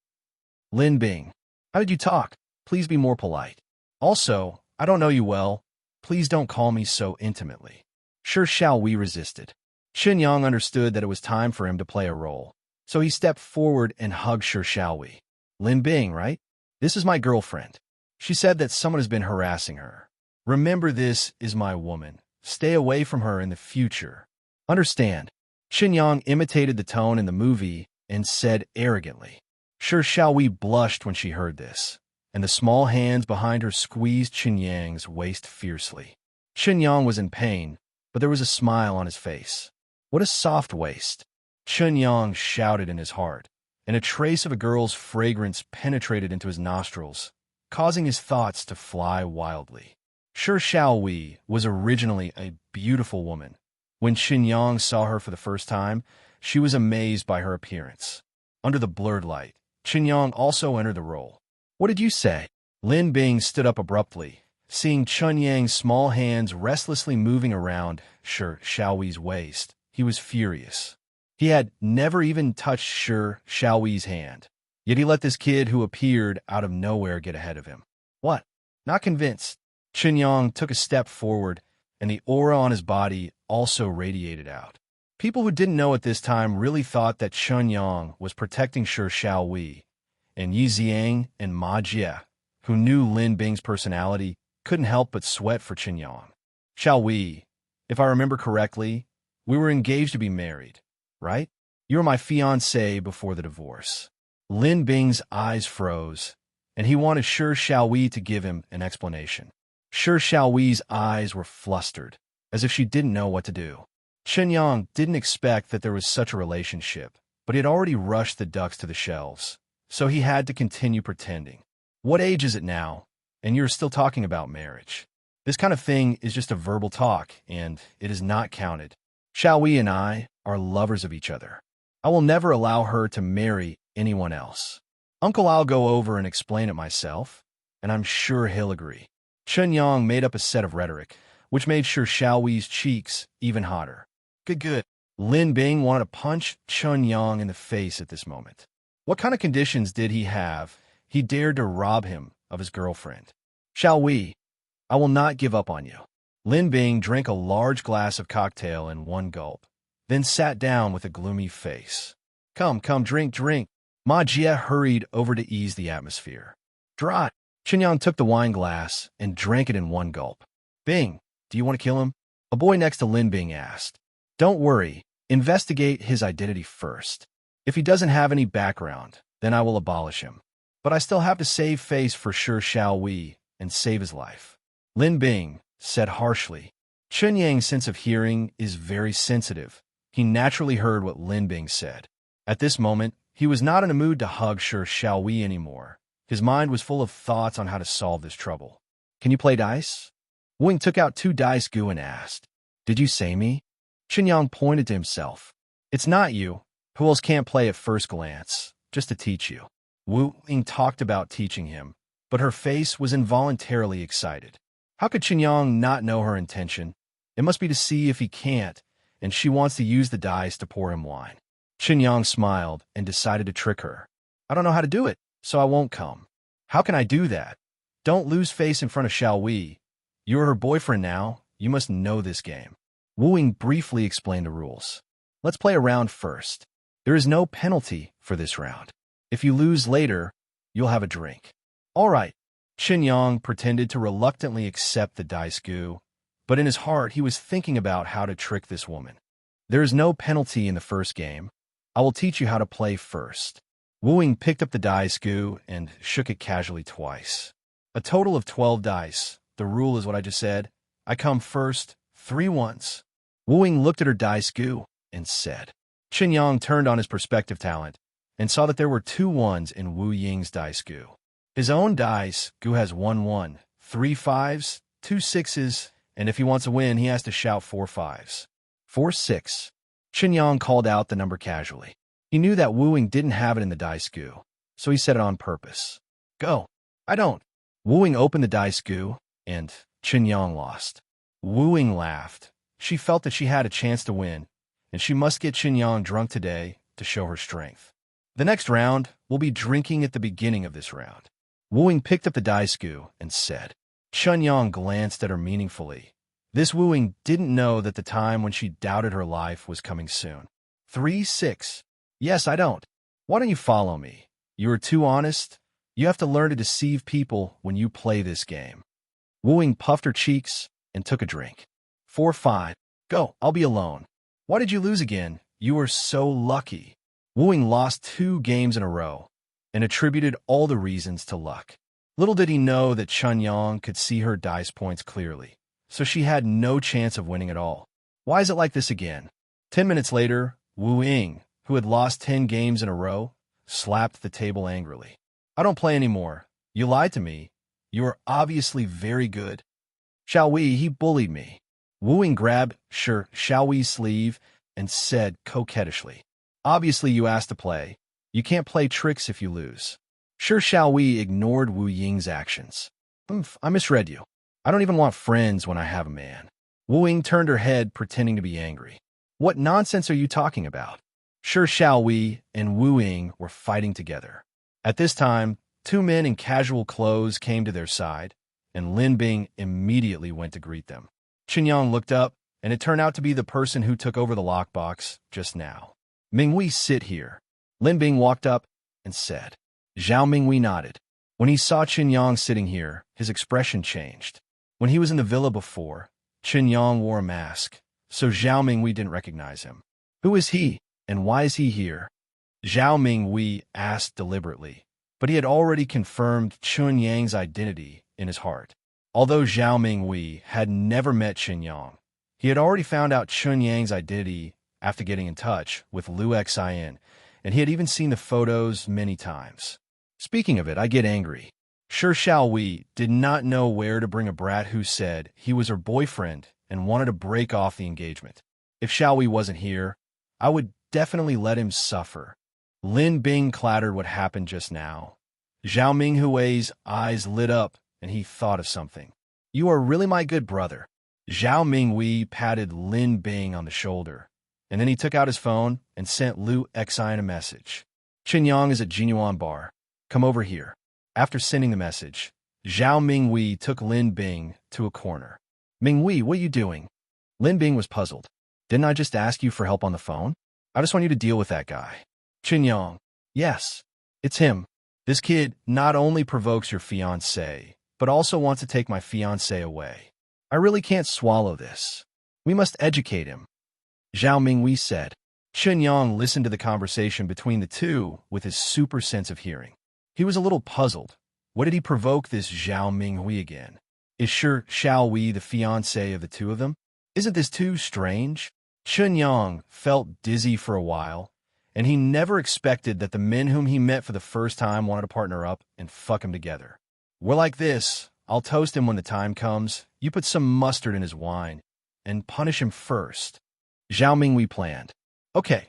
Lin Bing. How did you talk? Please be more polite. Also, I don't know you well. Please don't call me so intimately. Sure shall we resisted. Chen Yang understood that it was time for him to play a role, so he stepped forward and hugged Sure shall we. Lin Bing, right? This is my girlfriend. She said that someone has been harassing her. Remember, this is my woman. Stay away from her in the future. Understand? Chen Yang imitated the tone in the movie and said arrogantly. Sure shall we blushed when she heard this, and the small hands behind her squeezed Chen Yang's waist fiercely. Chen Yang was in pain, but there was a smile on his face. What a soft waist! Chen Yang shouted in his heart, and a trace of a girl's fragrance penetrated into his nostrils, causing his thoughts to fly wildly. Sure shall we was originally a beautiful woman. When Chen Yang saw her for the first time, she was amazed by her appearance. Under the blurred light, Chen Yang also entered the role. What did you say? Lin Bing stood up abruptly, seeing Chen Yang's small hands restlessly moving around Sure shall we's waist. He was furious. He had never even touched Sure shall we's hand, yet he let this kid who appeared out of nowhere get ahead of him. What? Not convinced. Chen Yang took a step forward, and the aura on his body also radiated out. People who didn't know at this time really thought that Chen Yang was protecting Sure shall we, and Yi Xiang and Ma Jie, who knew Lin Bing's personality, couldn't help but sweat for Chen Yang. Shall we? If I remember correctly, we were engaged to be married, right? You were my fiancé before the divorce. Lin Bing's eyes froze, and he wanted Sure shall we to give him an explanation. Sure shall we's eyes were flustered, as if she didn't know what to do. Chen Yang didn't expect that there was such a relationship, but he had already rushed the ducks to the shelves, so he had to continue pretending. What age is it now? And you're still talking about marriage. This kind of thing is just a verbal talk, and it is not counted. Shall we and I are lovers of each other. I will never allow her to marry anyone else. Uncle, I'll go over and explain it myself, and I'm sure he'll agree. Chen Yang made up a set of rhetoric, which made Sure shall we's cheeks even hotter. Good. Lin Bing wanted to punch Chen Yang in the face at this moment. What kind of conditions did he have? He dared to rob him of his girlfriend. Shall we? I will not give up on you. Lin Bing drank a large glass of cocktail in one gulp, then sat down with a gloomy face. Come, drink. Ma Jie hurried over to ease the atmosphere. Dry. Chen Yang took the wine glass and drank it in one gulp. Bing, do you want to kill him? A boy next to Lin Bing asked. Don't worry, investigate his identity first. If he doesn't have any background, then I will abolish him. But I still have to save face for Sure shall we and save his life. Lin Bing said harshly. Chen Yang's sense of hearing is very sensitive. He naturally heard what Lin Bing said. At this moment, he was not in a mood to hug Sure shall we anymore. His mind was full of thoughts on how to solve this trouble. Can you play dice? Wing took out 2 dice goo and asked. Did you say me? Chen Yang pointed to himself. It's not you. Who else can't play at first glance? Just to teach you. Wu Ying talked about teaching him, but her face was involuntarily excited. How could Chen Yang not know her intention? It must be to see if he can't, and she wants to use the dice to pour him wine. Chen Yang smiled and decided to trick her. I don't know how to do it, so I won't come. How can I do that? Don't lose face in front of Shall we. You are her boyfriend now. You must know this game. Wu Ying briefly explained the rules. Let's play a round first. There is no penalty for this round. If you lose later, you'll have a drink. All right. Chen Yang pretended to reluctantly accept the dice goo, but in his heart he was thinking about how to trick this woman. There is no penalty in the first game. I will teach you how to play first. Wu Ying picked up the dice goo and shook it casually twice. A total of 12 dice. The rule is what I just said. I come first, 3 ones. Wu Ying looked at her dice goo and said. Chen Yang turned on his perspective talent and saw that there were 2 ones in Wu Ying's dice goo. His own dice goo has 1 1, 3 5s, 2 6s, and if he wants to win, he has to shout 4 5s. 4 6. Chen Yang called out the number casually. He knew that Wu Ying didn't have it in the dice goo, so he said it on purpose. Go. I don't. Wu Ying opened the dice goo, and Chen Yang lost. Wu Ying laughed. She felt that she had a chance to win, and she must get Chen Yang drunk today to show her strength. The next round will be drinking at the beginning of this round. Wu Ying picked up the dice goo and said. Chen Yang glanced at her meaningfully, This wooing didn't know that the time when she doubted her life was coming soon. 3-6. Yes, I don't. Why don't you follow me? You are too honest. You have to learn to deceive people when you play this game. Wooing puffed her cheeks and took a drink. 4-5. Go, I'll be alone. Why did you lose again? You were so lucky. Wooing lost 2 games in a row and attributed all the reasons to luck. Little did he know that Chen Yang could see her dice points clearly, so she had no chance of winning at all. Why is it like this again? 10 minutes later, Wu Ying, who had lost 10 games in a row, slapped the table angrily. I don't play anymore. You lied to me. You are obviously very good. Xiao Wei, he bullied me. Wu Ying grabbed Xiao Wei's sleeve and said coquettishly, obviously you asked to play. You can't play tricks if you lose. Xiao Wei ignored Wu Ying's actions. I misread you. I don't even want friends when I have a man. Wu Ying turned her head, pretending to be angry. What nonsense are you talking about? Xiao Wei and Wu Ying were fighting together. At this time, 2 men in casual clothes came to their side, and Lin Bing immediately went to greet them. Chen Yang looked up, and it turned out to be the person who took over the lockbox just now. Mingwei, sit here. Lin Bing walked up and said. Zhao Mingwei nodded. When he saw Chen Yang sitting here, his expression changed. When he was in the villa before, Chen Yang wore a mask, so Zhao Mingwei didn't recognize him. Who is he, and why is he here? Zhao Mingwei asked deliberately, but he had already confirmed Chen Yang's identity in his heart. Although Zhao Mingwei had never met Chen Yang, he had already found out Chen Yang's identity after getting in touch with Liu Xin, and he had even seen the photos many times. Speaking of it, I get angry. Xiao Wei did not know where to bring a brat who said he was her boyfriend and wanted to break off the engagement. If Xiao Wei wasn't here, I would definitely let him suffer. Lin Bing clattered what happened just now. Zhao Minghui's eyes lit up, and he thought of something. You are really my good brother. Zhao Mingwei patted Lin Bing on the shoulder, and then he took out his phone and sent Liu Xin a message. Chen Yang is at Jinyuan Bar. Come over here. After sending the message, Zhao Mingwei took Lin Bing to a corner. Mingwei, what are you doing? Lin Bing was puzzled. Didn't I just ask you for help on the phone? I just want you to deal with that guy. Chen Yang. Yes, it's him. This kid not only provokes your fiancé, but also wants to take my fiancé away. I really can't swallow this. We must educate him. Zhao Mingwei said. Chen Yang listened to the conversation between the two with his super sense of hearing. He was a little puzzled. What did he provoke this Zhao Mingwei again? Is Xiao Wei the fiancé of the two of them? Isn't this too strange? Chen Yang felt dizzy for a while, and he never expected that the men whom he met for the first time wanted to partner up and fuck him together. We're like this. I'll toast him when the time comes. You put some mustard in his wine and punish him first. Zhao Mingwei planned. Okay.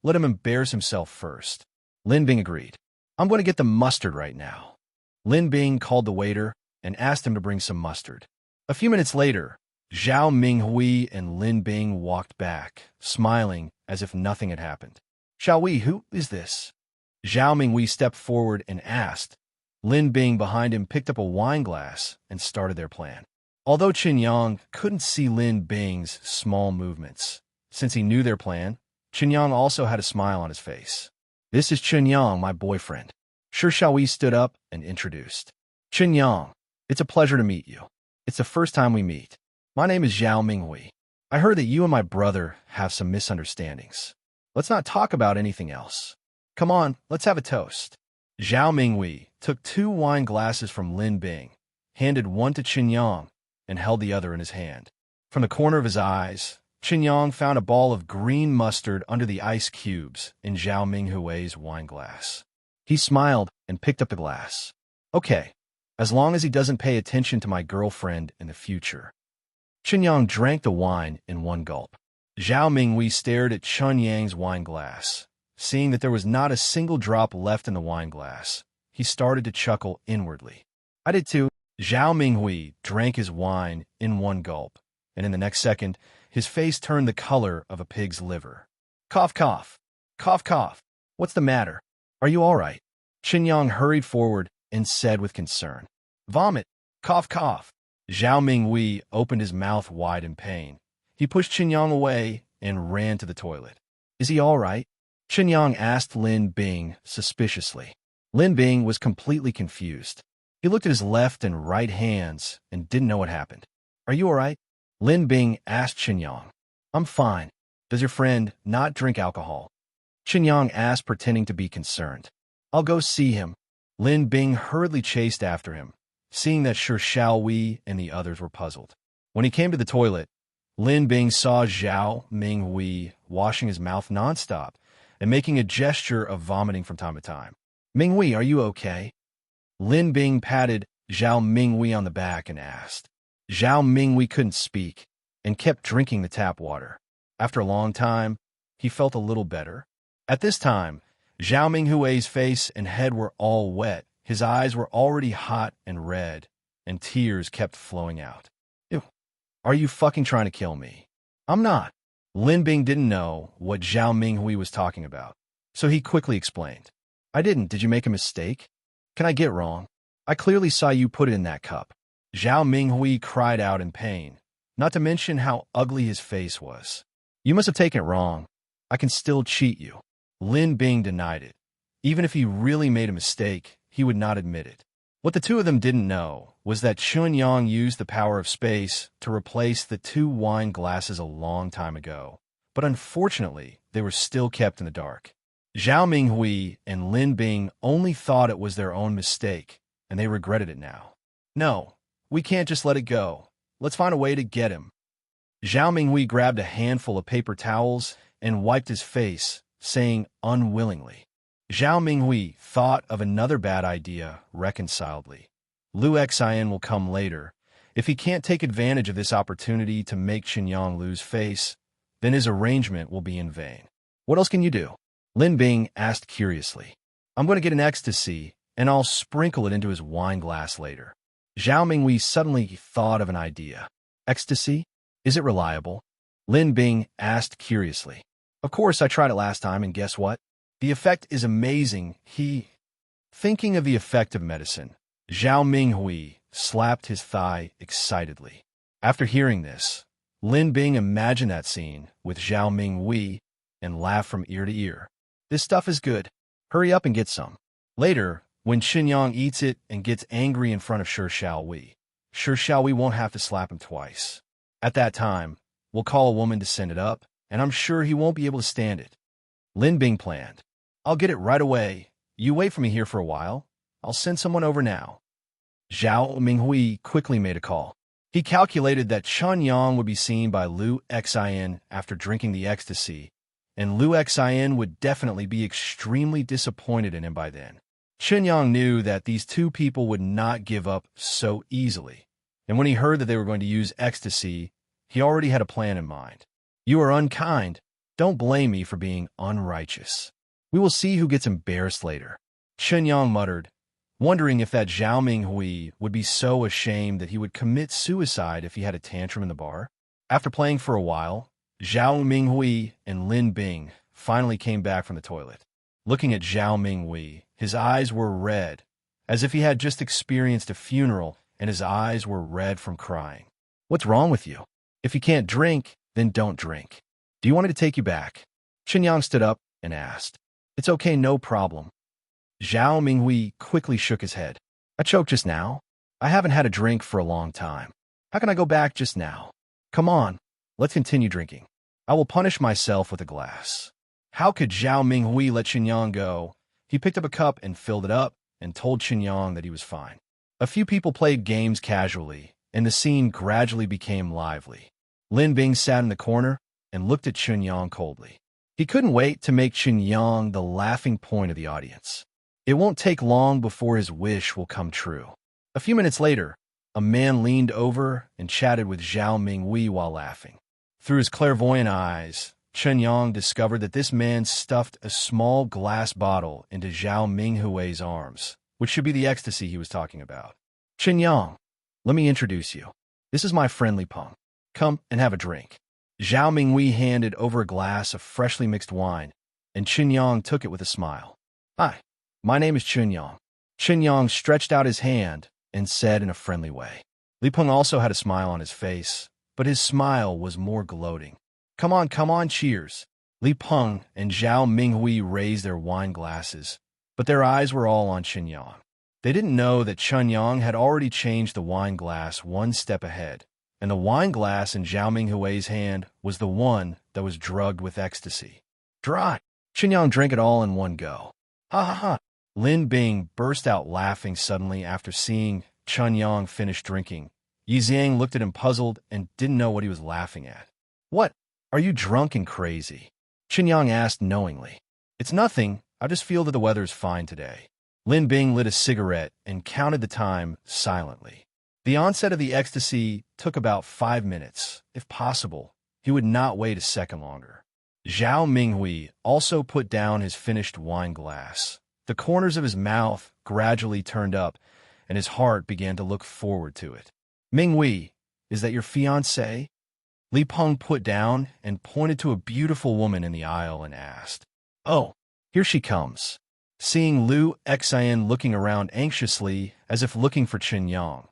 Let him embarrass himself first. Lin Bing agreed. I'm going to get the mustard right now. Lin Bing called the waiter and asked him to bring some mustard. A few minutes later, Zhao Minghui and Lin Bing walked back, smiling as if nothing had happened. Xiao Wei, who is this? Zhao Minghui stepped forward and asked. Lin Bing behind him picked up a wine glass and started their plan. Although Chen Yang couldn't see Lin Bing's small movements, since he knew their plan, Chen Yang also had a smile on his face. This is Chen Yang, my boyfriend. Xiao Wei stood up and introduced. Chen Yang, it's a pleasure to meet you. It's the first time we meet. My name is Zhao Minghui. I heard that you and my brother have some misunderstandings. Let's not talk about anything else. Come on, let's have a toast. Zhao Minghui took 2 wine glasses from Lin Bing, handed one to Chen Yang, and held the other in his hand. From the corner of his eyes, Chen Yang found a ball of green mustard under the ice cubes in Zhao Minghui's wine glass. He smiled and picked up the glass. Okay, as long as he doesn't pay attention to my girlfriend in the future. Chen Yang drank the wine in one gulp. Zhao Minghui stared at Chen Yang's wine glass. Seeing that there was not a single drop left in the wine glass, he started to chuckle inwardly. I did too. Zhao Minghui drank his wine in one gulp, and in the next second, his face turned the color of a pig's liver. Cough, cough. Cough, cough. What's the matter? Are you all right? Chen Yang hurried forward and said with concern. Vomit. Cough, cough. Zhao Minghui opened his mouth wide in pain. He pushed Chen Yang away and ran to the toilet. Is he all right? Chen Yang asked Lin Bing suspiciously. Lin Bing was completely confused. He looked at his left and right hands and didn't know what happened. Are you all right? Lin Bing asked Chen Yang. I'm fine. Does your friend not drink alcohol? Chen Yang asked, pretending to be concerned. I'll go see him. Lin Bing hurriedly chased after him, seeing that Shi Xiaowei and the others were puzzled. When he came to the toilet, Lin Bing saw Zhao Minghui washing his mouth nonstop and making a gesture of vomiting from time to time. Minghui, are you okay? Lin Bing patted Zhao Minghui on the back and asked. Zhao Minghui couldn't speak and kept drinking the tap water. After a long time, he felt a little better. At this time, Zhao Minghui's face and head were all wet. His eyes were already hot and red, and tears kept flowing out. Ew, are you fucking trying to kill me? I'm not. Lin Bing didn't know what Zhao Minghui was talking about, so he quickly explained. I didn't. Did you make a mistake? Can I get wrong? I clearly saw you put it in that cup. Zhao Minghui cried out in pain, not to mention how ugly his face was. You must have taken it wrong. I can still cheat you. Lin Bing denied it. Even if he really made a mistake, he would not admit it. What the two of them didn't know was that Chen Yang used the power of space to replace the 2 wine glasses a long time ago, but unfortunately, they were still kept in the dark. Zhao Minghui and Lin Bing only thought it was their own mistake, and they regretted it now. No, we can't just let it go. Let's find a way to get him. Zhao Minghui grabbed a handful of paper towels and wiped his face, saying unwillingly. Zhao Minghui thought of another bad idea reconciledly. Lu Xian will come later. If he can't take advantage of this opportunity to make Chen Yang lose face, then his arrangement will be in vain. What else can you do? Lin Bing asked curiously. I'm going to get an ecstasy, and I'll sprinkle it into his wine glass later. Zhao Minghui suddenly thought of an idea. Ecstasy? Is it reliable? Lin Bing asked curiously. Of course, I tried it last time, and guess what? The effect is amazing. Thinking of the effect of medicine, Zhao Minghui slapped his thigh excitedly. After hearing this, Lin Bing imagined that scene with Zhao Minghui and laughed from ear to ear. This stuff is good. Hurry up and get some. Later, when Chen Yang eats it and gets angry in front of Shi Xiaowei won't have to slap him twice. At that time, we'll call a woman to send it up, and I'm sure he won't be able to stand it. Lin Bing planned. I'll get it right away. You wait for me here for a while. I'll send someone over now. Zhao Minghui quickly made a call. He calculated that Chen Yang would be seen by Lu Xian after drinking the ecstasy, and Lu Xian would definitely be extremely disappointed in him by then. Chen Yang knew that these two people would not give up so easily, and when he heard that they were going to use ecstasy, he already had a plan in mind. You are unkind. Don't blame me for being unrighteous. We will see who gets embarrassed later. Chen Yang muttered, wondering if that Zhao Minghui would be so ashamed that he would commit suicide if he had a tantrum in the bar. After playing for a while, Zhao Minghui and Lin Bing finally came back from the toilet. Looking at Zhao Minghui, his eyes were red, as if he had just experienced a funeral and his eyes were red from crying. What's wrong with you? If you can't drink, then don't drink. Do you want me to take you back? Chen Yang stood up and asked. It's okay, no problem. Zhao Minghui quickly shook his head. I choked just now. I haven't had a drink for a long time. How can I go back just now? Come on, let's continue drinking. I will punish myself with a glass. How could Zhao Minghui let Chen Yang go? He picked up a cup and filled it up and told Chen Yang that he was fine. A few people played games casually, and the scene gradually became lively. Lin Bing sat in the corner and looked at Chen Yang coldly. He couldn't wait to make Chen Yang the laughing point of the audience. It won't take long before his wish will come true. A few minutes later, a man leaned over and chatted with Zhao Minghui while laughing. Through his clairvoyant eyes, Chen Yang discovered that this man stuffed a small glass bottle into Zhao Minghui's arms, which should be the ecstasy he was talking about. Chen Yang, let me introduce you. This is my friendly Peng. Come and have a drink. Zhao Minghui handed over a glass of freshly mixed wine, and Chen Yang took it with a smile. Hi, my name is Chen Yang. Chen Yang stretched out his hand and said in a friendly way, Li Peng also had a smile on his face, but his smile was more gloating. Come on, cheers. Li Peng and Zhao Minghui raised their wine glasses, but their eyes were all on Chen Yang. They didn't know that Chen Yang had already changed the wine glass one step ahead, and the wine glass in Zhao Minghui's hand was the one that was drugged with ecstasy. Dry! Chen Yang drank it all in one go. Ha ha ha! Lin Bing burst out laughing suddenly after seeing Chen Yang finish drinking. Yi Xiang looked at him puzzled and didn't know what he was laughing at. What? Are you drunk and crazy? Chen Yang asked knowingly. It's nothing. I just feel that the weather's fine today. Lin Bing lit a cigarette and counted the time silently. The onset of the ecstasy took about 5 minutes. If possible, he would not wait a second longer. Zhao Minghui also put down his finished wine glass. The corners of his mouth gradually turned up, and his heart began to look forward to it. Minghui, is that your fiancée? Li Peng put down and pointed to a beautiful woman in the aisle and asked, Oh, here she comes. Seeing Lu Xian looking around anxiously as if looking for Chen Yang,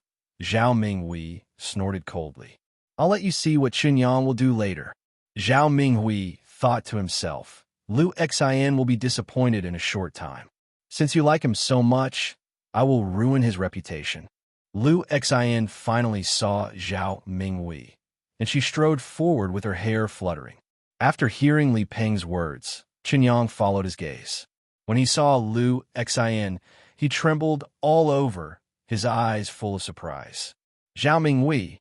Zhao Minghui snorted coldly. I'll let you see what Chen Yang will do later. Zhao Minghui thought to himself, Lu Xian will be disappointed in a short time. Since you like him so much, I will ruin his reputation. Lu Xian finally saw Zhao Minghui, and she strode forward with her hair fluttering. After hearing Li Peng's words, Chen Yang followed his gaze. When he saw Lu Xian, he trembled all over, his eyes full of surprise. Zhao Minghui,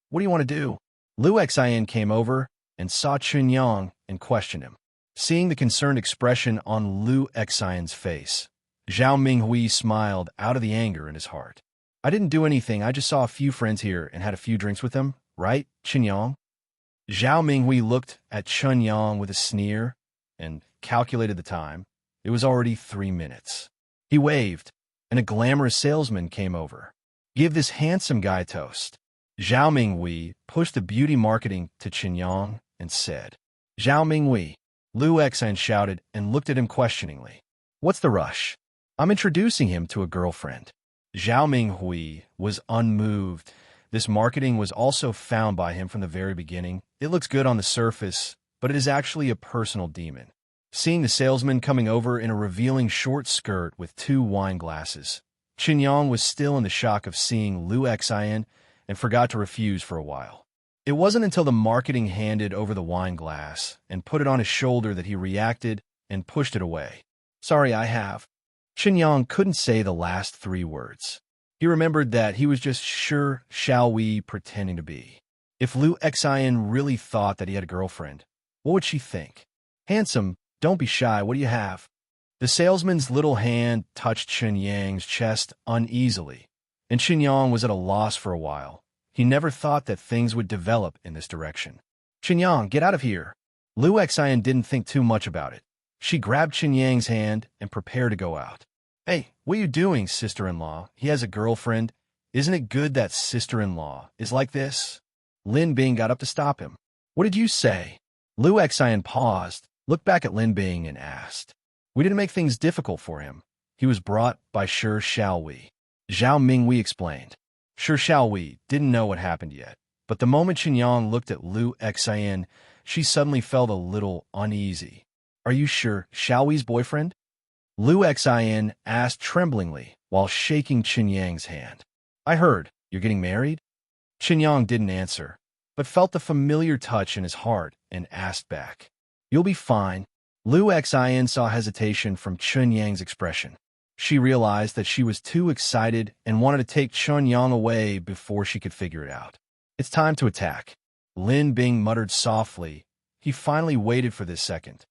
what do you want to do? Lu Xian came over and saw Chen Yang and questioned him. Seeing the concerned expression on Lu Xian's face, Zhao Minghui smiled out of the anger in his heart. I didn't do anything, I just saw a few friends here and had a few drinks with them, right, Chen Yang? Zhao Minghui looked at Chen Yang with a sneer and calculated the time. It was already 3 minutes. He waved, and a glamorous salesman came over. Give this handsome guy a toast. Zhao Minghui pushed the beauty marketing to Chen Yang and said, Zhao Minghui. Lu Xian shouted and looked at him questioningly. What's the rush? I'm introducing him to a girlfriend. Zhao Minghui was unmoved. This marketing was also found by him from the very beginning. It looks good on the surface, but it is actually a personal demon. Seeing the salesman coming over in a revealing short skirt with 2 wine glasses, Chen Yang was still in the shock of seeing Lu Xian and forgot to refuse for a while. It wasn't until the marketing handed over the wine glass and put it on his shoulder that he reacted and pushed it away. Sorry, I have. Chen Yang couldn't say the last 3 words. He remembered that he was just sure shall we pretending to be. If Lu Xian really thought that he had a girlfriend, what would she think? Handsome, don't be shy, what do you have? The salesman's little hand touched Chen Yang's chest uneasily, and Chen Yang was at a loss for a while. He never thought that things would develop in this direction. Chen Yang, get out of here. Lu Xian didn't think too much about it. She grabbed Chen Yang's hand and prepared to go out. Hey, what are you doing, sister-in-law? He has a girlfriend. Isn't it good that sister-in-law is like this? Lin Bing got up to stop him. What did you say? Lu Xian paused, looked back at Lin Bing and asked. We didn't make things difficult for him. He was brought by Sure Shall We. Zhao Minghui explained. Sure Shall We didn't know what happened yet, but the moment Chen Yang looked at Lu Xian, she suddenly felt a little uneasy. Are you sure Shall We's boyfriend? Lu Xian asked tremblingly while shaking Chen Yang's hand. I heard, you're getting married? Chen Yang didn't answer, but felt the familiar touch in his heart and asked back. You'll be fine. Lu Xian saw hesitation from Chen Yang's expression. She realized that she was too excited and wanted to take Chen Yang away before she could figure it out. It's time to attack. Lin Bing muttered softly. He finally waited for this second.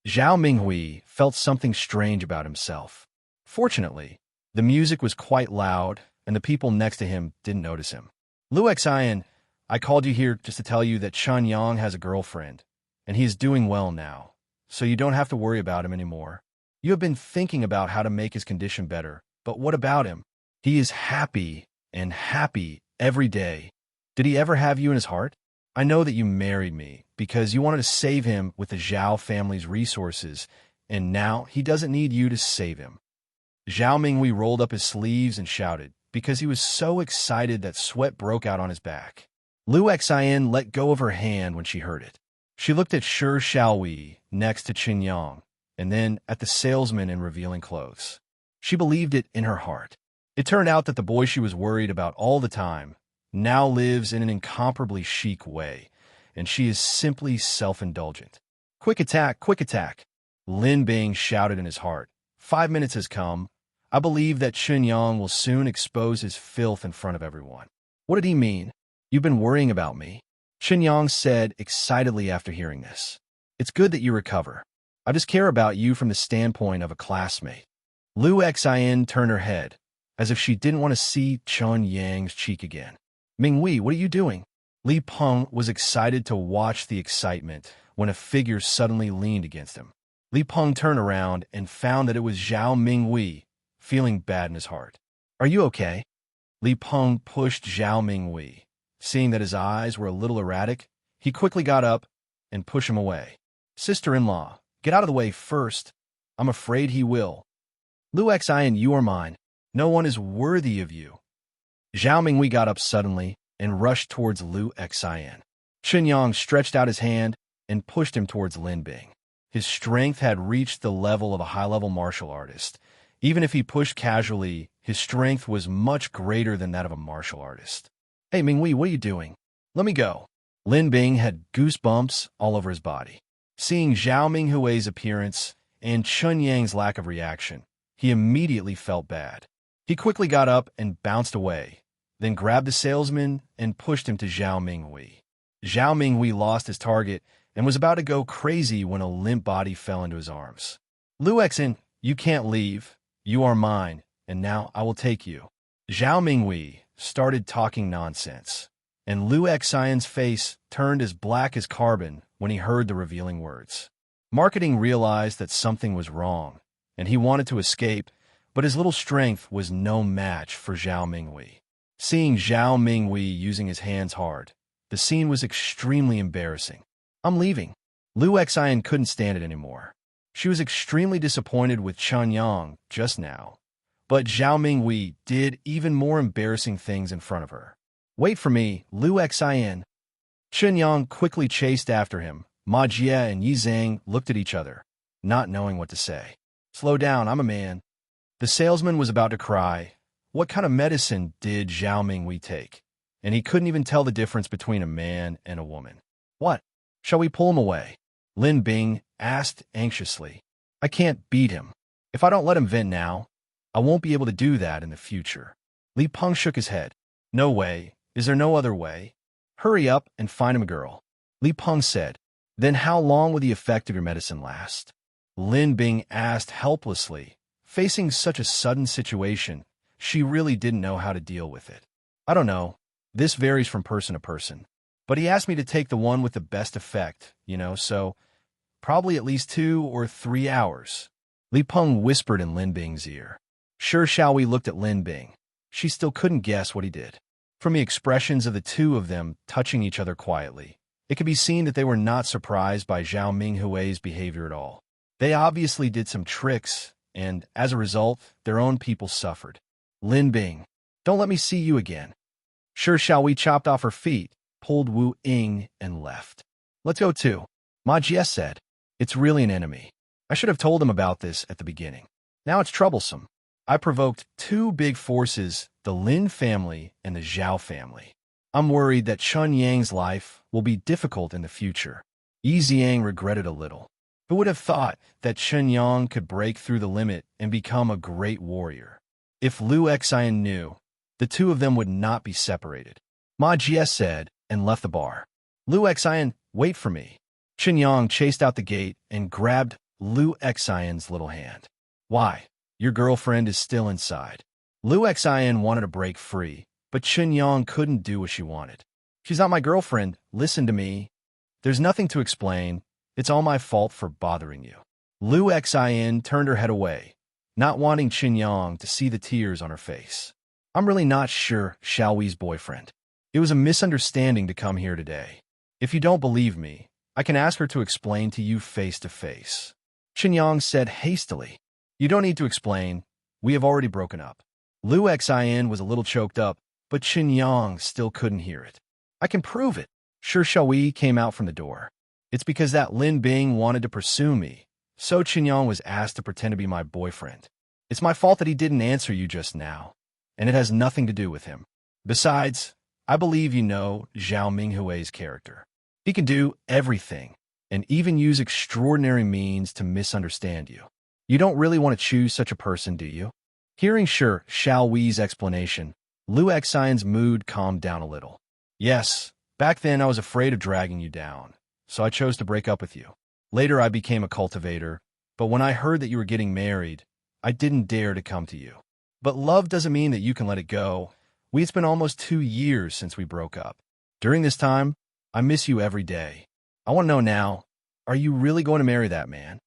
Zhao Minghui felt something strange about himself. Fortunately, the music was quite loud, and the people next to him didn't notice him. Lu Xian, I called you here just to tell you that Chen Yang has a girlfriend, and he is doing well now, so you don't have to worry about him anymore. You have been thinking about how to make his condition better, but what about him? He is happy and happy every day. Did he ever have you in his heart? I know that you married me because you wanted to save him with the Zhao family's resources, and now he doesn't need you to save him. Zhao Minghui rolled up his sleeves and shouted, because he was so excited that sweat broke out on his back. Lu Xian let go of her hand when she heard it. She looked at Shi Xiaowei next to Chen Yang, and then at the salesman in revealing clothes. She believed it in her heart. It turned out that the boy she was worried about all the time now lives in an incomparably chic way, and she is simply self-indulgent. Quick attack, quick attack! Lin Bing shouted in his heart. 5 minutes has come. I believe that Chen Yang will soon expose his filth in front of everyone. What did he mean? You've been worrying about me, Chen Yang said excitedly after hearing this. It's good that you recover. I just care about you from the standpoint of a classmate. Lu Xian turned her head, as if she didn't want to see Chen Yang's cheek again. Mingwei, what are you doing? Li Peng was excited to watch the excitement when a figure suddenly leaned against him. Li Peng turned around and found that it was Zhao Mingwei, feeling bad in his heart. Are you okay? Li Peng pushed Zhao Mingwei. Seeing that his eyes were a little erratic, he quickly got up and pushed him away. Sister-in-law, get out of the way first. I'm afraid he will. Lu Xian, you are mine. No one is worthy of you. Zhao Mingwei got up suddenly and rushed towards Lu Xian. Chen Yang stretched out his hand and pushed him towards Lin Bing. His strength had reached the level of a high-level martial artist. Even if he pushed casually, his strength was much greater than that of a martial artist. Hey, Mingwei, what are you doing? Let me go. Lin Bing had goosebumps all over his body. Seeing Zhao Minghui's appearance and Chen Yang's lack of reaction, he immediately felt bad. He quickly got up and bounced away, then grabbed the salesman and pushed him to Zhao Minghui. Zhao Minghui lost his target and was about to go crazy when a limp body fell into his arms. Lu Xian, you can't leave. You are mine, and now I will take you. Zhao Minghui started talking nonsense, and Lu Xian's face turned as black as carbon when he heard the revealing words. Marketing realized that something was wrong, and he wanted to escape, but his little strength was no match for Zhao Minghui. Seeing Zhao Minghui using his hands hard, the scene was extremely embarrassing. I'm leaving. Lu Xian couldn't stand it anymore. She was extremely disappointed with Chen Yang just now, but Zhao Minghui did even more embarrassing things in front of her. Wait for me, Lu Xian. Chen Yang quickly chased after him. Ma Jie and Yi Zhang looked at each other, not knowing what to say. Slow down, I'm a man. The salesman was about to cry. What kind of medicine did Zhao Minghui take? And he couldn't even tell the difference between a man and a woman. What? Shall we pull him away? Lin Bing asked anxiously. I can't beat him. If I don't let him vent now, I won't be able to do that in the future. Li Peng shook his head. No way. Is there no other way? Hurry up and find him a girl. Li Peng said. Then how long will the effect of your medicine last? Lin Bing asked helplessly. Facing such a sudden situation, she really didn't know how to deal with it. I don't know. This varies from person to person. But he asked me to take the one with the best effect, so probably at least 2 or 3 hours. Li Peng whispered in Lin Bing's ear. Shi Xiaowei looked at Lin Bing. She still couldn't guess what he did. From the expressions of the two of them touching each other quietly, it could be seen that they were not surprised by Zhao Minghui's behavior at all. They obviously did some tricks, and as a result, their own people suffered. Lin Bing, don't let me see you again. Shi Xiaowei chopped off her feet, pulled Wu Ying, and left. Let's go too. Ma Jie said. It's really an enemy. I should have told him about this at the beginning. Now it's troublesome. I provoked 2 big forces, the Lin family and the Zhao family. I'm worried that Chen Yang's life will be difficult in the future. Yi Zhang regretted a little. Who would have thought that Chen Yang could break through the limit and become a great warrior? If Lu Xian knew, the two of them would not be separated. Ma Jie said and left the bar. Lu Xian, wait for me. Chen Yang chased out the gate and grabbed Lu Xian's little hand. Why? Your girlfriend is still inside. Lu Xian wanted to break free, but Chen Yang couldn't do what she wanted. She's not my girlfriend. Listen to me. There's nothing to explain. It's all my fault for bothering you. Lu Xian turned her head away, not wanting Chen Yang to see the tears on her face. I'm really not Shi Xiaowei's boyfriend. It was a misunderstanding to come here today. If you don't believe me, I can ask her to explain to you face to face. Chen Yang said hastily. You don't need to explain. We have already broken up. Lu Xin was a little choked up, but Chen Yang still couldn't hear it. I can prove it. Sure Xiaowei came out from the door. It's because that Lin Bing wanted to pursue me, so Chen Yang was asked to pretend to be my boyfriend. It's my fault that he didn't answer you just now, and it has nothing to do with him. Besides, I believe you know Zhao Minghui's character. He can do everything, and even use extraordinary means to misunderstand you. You don't really want to choose such a person, do you? Hearing Sure Xiaowi's explanation, Lu Xion's mood calmed down a little. Yes, back then I was afraid of dragging you down, so I chose to break up with you. Later I became a cultivator, but when I heard that you were getting married, I didn't dare to come to you. But love doesn't mean that you can let it go. It's been almost 2 years since we broke up. During this time, I miss you every day. I want to know now, are you really going to marry that man?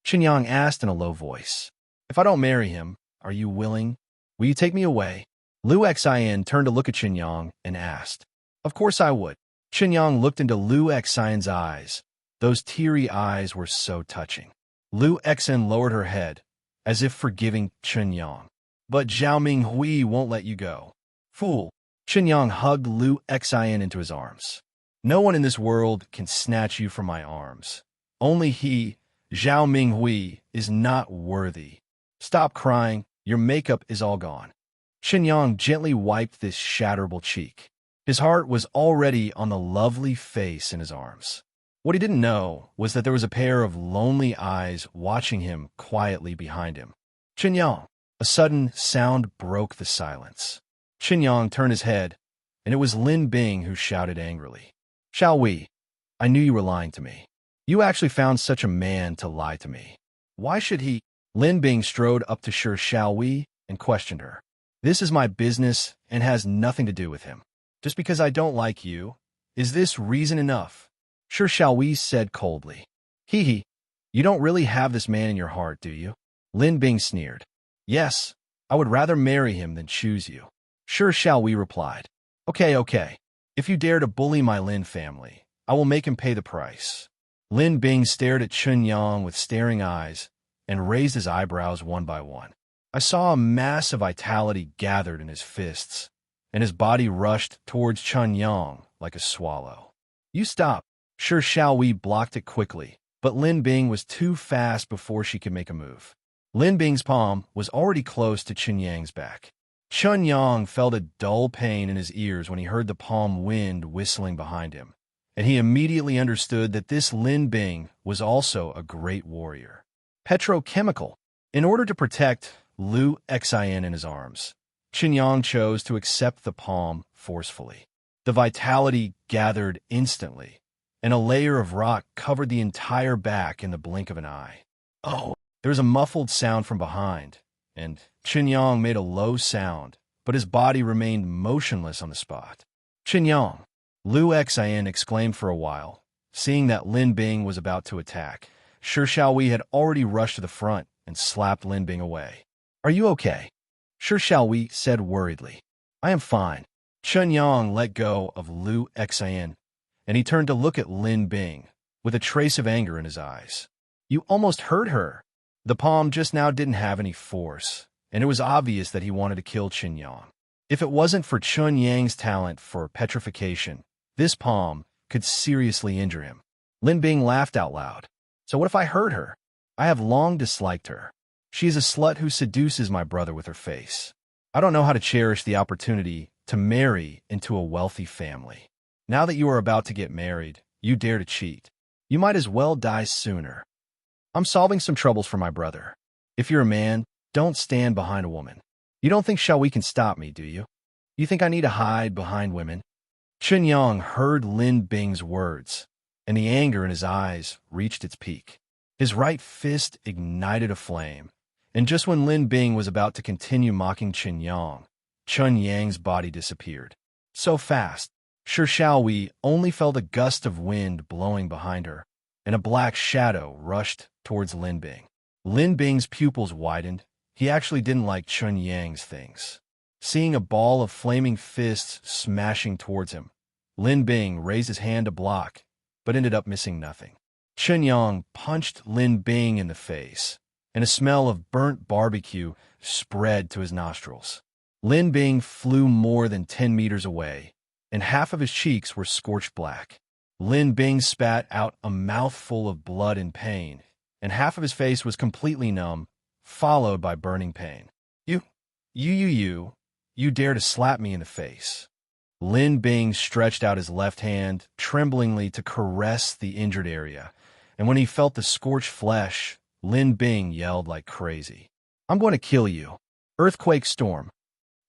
Chen Yang asked in a low voice. If I don't marry him, are you willing? Will you take me away? Lu Xian turned to look at Chen Yang and asked. Of course I would. Chen Yang looked into Lu Xian's eyes. Those teary eyes were so touching. Lu Xian lowered her head, as if forgiving Chen Yang. But Zhao Minghui won't let you go. Fool. Chen Yang hugged Lu Xian into his arms. No one in this world can snatch you from my arms. Only he, Zhao Minghui, is not worthy. Stop crying. Your makeup is all gone. Chen Yang gently wiped this shatterable cheek. His heart was already on the lovely face in his arms. What he didn't know was that there was a pair of lonely eyes watching him quietly behind him. Chen Yang. A sudden sound broke the silence. Chen Yang turned his head, and it was Lin Bing who shouted angrily. Xiaowei, I knew you were lying to me. You actually found such a man to lie to me. Why should he? Lin Bing strode up to Sure Xiaowei and questioned her. This is my business and has nothing to do with him. Just because I don't like you, is this reason enough? Sure Xiaowei said coldly. Hee, you don't really have this man in your heart, do you? Lin Bing sneered. Yes, I would rather marry him than choose you. Sure Xiaowei replied. Okay. If you dare to bully my Lin family, I will make him pay the price. Lin Bing stared at Chen Yang with staring eyes and raised his eyebrows one by one. I saw a mass of vitality gathered in his fists, and his body rushed towards Chen Yang like a swallow. You stop. Sure Xiaowei blocked it quickly, but Lin Bing was too fast before she could make a move. Lin Bing's palm was already close to Chen Yang's back. Chen Yang felt a dull pain in his ears when he heard the palm wind whistling behind him, and he immediately understood that this Lin Bing was also a great warrior. Petrochemical. In order to protect Lu Xian in his arms, Chen Yang chose to accept the palm forcefully. The vitality gathered instantly, and a layer of rock covered the entire back in the blink of an eye. Oh! There was a muffled sound from behind, and Chen Yang made a low sound, but his body remained motionless on the spot. Chen Yang, Lu Xian exclaimed for a while, seeing that Lin Bing was about to attack. Sure Xiaowei had already rushed to the front and slapped Lin Bing away. Are you okay? Sure Xiaowei said worriedly. I am fine. Chen Yang let go of Lu Xian, and he turned to look at Lin Bing, with a trace of anger in his eyes. You almost hurt her. The palm just now didn't have any force, and it was obvious that he wanted to kill Chen Yang. If it wasn't for Chen Yang's talent for petrification, this palm could seriously injure him. Lin Bing laughed out loud. So what if I hurt her? I have long disliked her. She is a slut who seduces my brother with her face. I don't know how to cherish the opportunity to marry into a wealthy family. Now that you are about to get married, you dare to cheat. You might as well die sooner. I'm solving some troubles for my brother. If you're a man, don't stand behind a woman. You don't think Xiaowei can stop me, do you? You think I need to hide behind women? Chen Yang heard Lin Bing's words, and the anger in his eyes reached its peak. His right fist ignited a flame, and just when Lin Bing was about to continue mocking Chen Yang's body disappeared. So fast, Sure Xiaowei only felt a gust of wind blowing behind her, and a black shadow rushed towards Lin Bing. Lin Bing's pupils widened. He actually didn't like Chen Yang's things. Seeing a ball of flaming fists smashing towards him, Lin Bing raised his hand to block, but ended up missing nothing. Chen Yang punched Lin Bing in the face, and a smell of burnt barbecue spread to his nostrils. Lin Bing flew more than 10 meters away, and half of his cheeks were scorched black. Lin Bing spat out a mouthful of blood in pain, and half of his face was completely numb, followed by burning pain. You dare to slap me in the face. Lin Bing stretched out his left hand, tremblingly to caress the injured area, and when he felt the scorched flesh, Lin Bing yelled like crazy. I'm going to kill you. Earthquake storm.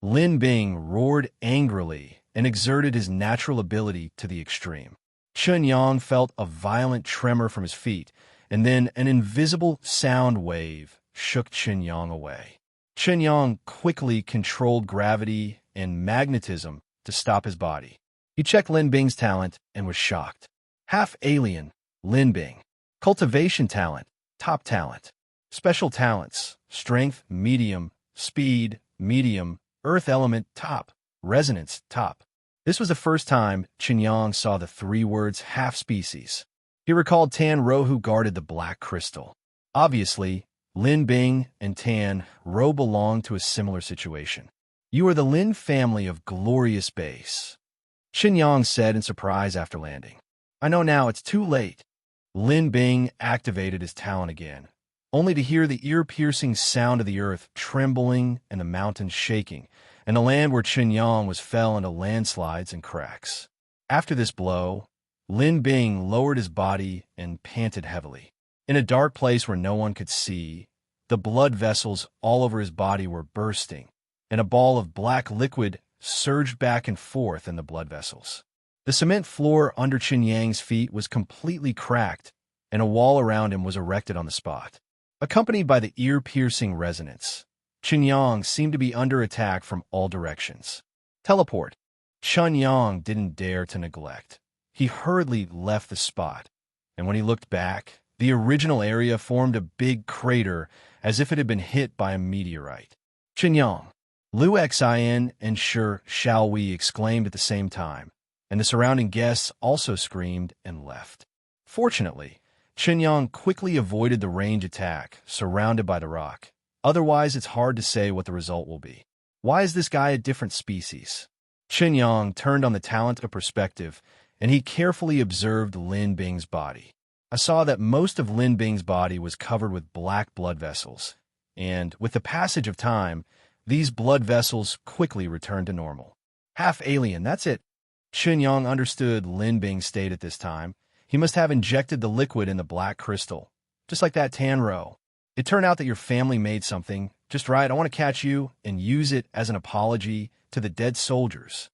Lin Bing roared angrily and exerted his natural ability to the extreme. Chen Yang felt a violent tremor from his feet, and then an invisible sound wave shook Chen Yang away. Chen Yang quickly controlled gravity and magnetism to stop his body. He checked Lin Bing's talent and was shocked. Half alien, Lin Bing. Cultivation talent, top talent. Special talents, strength, medium, speed, medium, earth element, top, resonance, top. This was the first time Chen Yang saw the three words half-species. He recalled Tan Ro, who guarded the black crystal. Obviously, Lin Bing and Tan Ro belonged to a similar situation. You are the Lin family of glorious base, Chen Yang said in surprise after landing. I know now, it's too late. Lin Bing activated his talent again, only to hear the ear-piercing sound of the earth trembling and the mountains shaking, and the land where Chen Yang was fell into landslides and cracks. After this blow, Lin Bing lowered his body and panted heavily. In a dark place where no one could see, the blood vessels all over his body were bursting, and a ball of black liquid surged back and forth in the blood vessels. The cement floor under Chen Yang's feet was completely cracked, and a wall around him was erected on the spot. Accompanied by the ear-piercing resonance, Chen Yang seemed to be under attack from all directions. Teleport. Chen Yang didn't dare to neglect. He hurriedly left the spot, and when he looked back, the original area formed a big crater as if it had been hit by a meteorite. Chen Yang, Lu Xin, and Sure Shall We exclaimed at the same time, and the surrounding guests also screamed and left. Fortunately, Chen Yang quickly avoided the range attack, surrounded by the rock. Otherwise, it's hard to say what the result will be. Why is this guy a different species? Chen Yang turned on the talent of perspective, and he carefully observed Lin Bing's body. I saw that most of Lin Bing's body was covered with black blood vessels, and with the passage of time, these blood vessels quickly returned to normal. Half alien, that's it. Chen Yang understood Lin Bing's state at this time. He must have injected the liquid in the black crystal, just like that Tan Ro. It turned out that your family made something just right. I want to catch you and use it as an apology to the dead soldiers.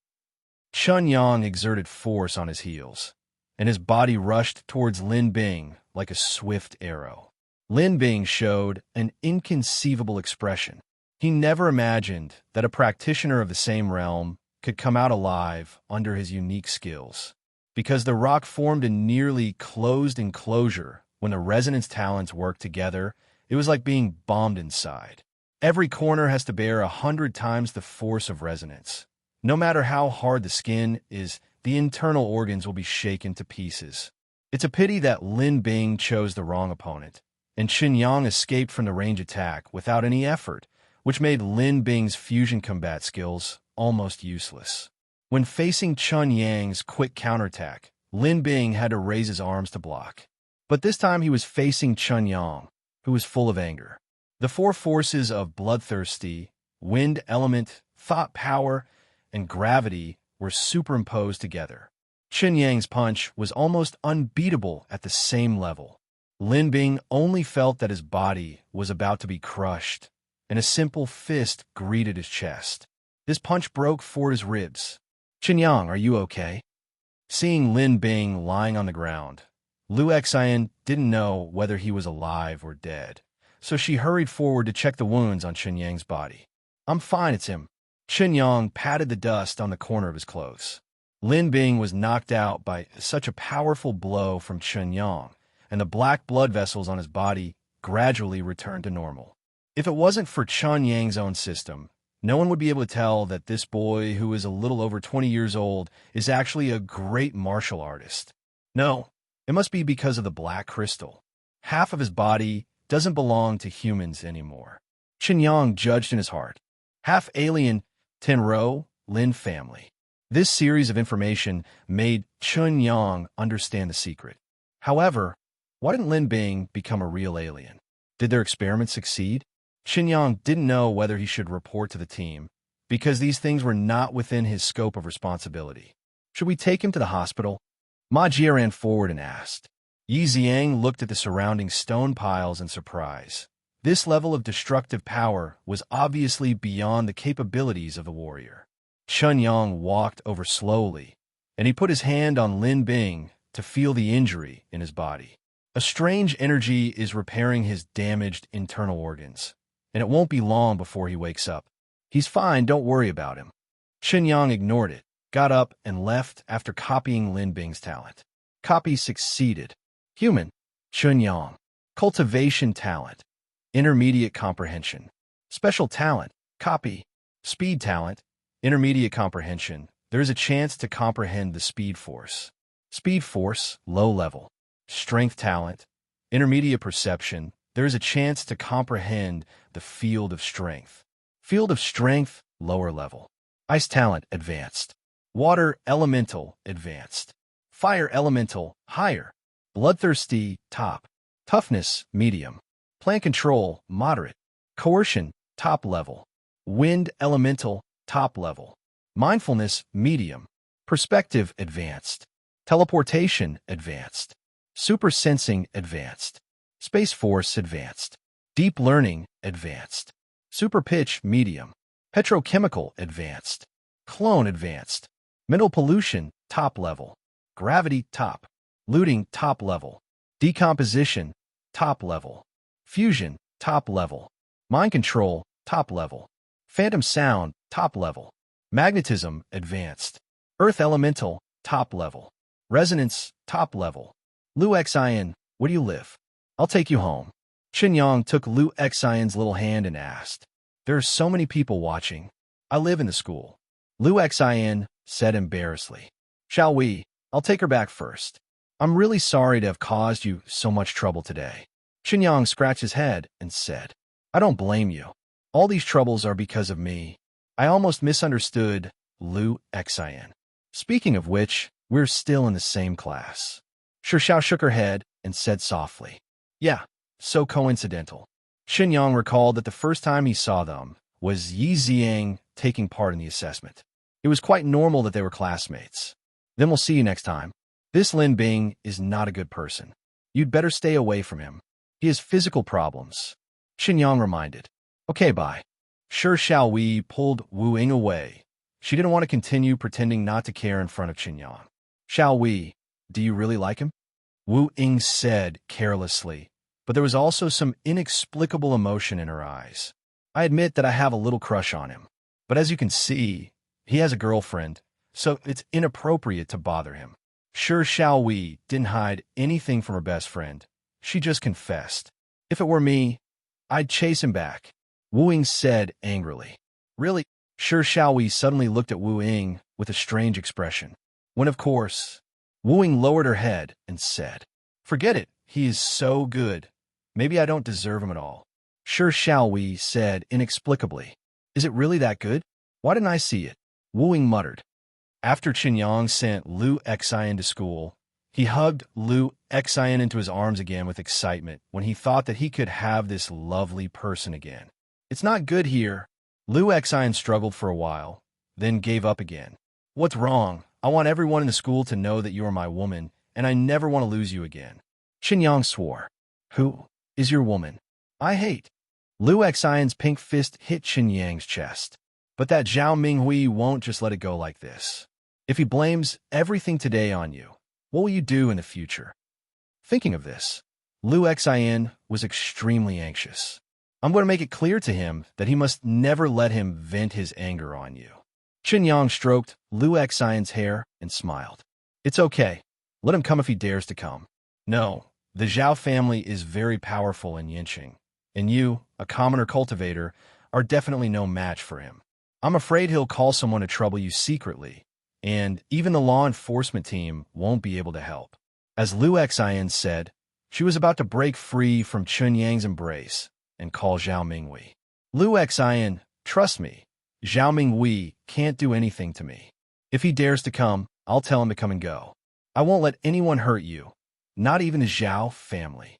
Chen Yang exerted force on his heels, and his body rushed towards Lin Bing like a swift arrow. Lin Bing showed an inconceivable expression. He never imagined that a practitioner of the same realm could come out alive under his unique skills. Because the rock formed a nearly closed enclosure when the resonance talents worked together, it was like being bombed inside. Every corner has to bear 100 times the force of resonance. No matter how hard the skin is, the internal organs will be shaken to pieces. It's a pity that Lin Bing chose the wrong opponent, and Chen Yang escaped from the range attack without any effort, which made Lin Bing's fusion combat skills almost useless. When facing Chen Yang's quick counterattack, Lin Bing had to raise his arms to block. But this time he was facing Chen Yang, who was full of anger. The four forces of bloodthirsty, wind element, thought power, and gravity were superimposed together. Chen Yang's punch was almost unbeatable at the same level. Lin Bing only felt that his body was about to be crushed, and a simple fist greeted his chest. This punch broke for his ribs. Chen Yang, are you okay? Seeing Lin Bing lying on the ground, Lu Xin didn't know whether he was alive or dead, so she hurried forward to check the wounds on Chen Yang's body. I'm fine, it's him. Chen Yang patted the dust on the corner of his clothes. Lin Bing was knocked out by such a powerful blow from Chen Yang, and the black blood vessels on his body gradually returned to normal. If it wasn't for Chen Yang's own system, no one would be able to tell that this boy, who is a little over 20 years old, is actually a great martial artist. No, it must be because of the black crystal. Half of his body doesn't belong to humans anymore. Chen Yang judged in his heart. Half-alien, Tenro, Lin family. This series of information made Chen Yang understand the secret. However, why didn't Lin Bing become a real alien? Did their experiment succeed? Chen Yang didn't know whether he should report to the team, because these things were not within his scope of responsibility. Should we take him to the hospital? Ma Jie ran forward and asked. Yi Xiang looked at the surrounding stone piles in surprise. This level of destructive power was obviously beyond the capabilities of the warrior. Chen Yang walked over slowly, and he put his hand on Lin Bing to feel the injury in his body. A strange energy is repairing his damaged internal organs, and it won't be long before he wakes up. He's fine, don't worry about him. Chen Yang ignored it, got up, and left after copying Lin Bing's talent. Copy succeeded. Human, Chen Yang. Cultivation talent. Intermediate comprehension. Special talent, copy. Speed talent, intermediate comprehension. There is a chance to comprehend the speed force. Speed force, low level. Strength talent, intermediate perception. There is a chance to comprehend the field of strength. Field of strength, lower level. Ice talent, advanced. Water elemental, advanced. Fire elemental, higher. Bloodthirsty, top. Toughness, medium. Plant control, moderate. Coercion, top level. Wind elemental, top level. Mindfulness, medium. Perspective, advanced. Teleportation, advanced. Super sensing, advanced. Space force, advanced. Deep learning, advanced. Super pitch, medium. Petrochemical, advanced. Clone, advanced. Mental pollution, top level. Gravity, top. Looting, top level. Decomposition, top level. Fusion, top level. Mind control, top level. Phantom sound, top level. Magnetism, advanced. Earth elemental, top level. Resonance, top level. Lu Xian, where do you live? I'll take you home. Chen Yang took Lu Xian's little hand and asked. There are so many people watching. I live in the school. Lu Xian said embarrassedly. Shall we? I'll take her back first. I'm really sorry to have caused you so much trouble today. Chen Yang scratched his head and said, I don't blame you. All these troubles are because of me. I almost misunderstood Lu Xian. Speaking of which, we're still in the same class. Xiao shook her head and said softly, Yeah, so coincidental. Chen Yang recalled that the first time he saw them was Yi Xiang taking part in the assessment. It was quite normal that they were classmates. Then we'll see you next time. This Lin Bing is not a good person. You'd better stay away from him. He has physical problems. Chen Yang reminded. Okay, bye. Sure, Xiao Wei pulled Wu Ying away. She didn't want to continue pretending not to care in front of Chen Yang. Xiao Wei, do you really like him? Wu Ying said carelessly, but there was also some inexplicable emotion in her eyes. I admit that I have a little crush on him, but as you can see, he has a girlfriend, so it's inappropriate to bother him. Sure, Xiao Wei didn't hide anything from her best friend. She just confessed. If it were me, I'd chase him back. Wu Ying said angrily. Really? Sure, Xiao Wei suddenly looked at Wu Ying with a strange expression. When, of course, Wu Ying lowered her head and said, Forget it, he is so good. Maybe I don't deserve him at all. Sure, Xiao Wei said inexplicably. Is it really that good? Why didn't I see it? Wu Ying muttered. After Chen Yang sent Lu Xian to school, he hugged Lu Xian into his arms again with excitement when he thought that he could have this lovely person again. It's not good here. Lu Xian struggled for a while, then gave up again. What's wrong? I want everyone in the school to know that you are my woman, and I never want to lose you again. Chen Yang swore. Who is your woman? I hate. Lu Xian's pink fist hit Chen Yang's chest. But that Zhao Minghui won't just let it go like this. If he blames everything today on you, what will you do in the future? Thinking of this, Lu Xian was extremely anxious. I'm going to make it clear to him that he must never let him vent his anger on you. Chen Yang stroked Lu Xian's hair and smiled. It's okay. Let him come if he dares to come. No, the Zhao family is very powerful in Yinqing, and you, a commoner cultivator, are definitely no match for him. I'm afraid he'll call someone to trouble you secretly, and even the law enforcement team won't be able to help. As Lu Xian said, she was about to break free from Chen Yang's embrace and call Zhao Minghui. Lu Xian, trust me, Zhao Minghui can't do anything to me. If he dares to come, I'll tell him to come and go. I won't let anyone hurt you, not even the Zhao family.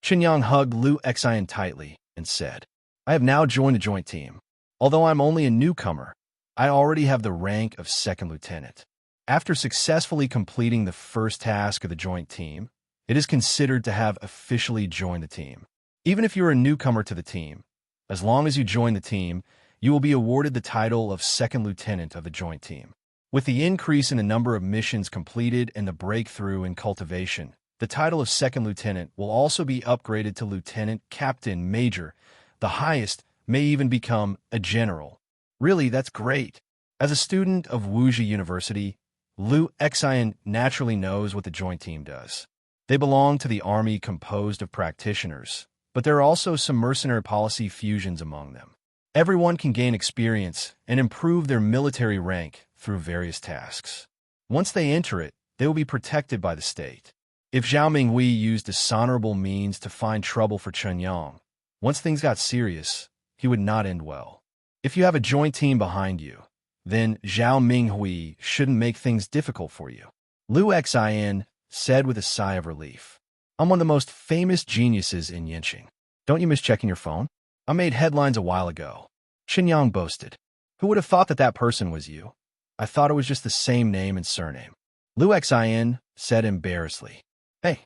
Chen Yang hugged Lu Xian tightly and said, I have now joined a joint team. Although I'm only a newcomer, I already have the rank of second lieutenant. After successfully completing the first task of the joint team, it is considered to have officially joined the team. Even if you're a newcomer to the team, as long as you join the team, you will be awarded the title of second lieutenant of the joint team. With the increase in the number of missions completed and the breakthrough in cultivation, the title of second lieutenant will also be upgraded to lieutenant, captain, major. The highest may even become a general. Really, that's great. As a student of Wuxi University, Lu Xian naturally knows what the joint team does. They belong to the army composed of practitioners, but there are also some mercenary policy fusions among them. Everyone can gain experience and improve their military rank through various tasks. Once they enter it, they will be protected by the state. If Zhao Minghui used dishonorable means to find trouble for Chen Yang, once things got serious, he would not end well. If you have a joint team behind you, then Zhao Minghui shouldn't make things difficult for you. Lu Xian said with a sigh of relief. I'm one of the most famous geniuses in Yinqing. Don't you miss checking your phone? I made headlines a while ago. Chen Yang boasted. Who would have thought that person was you? I thought it was just the same name and surname. Lu Xian said embarrassedly. Hey,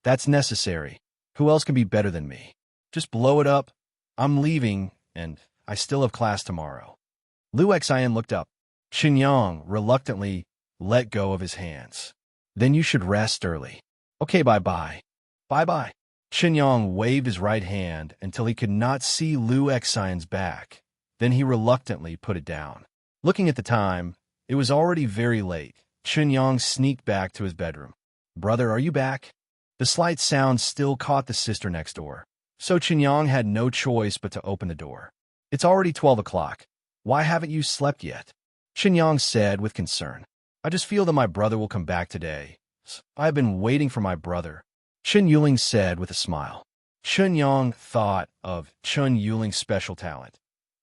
that's necessary. Who else can be better than me? Just blow it up. I'm leaving, and I still have class tomorrow. Lu Xian looked up. Chen Yang reluctantly let go of his hands. Then you should rest early. Okay, bye-bye. Bye-bye. Chen Yang waved his right hand until he could not see Lu Xian's back. Then he reluctantly put it down. Looking at the time, it was already very late. Chen Yang sneaked back to his bedroom. Brother, are you back? The slight sound still caught the sister next door, so Chen Yang had no choice but to open the door. It's already 12 o'clock. Why haven't you slept yet? Chen Yang said with concern. I just feel that my brother will come back today. I have been waiting for my brother. Chen Yuling said with a smile. Chen Yang thought of Chen Yuling's special talent.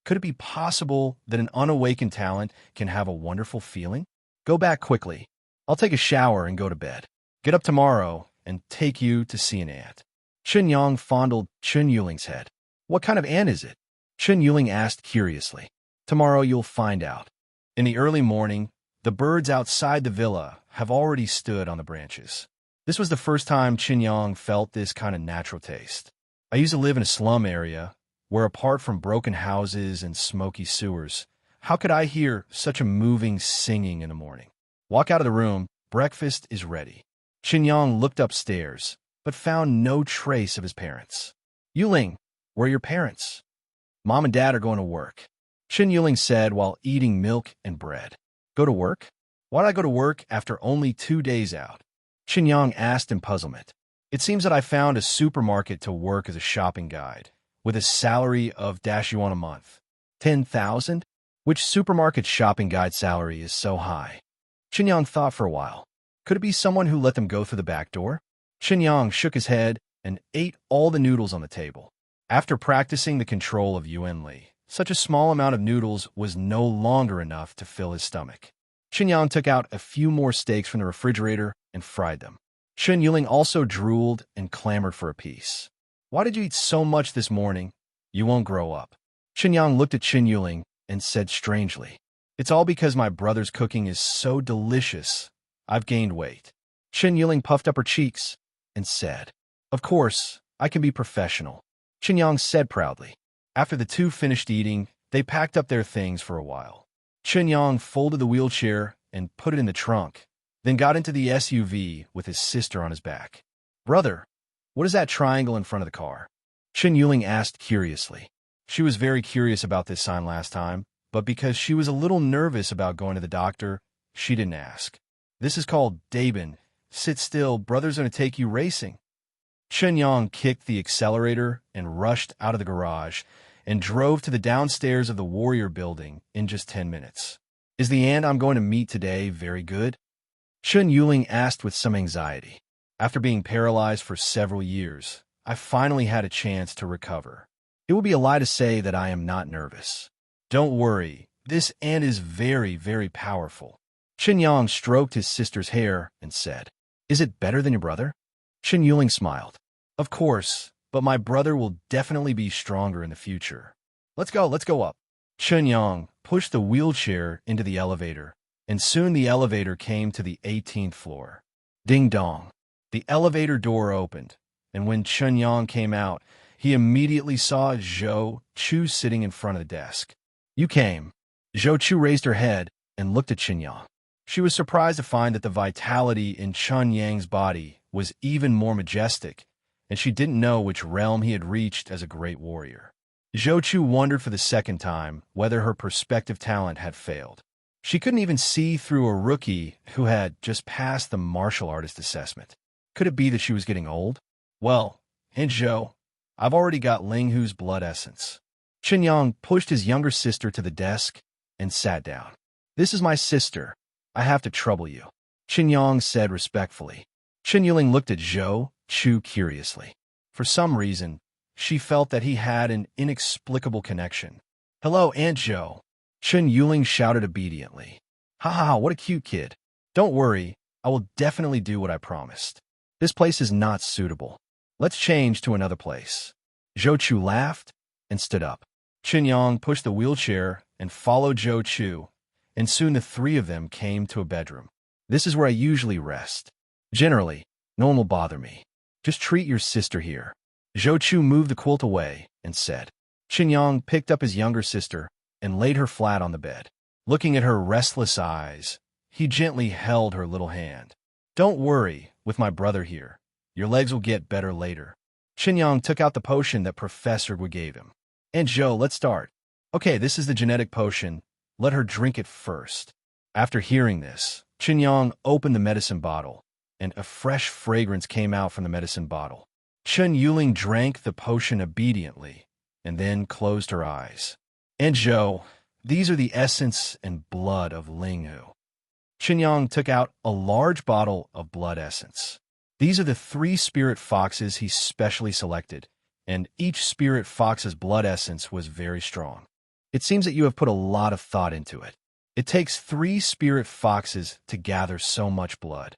Could it be possible that an unawakened talent can have a wonderful feeling? Go back quickly. I'll take a shower and go to bed. Get up tomorrow and take you to see an ant. Chen Yang fondled Chen Yuling's head. What kind of ant is it? Chen Yuling asked curiously. Tomorrow you'll find out. In the early morning, the birds outside the villa have already stood on the branches. This was the first time Chen Yang felt this kind of natural taste. I used to live in a slum area, where apart from broken houses and smoky sewers, how could I hear such a moving singing in the morning? Walk out of the room, breakfast is ready. Chen Yang looked upstairs, but found no trace of his parents. Yuling, where are your parents? Mom and Dad are going to work. Chen Yuling said while eating milk and bread. Go to work? Why did I go to work after only 2 days out? Chen Yang asked in puzzlement. It seems that I found a supermarket to work as a shopping guide, with a salary of -yuan a month. 10,000? Which supermarket shopping guide salary is so high? Chen Yang thought for a while. Could it be someone who let them go through the back door? Chen Yang shook his head and ate all the noodles on the table. After practicing the control of Yuan Li, such a small amount of noodles was no longer enough to fill his stomach. Chen Yang took out a few more steaks from the refrigerator and fried them. Chen Yuling also drooled and clamored for a piece. Why did you eat so much this morning? You won't grow up. Chen Yang looked at Chen Yuling and said strangely, It's all because my brother's cooking is so delicious. I've gained weight. Chen Yuling puffed up her cheeks and said, Of course, I can be professional. Chen Yang said proudly. After the two finished eating, they packed up their things for a while. Chen Yang folded the wheelchair and put it in the trunk, then got into the SUV with his sister on his back. Brother, what is that triangle in front of the car? Chen Yuling asked curiously. She was very curious about this sign last time, but because she was a little nervous about going to the doctor, she didn't ask. This is called Dabin. Sit still, brother's going to take you racing. Chen Yang kicked the accelerator and rushed out of the garage and drove to the downstairs of the Warrior building in just 10 minutes. Is the ant I'm going to meet today very good? Chen Yuling asked with some anxiety. After being paralyzed for several years, I finally had a chance to recover. It would be a lie to say that I am not nervous. Don't worry, this ant is very, very powerful. Chen Yang stroked his sister's hair and said, Is it better than your brother? Chen Yuling smiled. Of course, but my brother will definitely be stronger in the future. Let's go up. Chen Yang pushed the wheelchair into the elevator, and soon the elevator came to the 18th floor. Ding dong. The elevator door opened, and when Chen Yang came out, he immediately saw Zhou Chu sitting in front of the desk. You came. Zhou Chu raised her head and looked at Chen Yang. She was surprised to find that the vitality in Chen Yang's body was even more majestic, and she didn't know which realm he had reached as a great warrior. Zhou Chu wondered for the second time whether her perspective talent had failed. She couldn't even see through a rookie who had just passed the martial artist assessment. Could it be that she was getting old? Well, and Zhou, I've already got Ling Hu's blood essence. Chen Yang pushed his younger sister to the desk and sat down. This is my sister. I have to trouble you, Chen Yang said respectfully. Chen Yuling looked at Zhou Chu curiously. For some reason, she felt that he had an inexplicable connection. Hello, Aunt Zhou. Chen Yuling shouted obediently. Ha ha ha, what a cute kid. Don't worry, I will definitely do what I promised. This place is not suitable. Let's change to another place. Zhou Chu laughed and stood up. Chen Yang pushed the wheelchair and followed Zhou Chu, and soon the three of them came to a bedroom. This is where I usually rest. Generally, no one will bother me. Just treat your sister here. Zhou Chu moved the quilt away and said. Chen Yang picked up his younger sister and laid her flat on the bed. Looking at her restless eyes, he gently held her little hand. Don't worry, with my brother here. Your legs will get better later. Chen Yang took out the potion that Professor Wu gave him. And Zhou, let's start. Okay, this is the genetic potion. Let her drink it first. After hearing this, Chen Yang opened the medicine bottle, and a fresh fragrance came out from the medicine bottle. Chen Yuling drank the potion obediently, and then closed her eyes. And Zhou, these are the essence and blood of Ling Hu. Chen Yang took out a large bottle of blood essence. These are the 3 spirit foxes he specially selected, and each spirit fox's blood essence was very strong. It seems that you have put a lot of thought into it. It takes 3 spirit foxes to gather so much blood.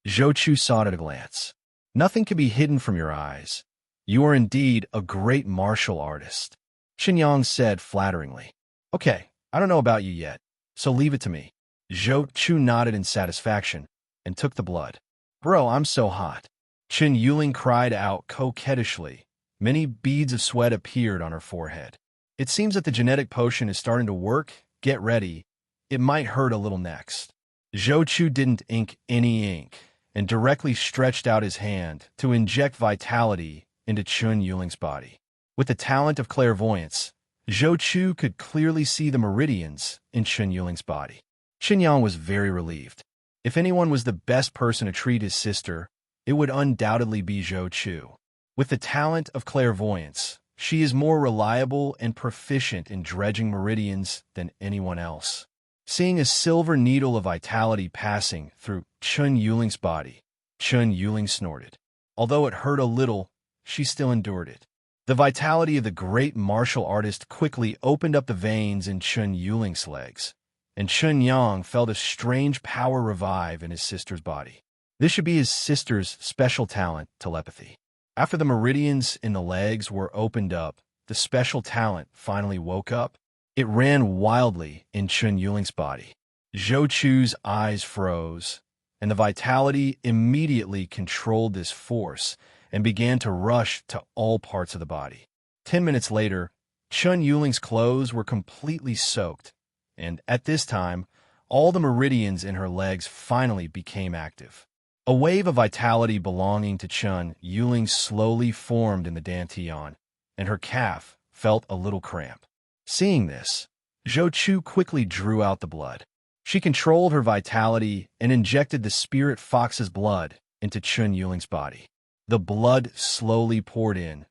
Zhou Chu saw it at a glance. Nothing can be hidden from your eyes. You are indeed a great martial artist. Chen Yang said flatteringly. Okay, I don't know about you yet, so leave it to me. Zhou Chu nodded in satisfaction and took the blood. Bro, I'm so hot. Chen Yuling cried out coquettishly. Many beads of sweat appeared on her forehead. It seems that the genetic potion is starting to work. Get ready. It might hurt a little next. Zhou Chu didn't ink any ink and directly stretched out his hand to inject vitality into Chen Yuling's body. With the talent of clairvoyance, Zhou Chu could clearly see the meridians in Chen Yuling's body. Chen Yang was very relieved. If anyone was the best person to treat his sister, it would undoubtedly be Zhou Chu. With the talent of clairvoyance, she is more reliable and proficient in dredging meridians than anyone else. Seeing a silver needle of vitality passing through Chen Yuling's body, Chen Yuling snorted. Although it hurt a little, she still endured it. The vitality of the great martial artist quickly opened up the veins in Chen Yuling's legs, and Chen Yang felt a strange power revive in his sister's body. This should be his sister's special talent, telepathy. After the meridians in the legs were opened up, the special talent finally woke up. It ran wildly in Chen Yuling's body. Zhou Chu's eyes froze, and the vitality immediately controlled this force and began to rush to all parts of the body. 10 minutes later, Chen Yuling's clothes were completely soaked, and at this time, all the meridians in her legs finally became active. A wave of vitality belonging to Chen Yuling slowly formed in the dantian, and her calf felt a little cramp. Seeing this, Zhou Chu quickly drew out the blood. She controlled her vitality and injected the spirit fox's blood into Chen Yuling's body. The blood slowly poured in,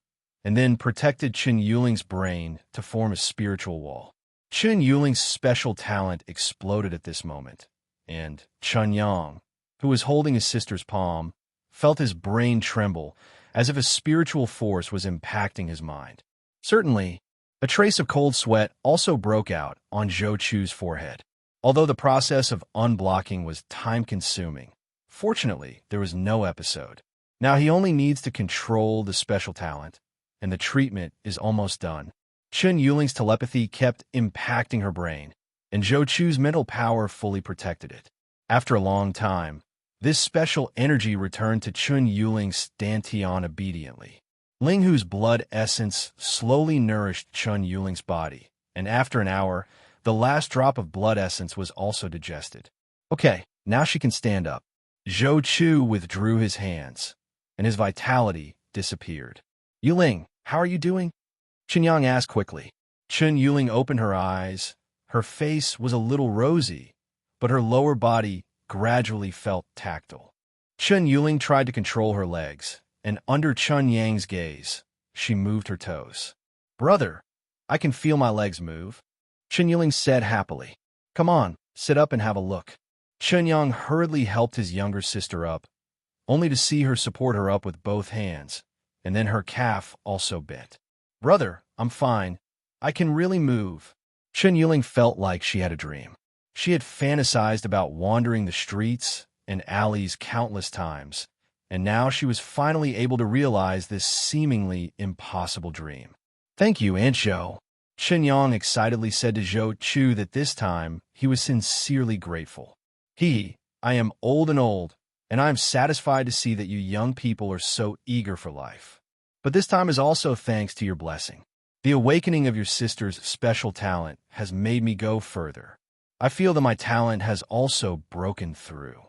and then protected Chen Yuling's brain to form a spiritual wall. Chen Yuling's special talent exploded at this moment, and Chen Yang, who was holding his sister's palm, felt his brain tremble as if a spiritual force was impacting his mind. Certainly, a trace of cold sweat also broke out on Zhou Chu's forehead. Although the process of unblocking was time-consuming, fortunately, there was no episode. Now he only needs to control the special talent, and the treatment is almost done. Chen Yuling's telepathy kept impacting her brain, and Zhou Chu's mental power fully protected it. After a long time, this special energy returned to Chen Yuling's dantian obediently. Ling Hu's blood essence slowly nourished Chen Yuling's body, and after an hour, the last drop of blood essence was also digested. Okay, now she can stand up. Zhou Chu withdrew his hands, and his vitality disappeared. Yuling, how are you doing? Chen Yang asked quickly. Chen Yuling opened her eyes. Her face was a little rosy, but her lower body gradually felt tactile. Chen Yuling tried to control her legs, and under Chen Yang's gaze, she moved her toes. Brother, I can feel my legs move. Chen Yuling said happily. Come on, sit up and have a look. Chen Yang hurriedly helped his younger sister up, only to see her support her up with both hands, and then her calf also bent. Brother, I'm fine. I can really move. Chen Yuling felt like she had a dream. She had fantasized about wandering the streets and alleys countless times, and now she was finally able to realize this seemingly impossible dream. Thank you, Aunt Zhou. Chen Yang excitedly said to Zhou Chu that this time he was sincerely grateful. I am old, and I am satisfied to see that you young people are so eager for life. But this time is also thanks to your blessing. The awakening of your sister's special talent has made me go further. I feel that my talent has also broken through.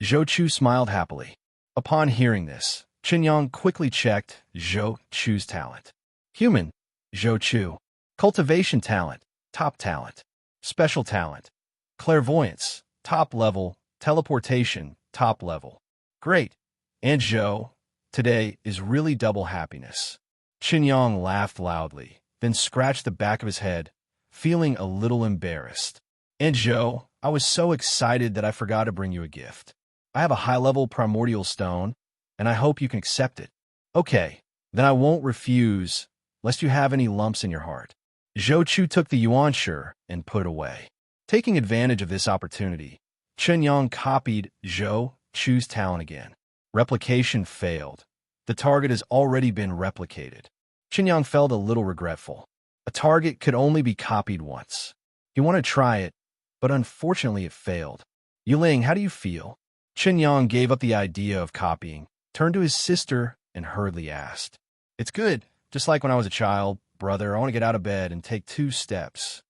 Zhou Chu smiled happily. Upon hearing this, Chen Yang quickly checked Zhou Chu's talent. Human, Zhou Chu. Cultivation talent, top talent. Special talent. Clairvoyance, top level. Teleportation, top level. Great. And Zhou, today is really double happiness. Chen Yang laughed loudly, then scratched the back of his head, feeling a little embarrassed. And Zhou, I was so excited that I forgot to bring you a gift. I have a high-level primordial stone, and I hope you can accept it. Okay, then I won't refuse, lest you have any lumps in your heart. Zhou Chu took the yuanshi and put it away. Taking advantage of this opportunity, Chen Yang copied Zhou Chu's talent again. Replication failed. The target has already been replicated. Chen Yang felt a little regretful. A target could only be copied once. He wanted to try it, but unfortunately it failed. Yuling, how do you feel? Chen Yang gave up the idea of copying, turned to his sister, and hurriedly asked. It's good, just like when I was a child. Brother, I want to get out of bed and take 2 steps.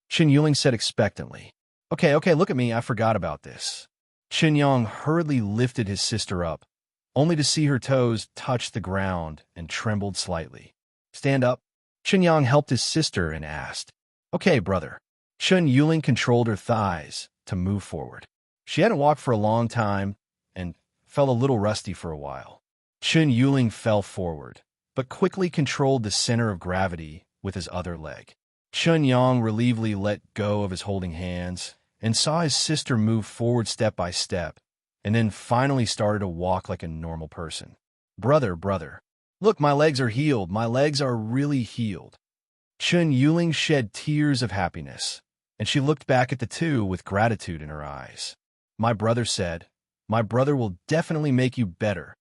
Chen Yuling said expectantly. Okay, look at me, I forgot about this. Chen Yang hurriedly lifted his sister up, only to see her toes touch the ground and trembled slightly. Stand up. Chen Yang helped his sister and asked. Okay, brother. Chen Yuling controlled her thighs to move forward. She hadn't walked for a long time and felt a little rusty for a while. Chen Yuling fell forward, but quickly controlled the center of gravity with his other leg. Chen Yang relievedly let go of his holding hands and saw his sister move forward step by step, and then finally started to walk like a normal person. Brother, look, my legs are healed. My legs are really healed. Chen Yuling shed tears of happiness, and she looked back at the two with gratitude in her eyes. My brother said, my brother will definitely make you better.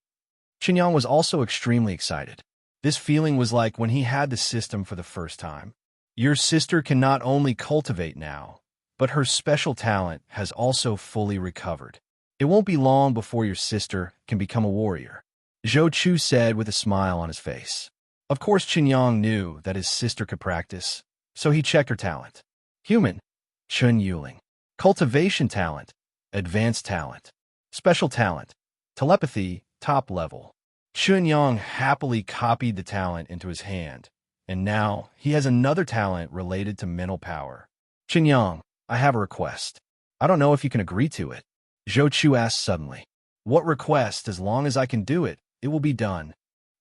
Chen Yang was also extremely excited. This feeling was like when he had the system for the first time. Your sister can not only cultivate now, but her special talent has also fully recovered. It won't be long before your sister can become a warrior, Zhou Chu said with a smile on his face. Of course, Chen Yang knew that his sister could practice, so he checked her talent. Human, Chen Yuling. Cultivation talent, advanced talent. Special talent, telepathy, top level. Chen Yang happily copied the talent into his hand, and now he has another talent related to mental power. Chen Yang, I have a request. I don't know if you can agree to it. Zhou Chu asked suddenly. What request? As long as I can do it, it will be done.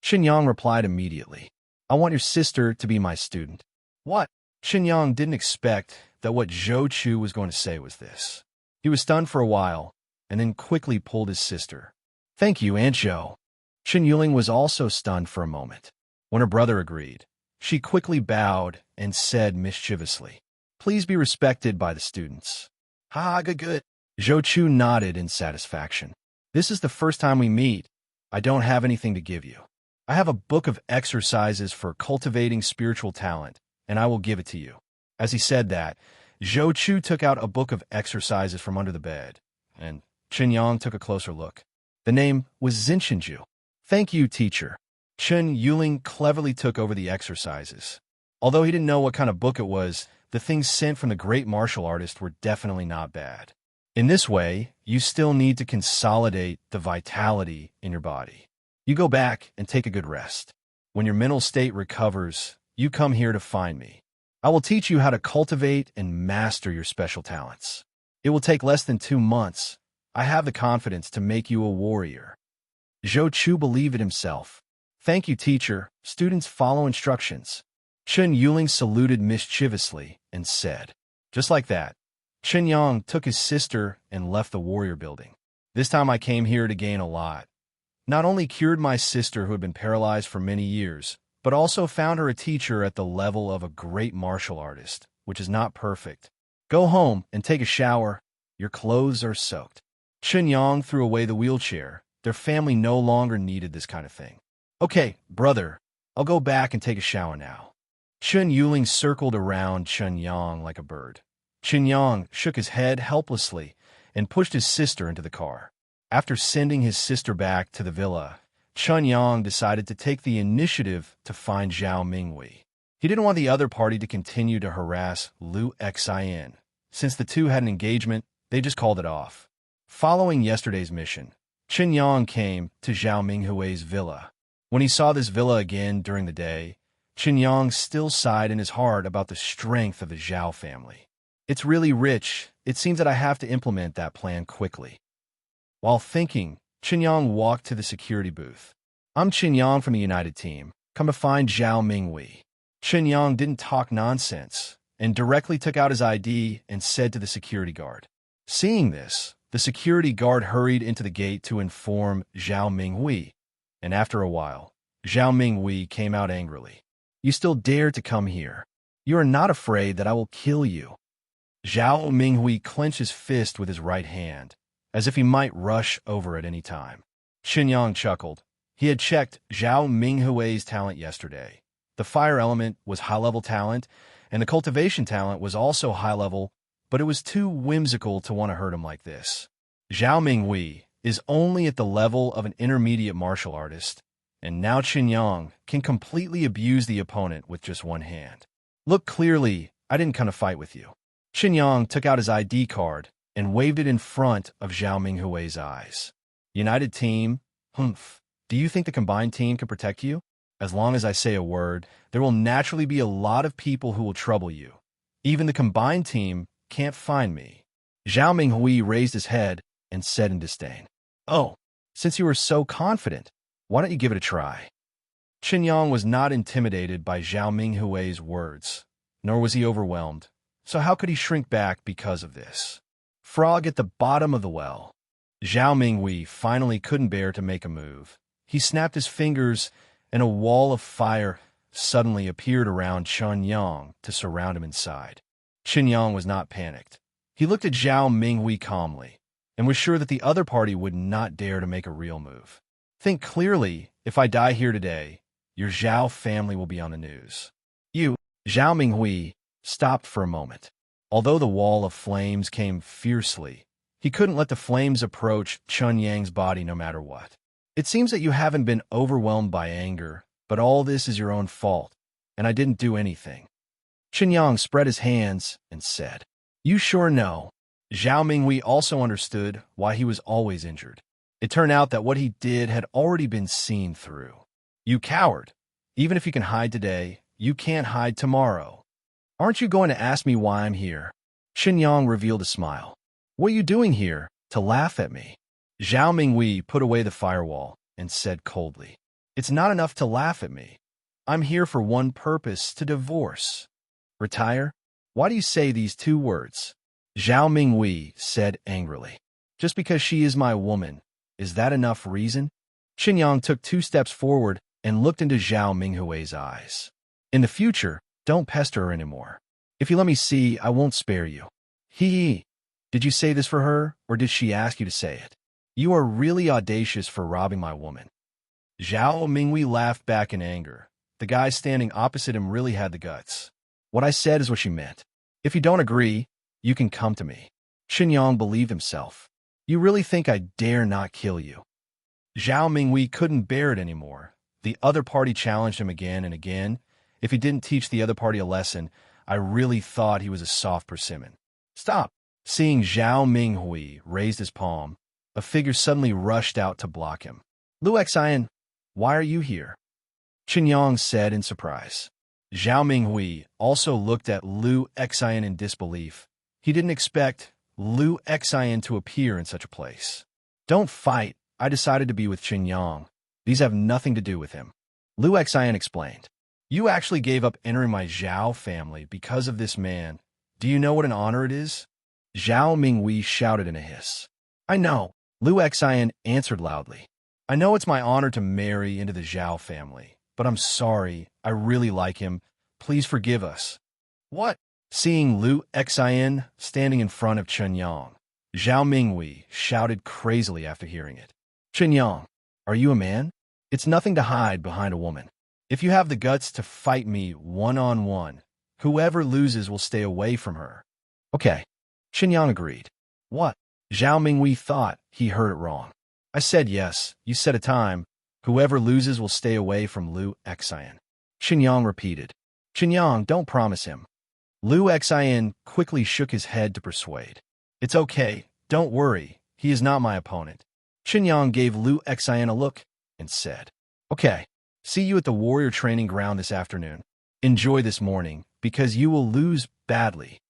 Chen Yang replied immediately. I want your sister to be my student. What? Chen Yang didn't expect that what Zhou Chu was going to say was this. He was stunned for a while, and then quickly pulled his sister. Thank you, Aunt Zhou. Chen Yuling was also stunned for a moment. When her brother agreed, She quickly bowed and said mischievously, "Please be respected by the students." "Ha, good. Zhou Chu nodded in satisfaction. "This is the first time we meet. I don't have anything to give you. I have a book of exercises for cultivating spiritual talent, and I will give it to you." As he said that, Zhou Chu took out a book of exercises from under the bed, and Chen Yang took a closer look. The name was Zinshinju. "Thank you, teacher." Chen Yuling cleverly took over the exercises. Although he didn't know what kind of book it was, the things sent from the great martial artist were definitely not bad. In this way, you still need to consolidate the vitality in your body. You go back and take a good rest. When your mental state recovers, you come here to find me. I will teach you how to cultivate and master your special talents. It will take less than 2 months. I have the confidence to make you a warrior. Zhou Chu believed in himself. "Thank you, teacher. Students follow instructions." Chen Yuling saluted mischievously and said, "Just like that." Chen Yang took his sister and left the warrior building. "This time I came here to gain a lot. Not only cured my sister who had been paralyzed for many years, but also found her a teacher at the level of a great martial artist, which is not perfect. Go home and take a shower. Your clothes are soaked." Chen Yang threw away the wheelchair. Their family no longer needed this kind of thing. "Okay, brother, I'll go back and take a shower now." Chen Yuling circled around Chen Yang like a bird. Chen Yang shook his head helplessly and pushed his sister into the car. After sending his sister back to the villa, Chen Yang decided to take the initiative to find Zhao Minghui. He didn't want the other party to continue to harass Liu Xin. Since the two had an engagement, they just called it off. Following yesterday's mission, Chen Yang came to Zhao Minghui's villa. When he saw this villa again during the day, Chen Yang still sighed in his heart about the strength of the Zhao family. "It's really rich. It seems that I have to implement that plan quickly." While thinking, Chen Yang walked to the security booth. "I'm Chen Yang from the United Team, come to find Zhao Minghui." Chen Yang didn't talk nonsense and directly took out his ID and said to the security guard. Seeing this, the security guard hurried into the gate to inform Zhao Minghui, and after a while, Zhao Minghui came out angrily. "You still dare to come here? You are not afraid that I will kill you?" Zhao Minghui clenched his fist with his right hand, as if he might rush over at any time. Chen Yang chuckled. He had checked Zhao Minghui's talent yesterday. The fire element was high-level talent, and the cultivation talent was also high-level, but it was too whimsical to want to hurt him like this. Zhao Minghui is only at the level of an intermediate martial artist, and now Chen Yang can completely abuse the opponent with just one hand. "Look clearly, I didn't come to fight with you." Chen Yang took out his ID card and waved it in front of Zhao Minghui's eyes. "United Team? Humph. Do you think the combined team can protect you? As long as I say a word, there will naturally be a lot of people who will trouble you. Even the combined team can't find me." Zhao Minghui raised his head and said in disdain, "Oh, since you are so confident, why don't you give it a try?" Chen Yang was not intimidated by Zhao Minghui's words, nor was he overwhelmed, so how could he shrink back because of this? Frog at the bottom of the well. Zhao Minghui finally couldn't bear to make a move. He snapped his fingers, and a wall of fire suddenly appeared around Chen Yang to surround him inside. Chen Yang was not panicked. He looked at Zhao Minghui calmly, and was sure that the other party would not dare to make a real move. "Think clearly. If I die here today, your Zhao family will be on the news." "You," Zhao Minghui stopped for a moment. Although the wall of flames came fiercely, he couldn't let the flames approach Chen Yang's body no matter what. "It seems that you haven't been overwhelmed by anger, but all this is your own fault, and I didn't do anything." Chen Yang spread his hands and said, "You sure know." Zhao Minghui also understood why he was always injured. It turned out that what he did had already been seen through. "You coward. Even if you can hide today, you can't hide tomorrow. Aren't you going to ask me why I'm here?" Chen Yang revealed a smile. "What are you doing here? To laugh at me?" Zhao Minghui put away the firewall and said coldly, "It's not enough to laugh at me. I'm here for one purpose, to divorce." "Retire? Why do you say these 2 words?" Zhao Minghui said angrily. "Just because she is my woman. Is that enough reason?" Chen Yang took 2 steps forward and looked into Zhao Minghui's eyes. In the future, don't pester her anymore. If you let me see, I won't spare you. Hee hee. Did you say this for her, or did she ask you to say it? You are really audacious for robbing my woman. Zhao Mingwei laughed back in anger. The guy standing opposite him really had the guts. What I said is what she meant. If you don't agree, you can come to me. Chen Yang believed himself. You really think I dare not kill you? Zhao Mingwei couldn't bear it anymore. The other party challenged him again and again. If he didn't teach the other party a lesson, I really thought he was a soft persimmon. Stop! Seeing Zhao Minghui raise his palm, a figure suddenly rushed out to block him. Lu Xian, why are you here? Chen Yang said in surprise. Zhao Minghui also looked at Lu Xian in disbelief. He didn't expect Lu Xian to appear in such a place. Don't fight. I decided to be with Chen Yang. These have nothing to do with him. Lu Xian explained. You actually gave up entering my Zhao family because of this man. Do you know what an honor it is? Zhao Minghui shouted in a hiss. I know. Lu Xian answered loudly. I know it's my honor to marry into the Zhao family, but I'm sorry. I really like him. Please forgive us. What? Seeing Lu Xian standing in front of Chen Yang, Zhao Minghui shouted crazily after hearing it. Chen Yang, are you a man? It's nothing to hide behind a woman. If you have the guts to fight me one-on-one, whoever loses will stay away from her. Okay. Chen Yang agreed. What? Zhao Minghui thought he heard it wrong. I said yes. You said a time. Whoever loses will stay away from Lu Xian. Chen Yang repeated. Chen Yang, don't promise him. Lu Xian quickly shook his head to persuade. It's okay. Don't worry. He is not my opponent. Chen Yang gave Lu Xian a look and said, Okay. See you at the warrior training ground this afternoon. Enjoy this morning, because you will lose badly.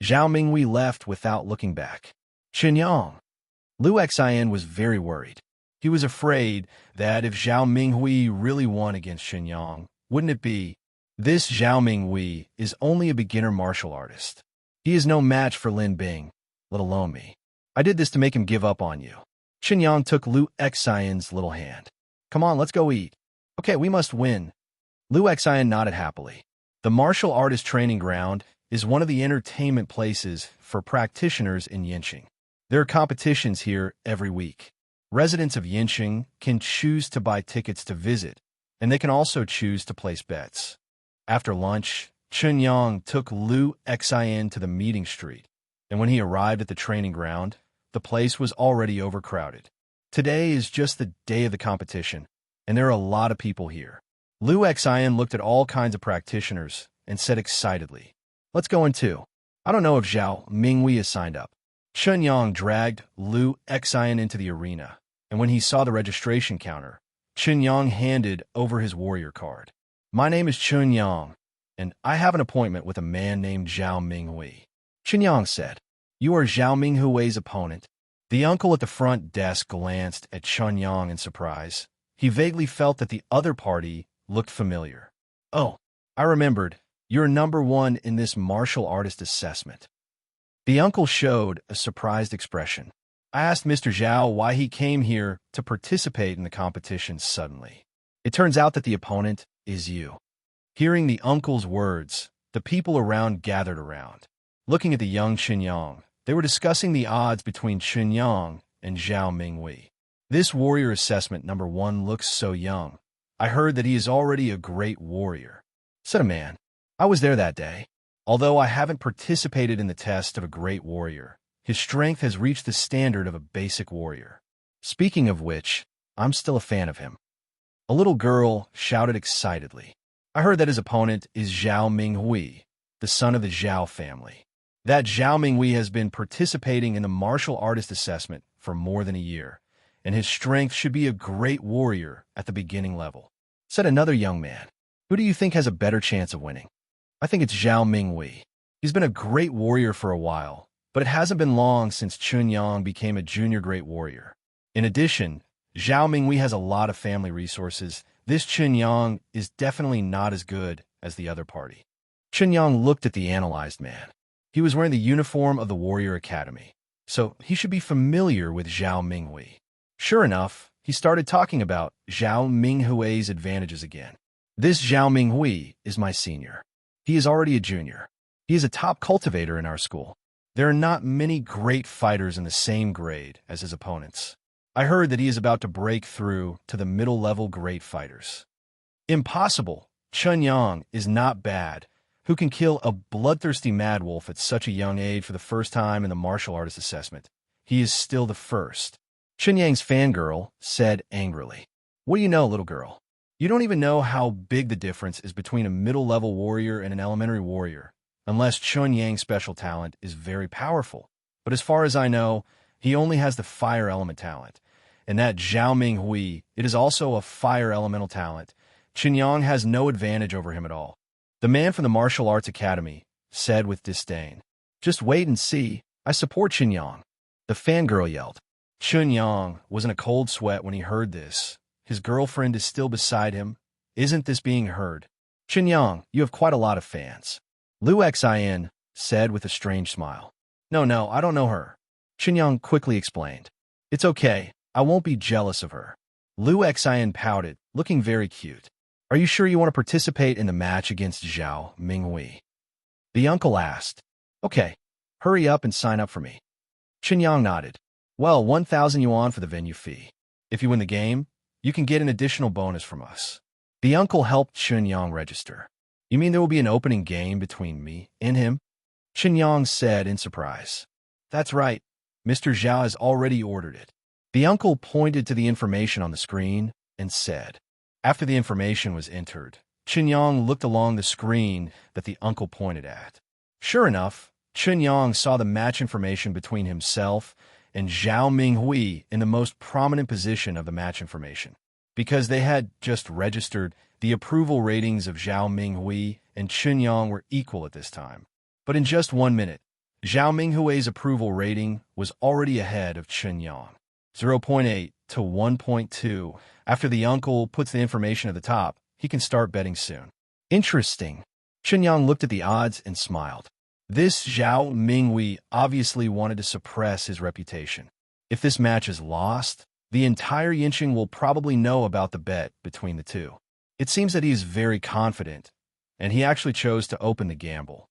Zhao Minghui left without looking back. Chen Yang. Lu Xian was very worried. He was afraid that if Zhao Minghui really won against Chen Yang, wouldn't it be? This Zhao Minghui is only a beginner martial artist. He is no match for Lin Bing, let alone me. I did this to make him give up on you. Chen Yang took Lu Xian's little hand. Come on, let's go eat. Okay, we must win. Lu Xian nodded happily. The martial artist training ground is one of the entertainment places for practitioners in Yinqing. There are competitions here every week. Residents of Yinqing can choose to buy tickets to visit, and they can also choose to place bets. After lunch, Chen Yang took Lu Xian to the meeting street, and when he arrived at the training ground, the place was already overcrowded. Today is just the day of the competition, and there are a lot of people here. Lu Xian looked at all kinds of practitioners and said excitedly, Let's go in too. I don't know if Zhao Minghui is signed up. Chen Yang dragged Lu Xian into the arena, and when he saw the registration counter, Chen Yang handed over his warrior card. My name is Chen Yang, and I have an appointment with a man named Zhao Minghui. Chen Yang said, You are Zhao Minghui's opponent. The uncle at the front desk glanced at Chen Yang in surprise. He vaguely felt that the other party looked familiar. Oh, I remembered. You're number one in this martial artist assessment. The uncle showed a surprised expression. I asked Mr. Zhao why he came here to participate in the competition suddenly. It turns out that the opponent is you. Hearing the uncle's words, the people around gathered around. Looking at the young Chen Yang, they were discussing the odds between Chen Yang and Zhao Minghui. This warrior assessment number one looks so young. I heard that he is already a great warrior. Said a man. I was there that day. Although I haven't participated in the test of a great warrior, his strength has reached the standard of a basic warrior. Speaking of which, I'm still a fan of him. A little girl shouted excitedly. I heard that his opponent is Zhao Minghui, the son of the Zhao family. That Zhao Minghui has been participating in the martial artist assessment for more than a year, and his strength should be a great warrior at the beginning level. Said another young man. Who do you think has a better chance of winning? I think it's Zhao Minghui. He's been a great warrior for a while, but it hasn't been long since Chen Yang became a junior great warrior. In addition, Zhao Minghui has a lot of family resources. This Chen Yang is definitely not as good as the other party. Chen Yang looked at the analyzed man. He was wearing the uniform of the Warrior Academy, so he should be familiar with Zhao Minghui. Sure enough, he started talking about Zhao Minghui's advantages again. This Zhao Minghui is my senior. He is already a junior. He is a top cultivator in our school. There are not many great fighters in the same grade as his opponents. I heard that he is about to break through to the middle-level great fighters. Impossible. Chen Yang is not bad. Who can kill a bloodthirsty mad wolf at such a young age for the first time in the martial artist assessment? He is still the first. Chen Yang's fangirl said angrily. What do you know, little girl? You don't even know how big the difference is between a middle-level warrior and an elementary warrior, unless Chen Yang's special talent is very powerful. But as far as I know, he only has the fire element talent. And that Zhao Minghui, it is also a fire elemental talent. Chen Yang has no advantage over him at all. The man from the martial arts academy said with disdain. Just wait and see. I support Chen Yang. The fangirl yelled. Chen Yang was in a cold sweat when he heard this. His girlfriend is still beside him. Isn't this being heard? Chen Yang, you have quite a lot of fans. Lu Xin said with a strange smile. No, I don't know her. Chen Yang quickly explained. It's okay. I won't be jealous of her. Lu Xin pouted, looking very cute. Are you sure you want to participate in the match against Zhao Minghui? The uncle asked. Okay, hurry up and sign up for me. Chen Yang nodded. Well, 1,000 yuan for the venue fee. If you win the game, you can get an additional bonus from us. The uncle helped Chen Yang register. You mean there will be an opening game between me and him? Chen Yang said in surprise. That's right. Mr. Zhao has already ordered it. The uncle pointed to the information on the screen and said. After the information was entered, Chen Yang looked along the screen that the uncle pointed at. Sure enough, Chen Yang saw the match information between himself and Zhao Minghui in the most prominent position of the match information. Because they had just registered, the approval ratings of Zhao Minghui and Chen Yang were equal at this time. But in just 1 minute, Zhao Minghui's approval rating was already ahead of Chen Yang. 0.8 to 1.2. After the uncle puts the information at the top, he can start betting soon. Interesting. Chen Yang looked at the odds and smiled. This Zhao Minghui obviously wanted to suppress his reputation. If this match is lost, the entire Yinqing will probably know about the bet between the two. It seems that he is very confident, and he actually chose to open the gamble.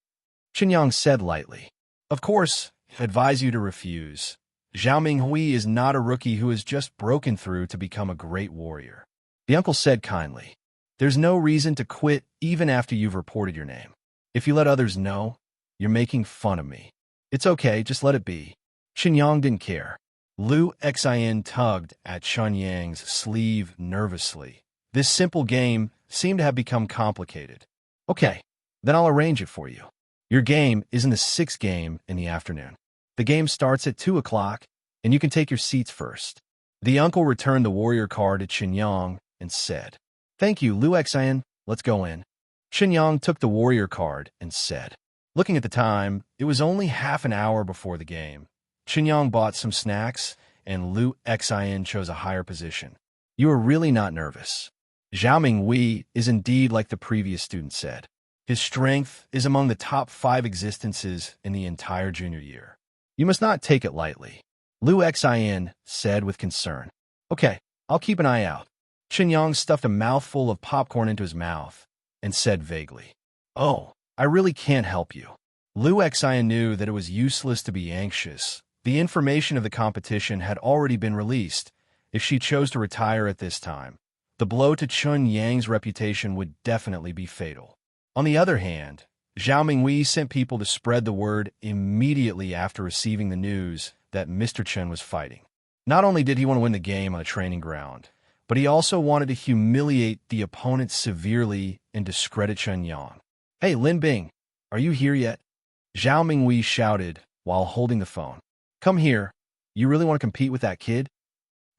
Chen Yang said lightly. Of course, I advise you to refuse. Zhao Minghui is not a rookie who has just broken through to become a great warrior. The uncle said kindly. There's no reason to quit even after you've reported your name. If you let others know, you're making fun of me. It's okay, just let it be. Chen Yang didn't care. Lu Xin tugged at Chen Yang's sleeve nervously. This simple game seemed to have become complicated. Okay, then I'll arrange it for you. Your game is in the 6th game in the afternoon. The game starts at 2 o'clock, and you can take your seats first. The uncle returned the warrior card to Chen Yang and said, Thank you, Lu Xin, let's go in. Chen Yang took the warrior card and said, Looking at the time, it was only half an hour before the game. Chen Yang bought some snacks, and Lu Xin chose a higher position. You are really not nervous. Zhao Minghui is indeed like the previous student said. His strength is among the top 5 existences in the entire junior year. You must not take it lightly. Lu Xin said with concern. Okay, I'll keep an eye out. Chen Yang stuffed a mouthful of popcorn into his mouth and said vaguely, Oh, I really can't help you. Lu Xin knew that it was useless to be anxious. The information of the competition had already been released. If she chose to retire at this time, the blow to Chen Yang's reputation would definitely be fatal. On the other hand, Zhao Minghui sent people to spread the word immediately after receiving the news that Mr. Chen was fighting. Not only did he want to win the game on a training ground, but he also wanted to humiliate the opponent severely and discredit Chen Yang. Hey, Lin Bing, are you here yet? Zhao Minghui shouted while holding the phone. Come here. You really want to compete with that kid?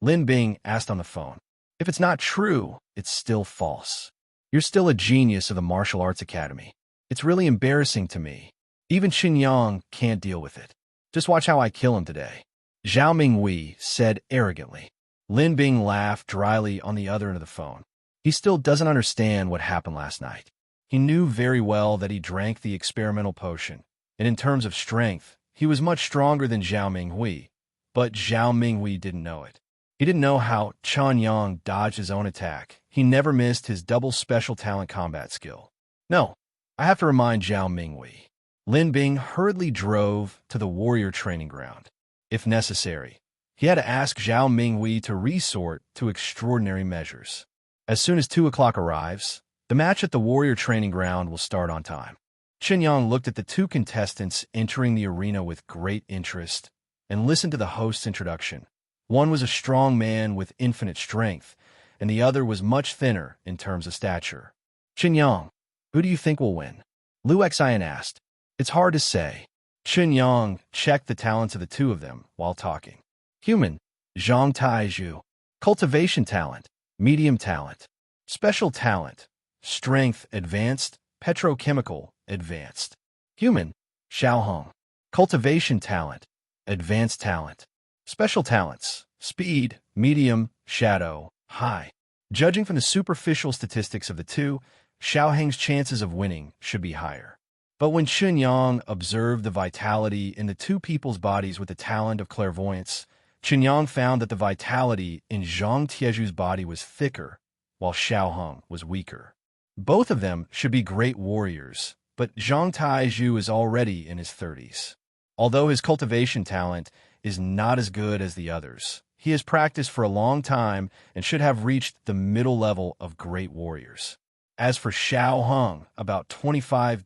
Lin Bing asked on the phone. If it's not true, it's still false. You're still a genius of the martial arts academy. It's really embarrassing to me. Even Chen Yang can't deal with it. Just watch how I kill him today. Zhao Minghui said arrogantly. Lin Bing laughed dryly on the other end of the phone. He still doesn't understand what happened last night. He knew very well that he drank the experimental potion, and in terms of strength, he was much stronger than Zhao Minghui, but Zhao Minghui didn't know it. He didn't know how Chen Yang dodged his own attack. he never missed his double special talent combat skill. No, I have to remind Zhao Mingwei. Lin Bing hurriedly drove to the warrior training ground. If necessary, he had to ask Zhao Mingwei to resort to extraordinary measures. As soon as 2 o'clock arrives, the match at the warrior training ground will start on time. Chen Yang looked at the two contestants entering the arena with great interest and listened to the host's introduction. One was a strong man with infinite strength, and the other was much thinner in terms of stature. Chen Yang, who do you think will win? Liu Xian asked. It's hard to say. Chen Yang checked the talents of the two of them while talking. Human, Zhang Taizhu. Cultivation talent, medium talent. Special talent, strength, advanced. Petrochemical, advanced. Human, Xiaohong. Cultivation talent, advanced talent. Special talents, speed, medium, shadow, high. Judging from the superficial statistics of the two, Xiaohong's chances of winning should be higher. But when Chen Yang observed the vitality in the two people's bodies with the talent of clairvoyance, Chen Yang found that the vitality in Zhang Tieju's body was thicker, while Xiaohong was weaker. Both of them should be great warriors, but Zhang Taizhu is already in his 30s. Although his cultivation talent is not as good as the others, he has practiced for a long time and should have reached the middle level of great warriors. As for Xiaohong, about 25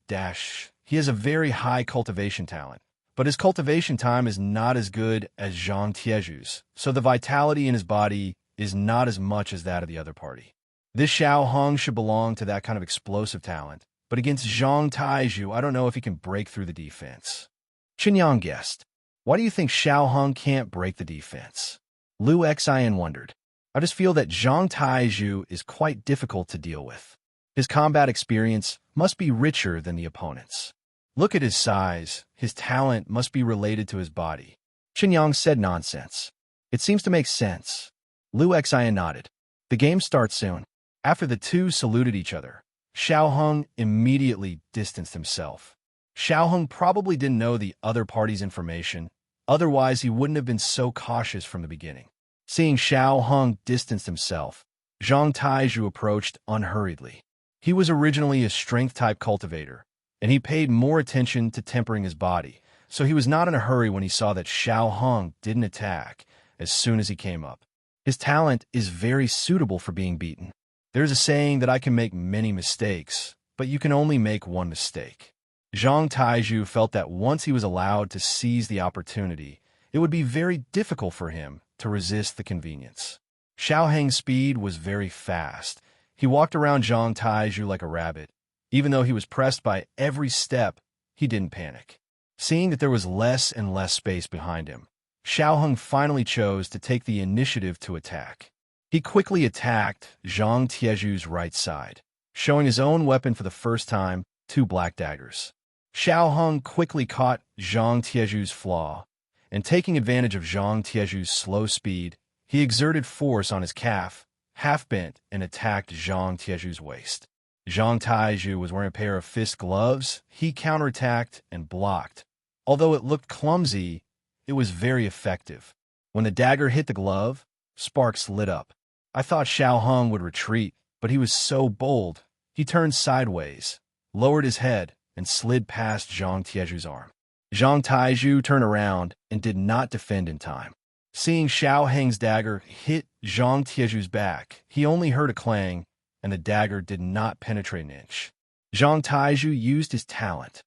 he has a very high cultivation talent, but his cultivation time is not as good as Zhang Tieju's, so the vitality in his body is not as much as that of the other party. This Xiaohong should belong to that kind of explosive talent, but against Zhang Taizhu, I don't know if he can break through the defense. Chen Yang guessed. Why do you think Xiaohong can't break the defense? Liu Xian wondered. I just feel that Zhang Taizhu is quite difficult to deal with. His combat experience must be richer than the opponent's. Look at his size. His talent must be related to his body. Chen Yang said nonsense. It seems to make sense. Liu Xian nodded. The game starts soon. After the two saluted each other, Xiaohong immediately distanced himself. Xiaohong probably didn't know the other party's information, otherwise he wouldn't have been so cautious from the beginning. Seeing Xiaohong distance himself, Zhang Taizhu approached unhurriedly. He was originally a strength-type cultivator, and he paid more attention to tempering his body, so he was not in a hurry when he saw that Xiaohong didn't attack as soon as he came up. His talent is very suitable for being beaten. There's a saying that I can make many mistakes, but you can only make one mistake. Zhang Taizhu felt that once he was allowed to seize the opportunity, it would be very difficult for him to resist the convenience. Xiaohong's speed was very fast. He walked around Zhang Taizhu like a rabbit. Even though he was pressed by every step, he didn't panic. Seeing that there was less and less space behind him, Xiaohong finally chose to take the initiative to attack. He quickly attacked Zhang Tieju's right side, showing his own weapon for the first time, 2 black daggers. Xiaohong quickly caught Zhang Tieju's flaw, and taking advantage of Zhang Tieju's slow speed, he exerted force on his calf, half-bent, and attacked Zhang Tieju's waist. Zhang Taizhu was wearing a pair of fist gloves. He counterattacked and blocked. Although it looked clumsy, it was very effective. When the dagger hit the glove, sparks lit up. I thought Xiaohong would retreat, but he was so bold. He turned sideways, lowered his head, and slid past Zhang Tieju's arm. Zhang Taizhu turned around and did not defend in time. Seeing Xiaohong's dagger hit Zhang Tieju's back, he only heard a clang, and the dagger did not penetrate an inch. Zhang Taizhu used his talent.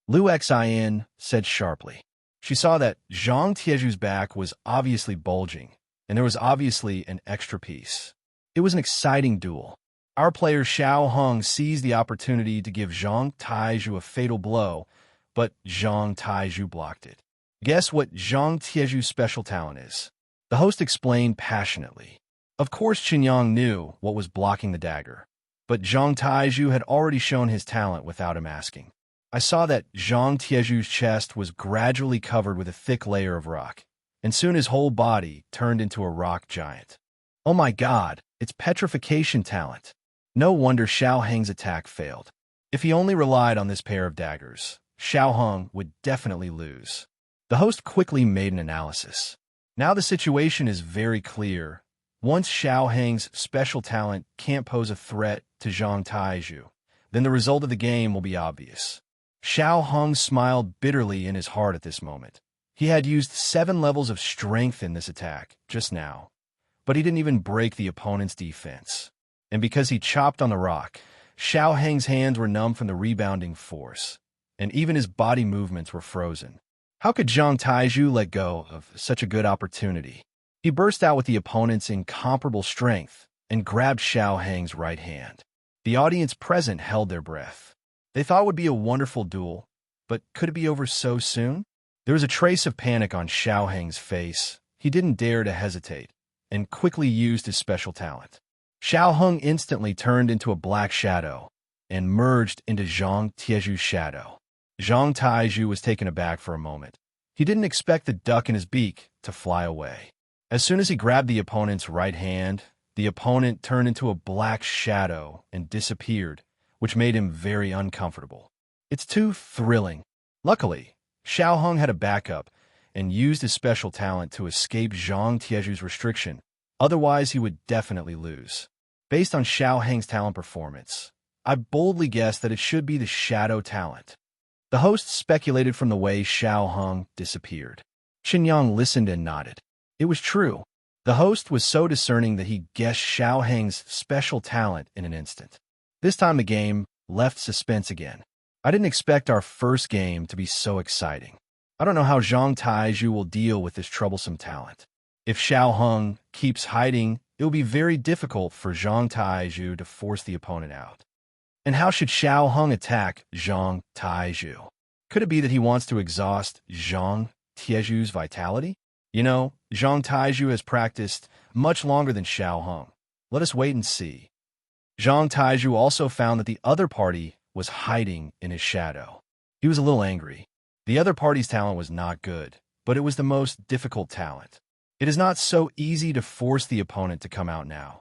Liu Xian said sharply. She saw that Zhang Tieju's back was obviously bulging, and there was obviously an extra piece. It was an exciting duel. Our player Xiaohong seized the opportunity to give Zhang Taizhu a fatal blow, but Zhang Taizhu blocked it. Guess what Zhang Tieju's special talent is? The host explained passionately. Of course Chen Yang knew what was blocking the dagger, but Zhang Taizhu had already shown his talent without him asking. I saw that Zhang Tieju's chest was gradually covered with a thick layer of rock, and soon his whole body turned into a rock giant. Oh my god, it's petrification talent. No wonder Xiaohong's attack failed. If he only relied on this pair of daggers, Xiaohong would definitely lose. The host quickly made an analysis. Now the situation is very clear. Once Xiao Hang's special talent can't pose a threat to Zhang Taizhu, then the result of the game will be obvious. Xiao Hong smiled bitterly in his heart at this moment. He had used 7 levels of strength in this attack just now, but he didn't even break the opponent's defense. And because he chopped on the rock, Xiao Hang's hands were numb from the rebounding force, and even his body movements were frozen. How could Zhang Taizhu let go of such a good opportunity? He burst out with the opponent's incomparable strength and grabbed Xiao Hang's right hand. The audience present held their breath. They thought it would be a wonderful duel, but could it be over so soon? There was a trace of panic on Xiao Hang's face. He didn't dare to hesitate, and quickly used his special talent. Xiao Hong instantly turned into a black shadow and merged into Zhang Taizhu's shadow. Zhang Taizhu was taken aback for a moment. He didn't expect the duck in his beak to fly away. As soon as he grabbed the opponent's right hand, the opponent turned into a black shadow and disappeared, which made him very uncomfortable. It's too thrilling. Luckily, Xiao Hong had a backup and used his special talent to escape Zhang Taizhu's restriction. Otherwise, he would definitely lose. Based on Xiao Hang's talent performance, I boldly guessed that it should be the shadow talent. The host speculated from the way Xiao Hong disappeared. Chen Yang listened and nodded. It was true. The host was so discerning that he guessed Xiao Hang's special talent in an instant. This time the game left suspense again. I didn't expect our first game to be so exciting. I don't know how Zhang Taizhu will deal with this troublesome talent. If Xiao Hong keeps hiding, it will be very difficult for Zhang Taizhu to force the opponent out. And how should Xiao Hong attack Zhang Taizhu? Could it be that he wants to exhaust Zhang Taizhu's vitality? You know, Zhang Taizhu has practiced much longer than Xiao Hong. Let us wait and see. Zhang Taizhu also found that the other party was hiding in his shadow. He was a little angry. The other party's talent was not good, but it was the most difficult talent. It is not so easy to force the opponent to come out now.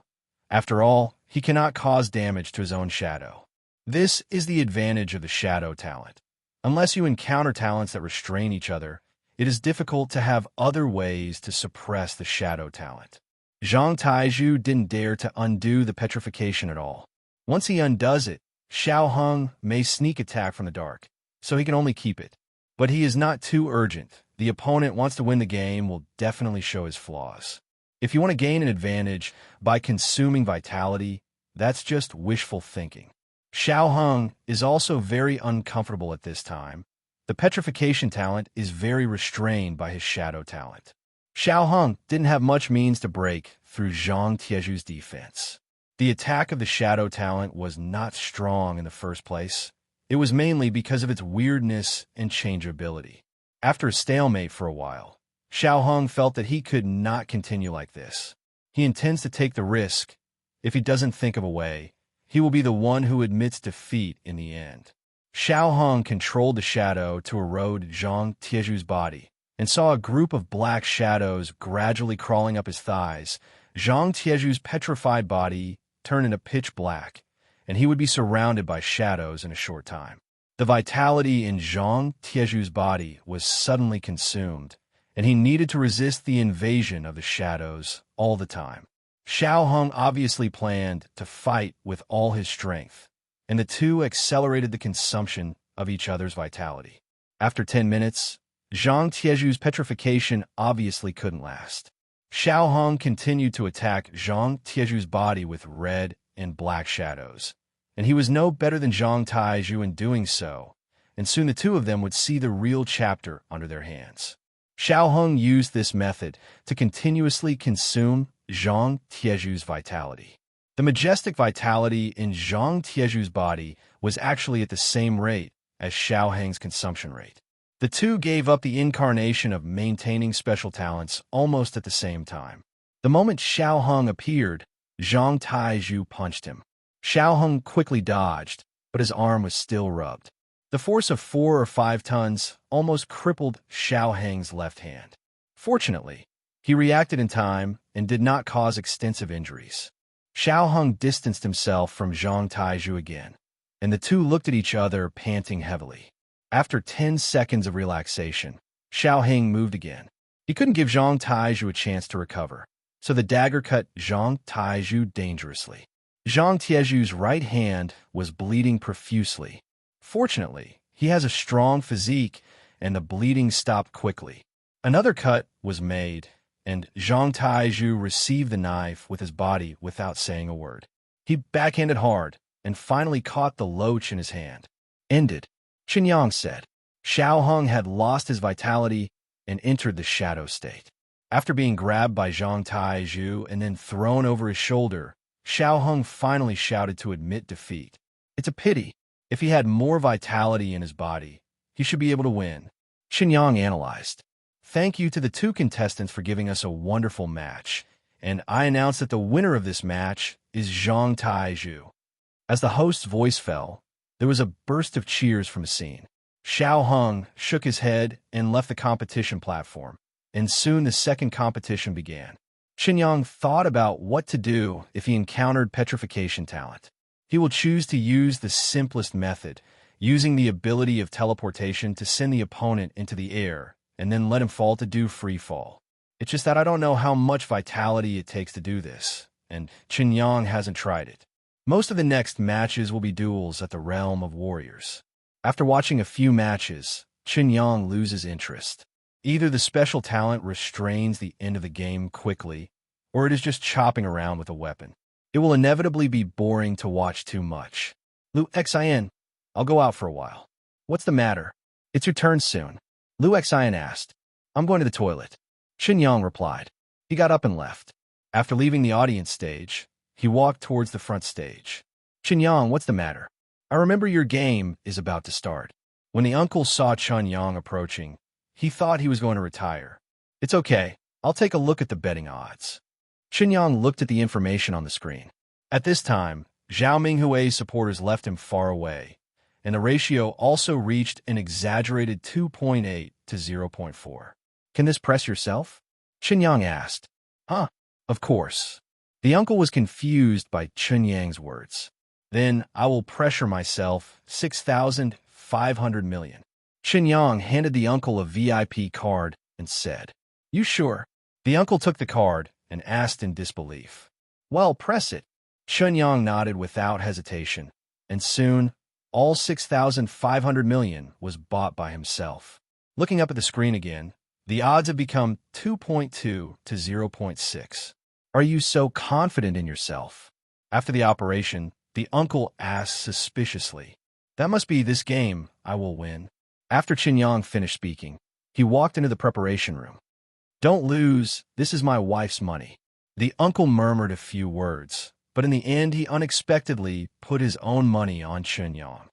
After all, he cannot cause damage to his own shadow. This is the advantage of the shadow talent. Unless you encounter talents that restrain each other, it is difficult to have other ways to suppress the shadow talent. Zhang Taizhu didn't dare to undo the petrification at all. Once he undoes it, Xiao Hong may sneak attack from the dark, so he can only keep it. But he is not too urgent. The opponent wants to win the game will definitely show his flaws. If you want to gain an advantage by consuming vitality, that's just wishful thinking. Xiao Hong is also very uncomfortable at this time. The petrification talent is very restrained by his shadow talent. Xiao Hong didn't have much means to break through Zhang Taizhu's defense. The attack of the shadow talent was not strong in the first place. It was mainly because of its weirdness and changeability. After a stalemate for a while, Xiao Hong felt that he could not continue like this. He intends to take the risk. If he doesn't think of a way, he will be the one who admits defeat in the end. Xiao Hong controlled the shadow to erode Zhang Taizhu's body and saw a group of black shadows gradually crawling up his thighs. Zhang Taizhu's petrified body turned into pitch black, and he would be surrounded by shadows in a short time. The vitality in Zhang Taizhu's body was suddenly consumed, and he needed to resist the invasion of the shadows all the time. Xiao Hong obviously planned to fight with all his strength, and the two accelerated the consumption of each other's vitality. After 10 minutes, Zhang Taizhu's petrification obviously couldn't last. Xiao Hong continued to attack Zhang Taizhu's body with red and black shadows, and he was no better than Zhang Taizhu in doing so, and soon the two of them would see the real chapter under their hands. Xiao Hong used this method to continuously consume Zhang Taizhu's vitality. The majestic vitality in Zhang Taizhu's body was actually at the same rate as Xiao Hang's consumption rate. The two gave up the incarnation of maintaining special talents almost at the same time. The moment Xiao Hong appeared, Zhang Taizhu punched him. Xiao Hong quickly dodged, but his arm was still rubbed. The force of 4 or 5 tons almost crippled Xiao Hang's left hand. Fortunately, he reacted in time and did not cause extensive injuries. Xiao Hong distanced himself from Zhang Taizhu again, and the two looked at each other, panting heavily. After 10 seconds of relaxation, Xiao Hang moved again. He couldn't give Zhang Taizhu a chance to recover. So the dagger cut Zhang Taizhu dangerously. Zhang Taizhu's right hand was bleeding profusely. Fortunately, he has a strong physique, and the bleeding stopped quickly. Another cut was made, and Zhang Taizhu received the knife with his body without saying a word. He backhanded hard, and finally caught the loach in his hand. Ended, Chen Yang said. Xiao Heng had lost his vitality and entered the shadow state. After being grabbed by Zhang Taizhu and then thrown over his shoulder, Xiao Heng finally shouted to admit defeat. It's a pity. If he had more vitality in his body, he should be able to win. Chen Yang analyzed. Thank you to the two contestants for giving us a wonderful match, and I announce that the winner of this match is Zhang Taizhu. As the host's voice fell, there was a burst of cheers from the scene. Xiao Heng shook his head and left the competition platform, and soon the second competition began. Chen Yang thought about what to do if he encountered petrification talent. He will choose to use the simplest method, using the ability of teleportation to send the opponent into the air and then let him fall to do free fall. It's just that I don't know how much vitality it takes to do this, and Chen Yang hasn't tried it. Most of the next matches will be duels at the realm of warriors. After watching a few matches, Chen Yang loses interest. Either the special talent restrains the end of the game quickly, or it is just chopping around with a weapon. It will inevitably be boring to watch too much. Lu Xin, I'll go out for a while. What's the matter? It's your turn soon. Lu Xin asked. I'm going to the toilet. Chen Yang replied. He got up and left. After leaving the audience stage, he walked towards the front stage. Chen Yang, what's the matter? I remember your game is about to start. When the uncle saw Chen Yang approaching, he thought he was going to retire. It's okay. I'll take a look at the betting odds. Chen Yang looked at the information on the screen. At this time, Zhao Minghui's supporters left him far away, and the ratio also reached an exaggerated 2.8 to 0.4. Can this press yourself? Chen Yang asked. Huh? Of course. The uncle was confused by Chen Yang's words. Then I will pressure myself 6,500 million. Chen Yang handed the uncle a VIP card and said, You sure? The uncle took the card and asked in disbelief. Well, press it. Chen Yang nodded without hesitation, and soon, all 6,500 million was bought by himself. Looking up at the screen again, the odds have become 2.2 to 0.6. Are you so confident in yourself? After the operation, the uncle asked suspiciously. That must be this game I will win. After Chen Yang finished speaking, he walked into the preparation room. Don't lose, this is my wife's money. The uncle murmured a few words, but in the end he unexpectedly put his own money on Chen Yang.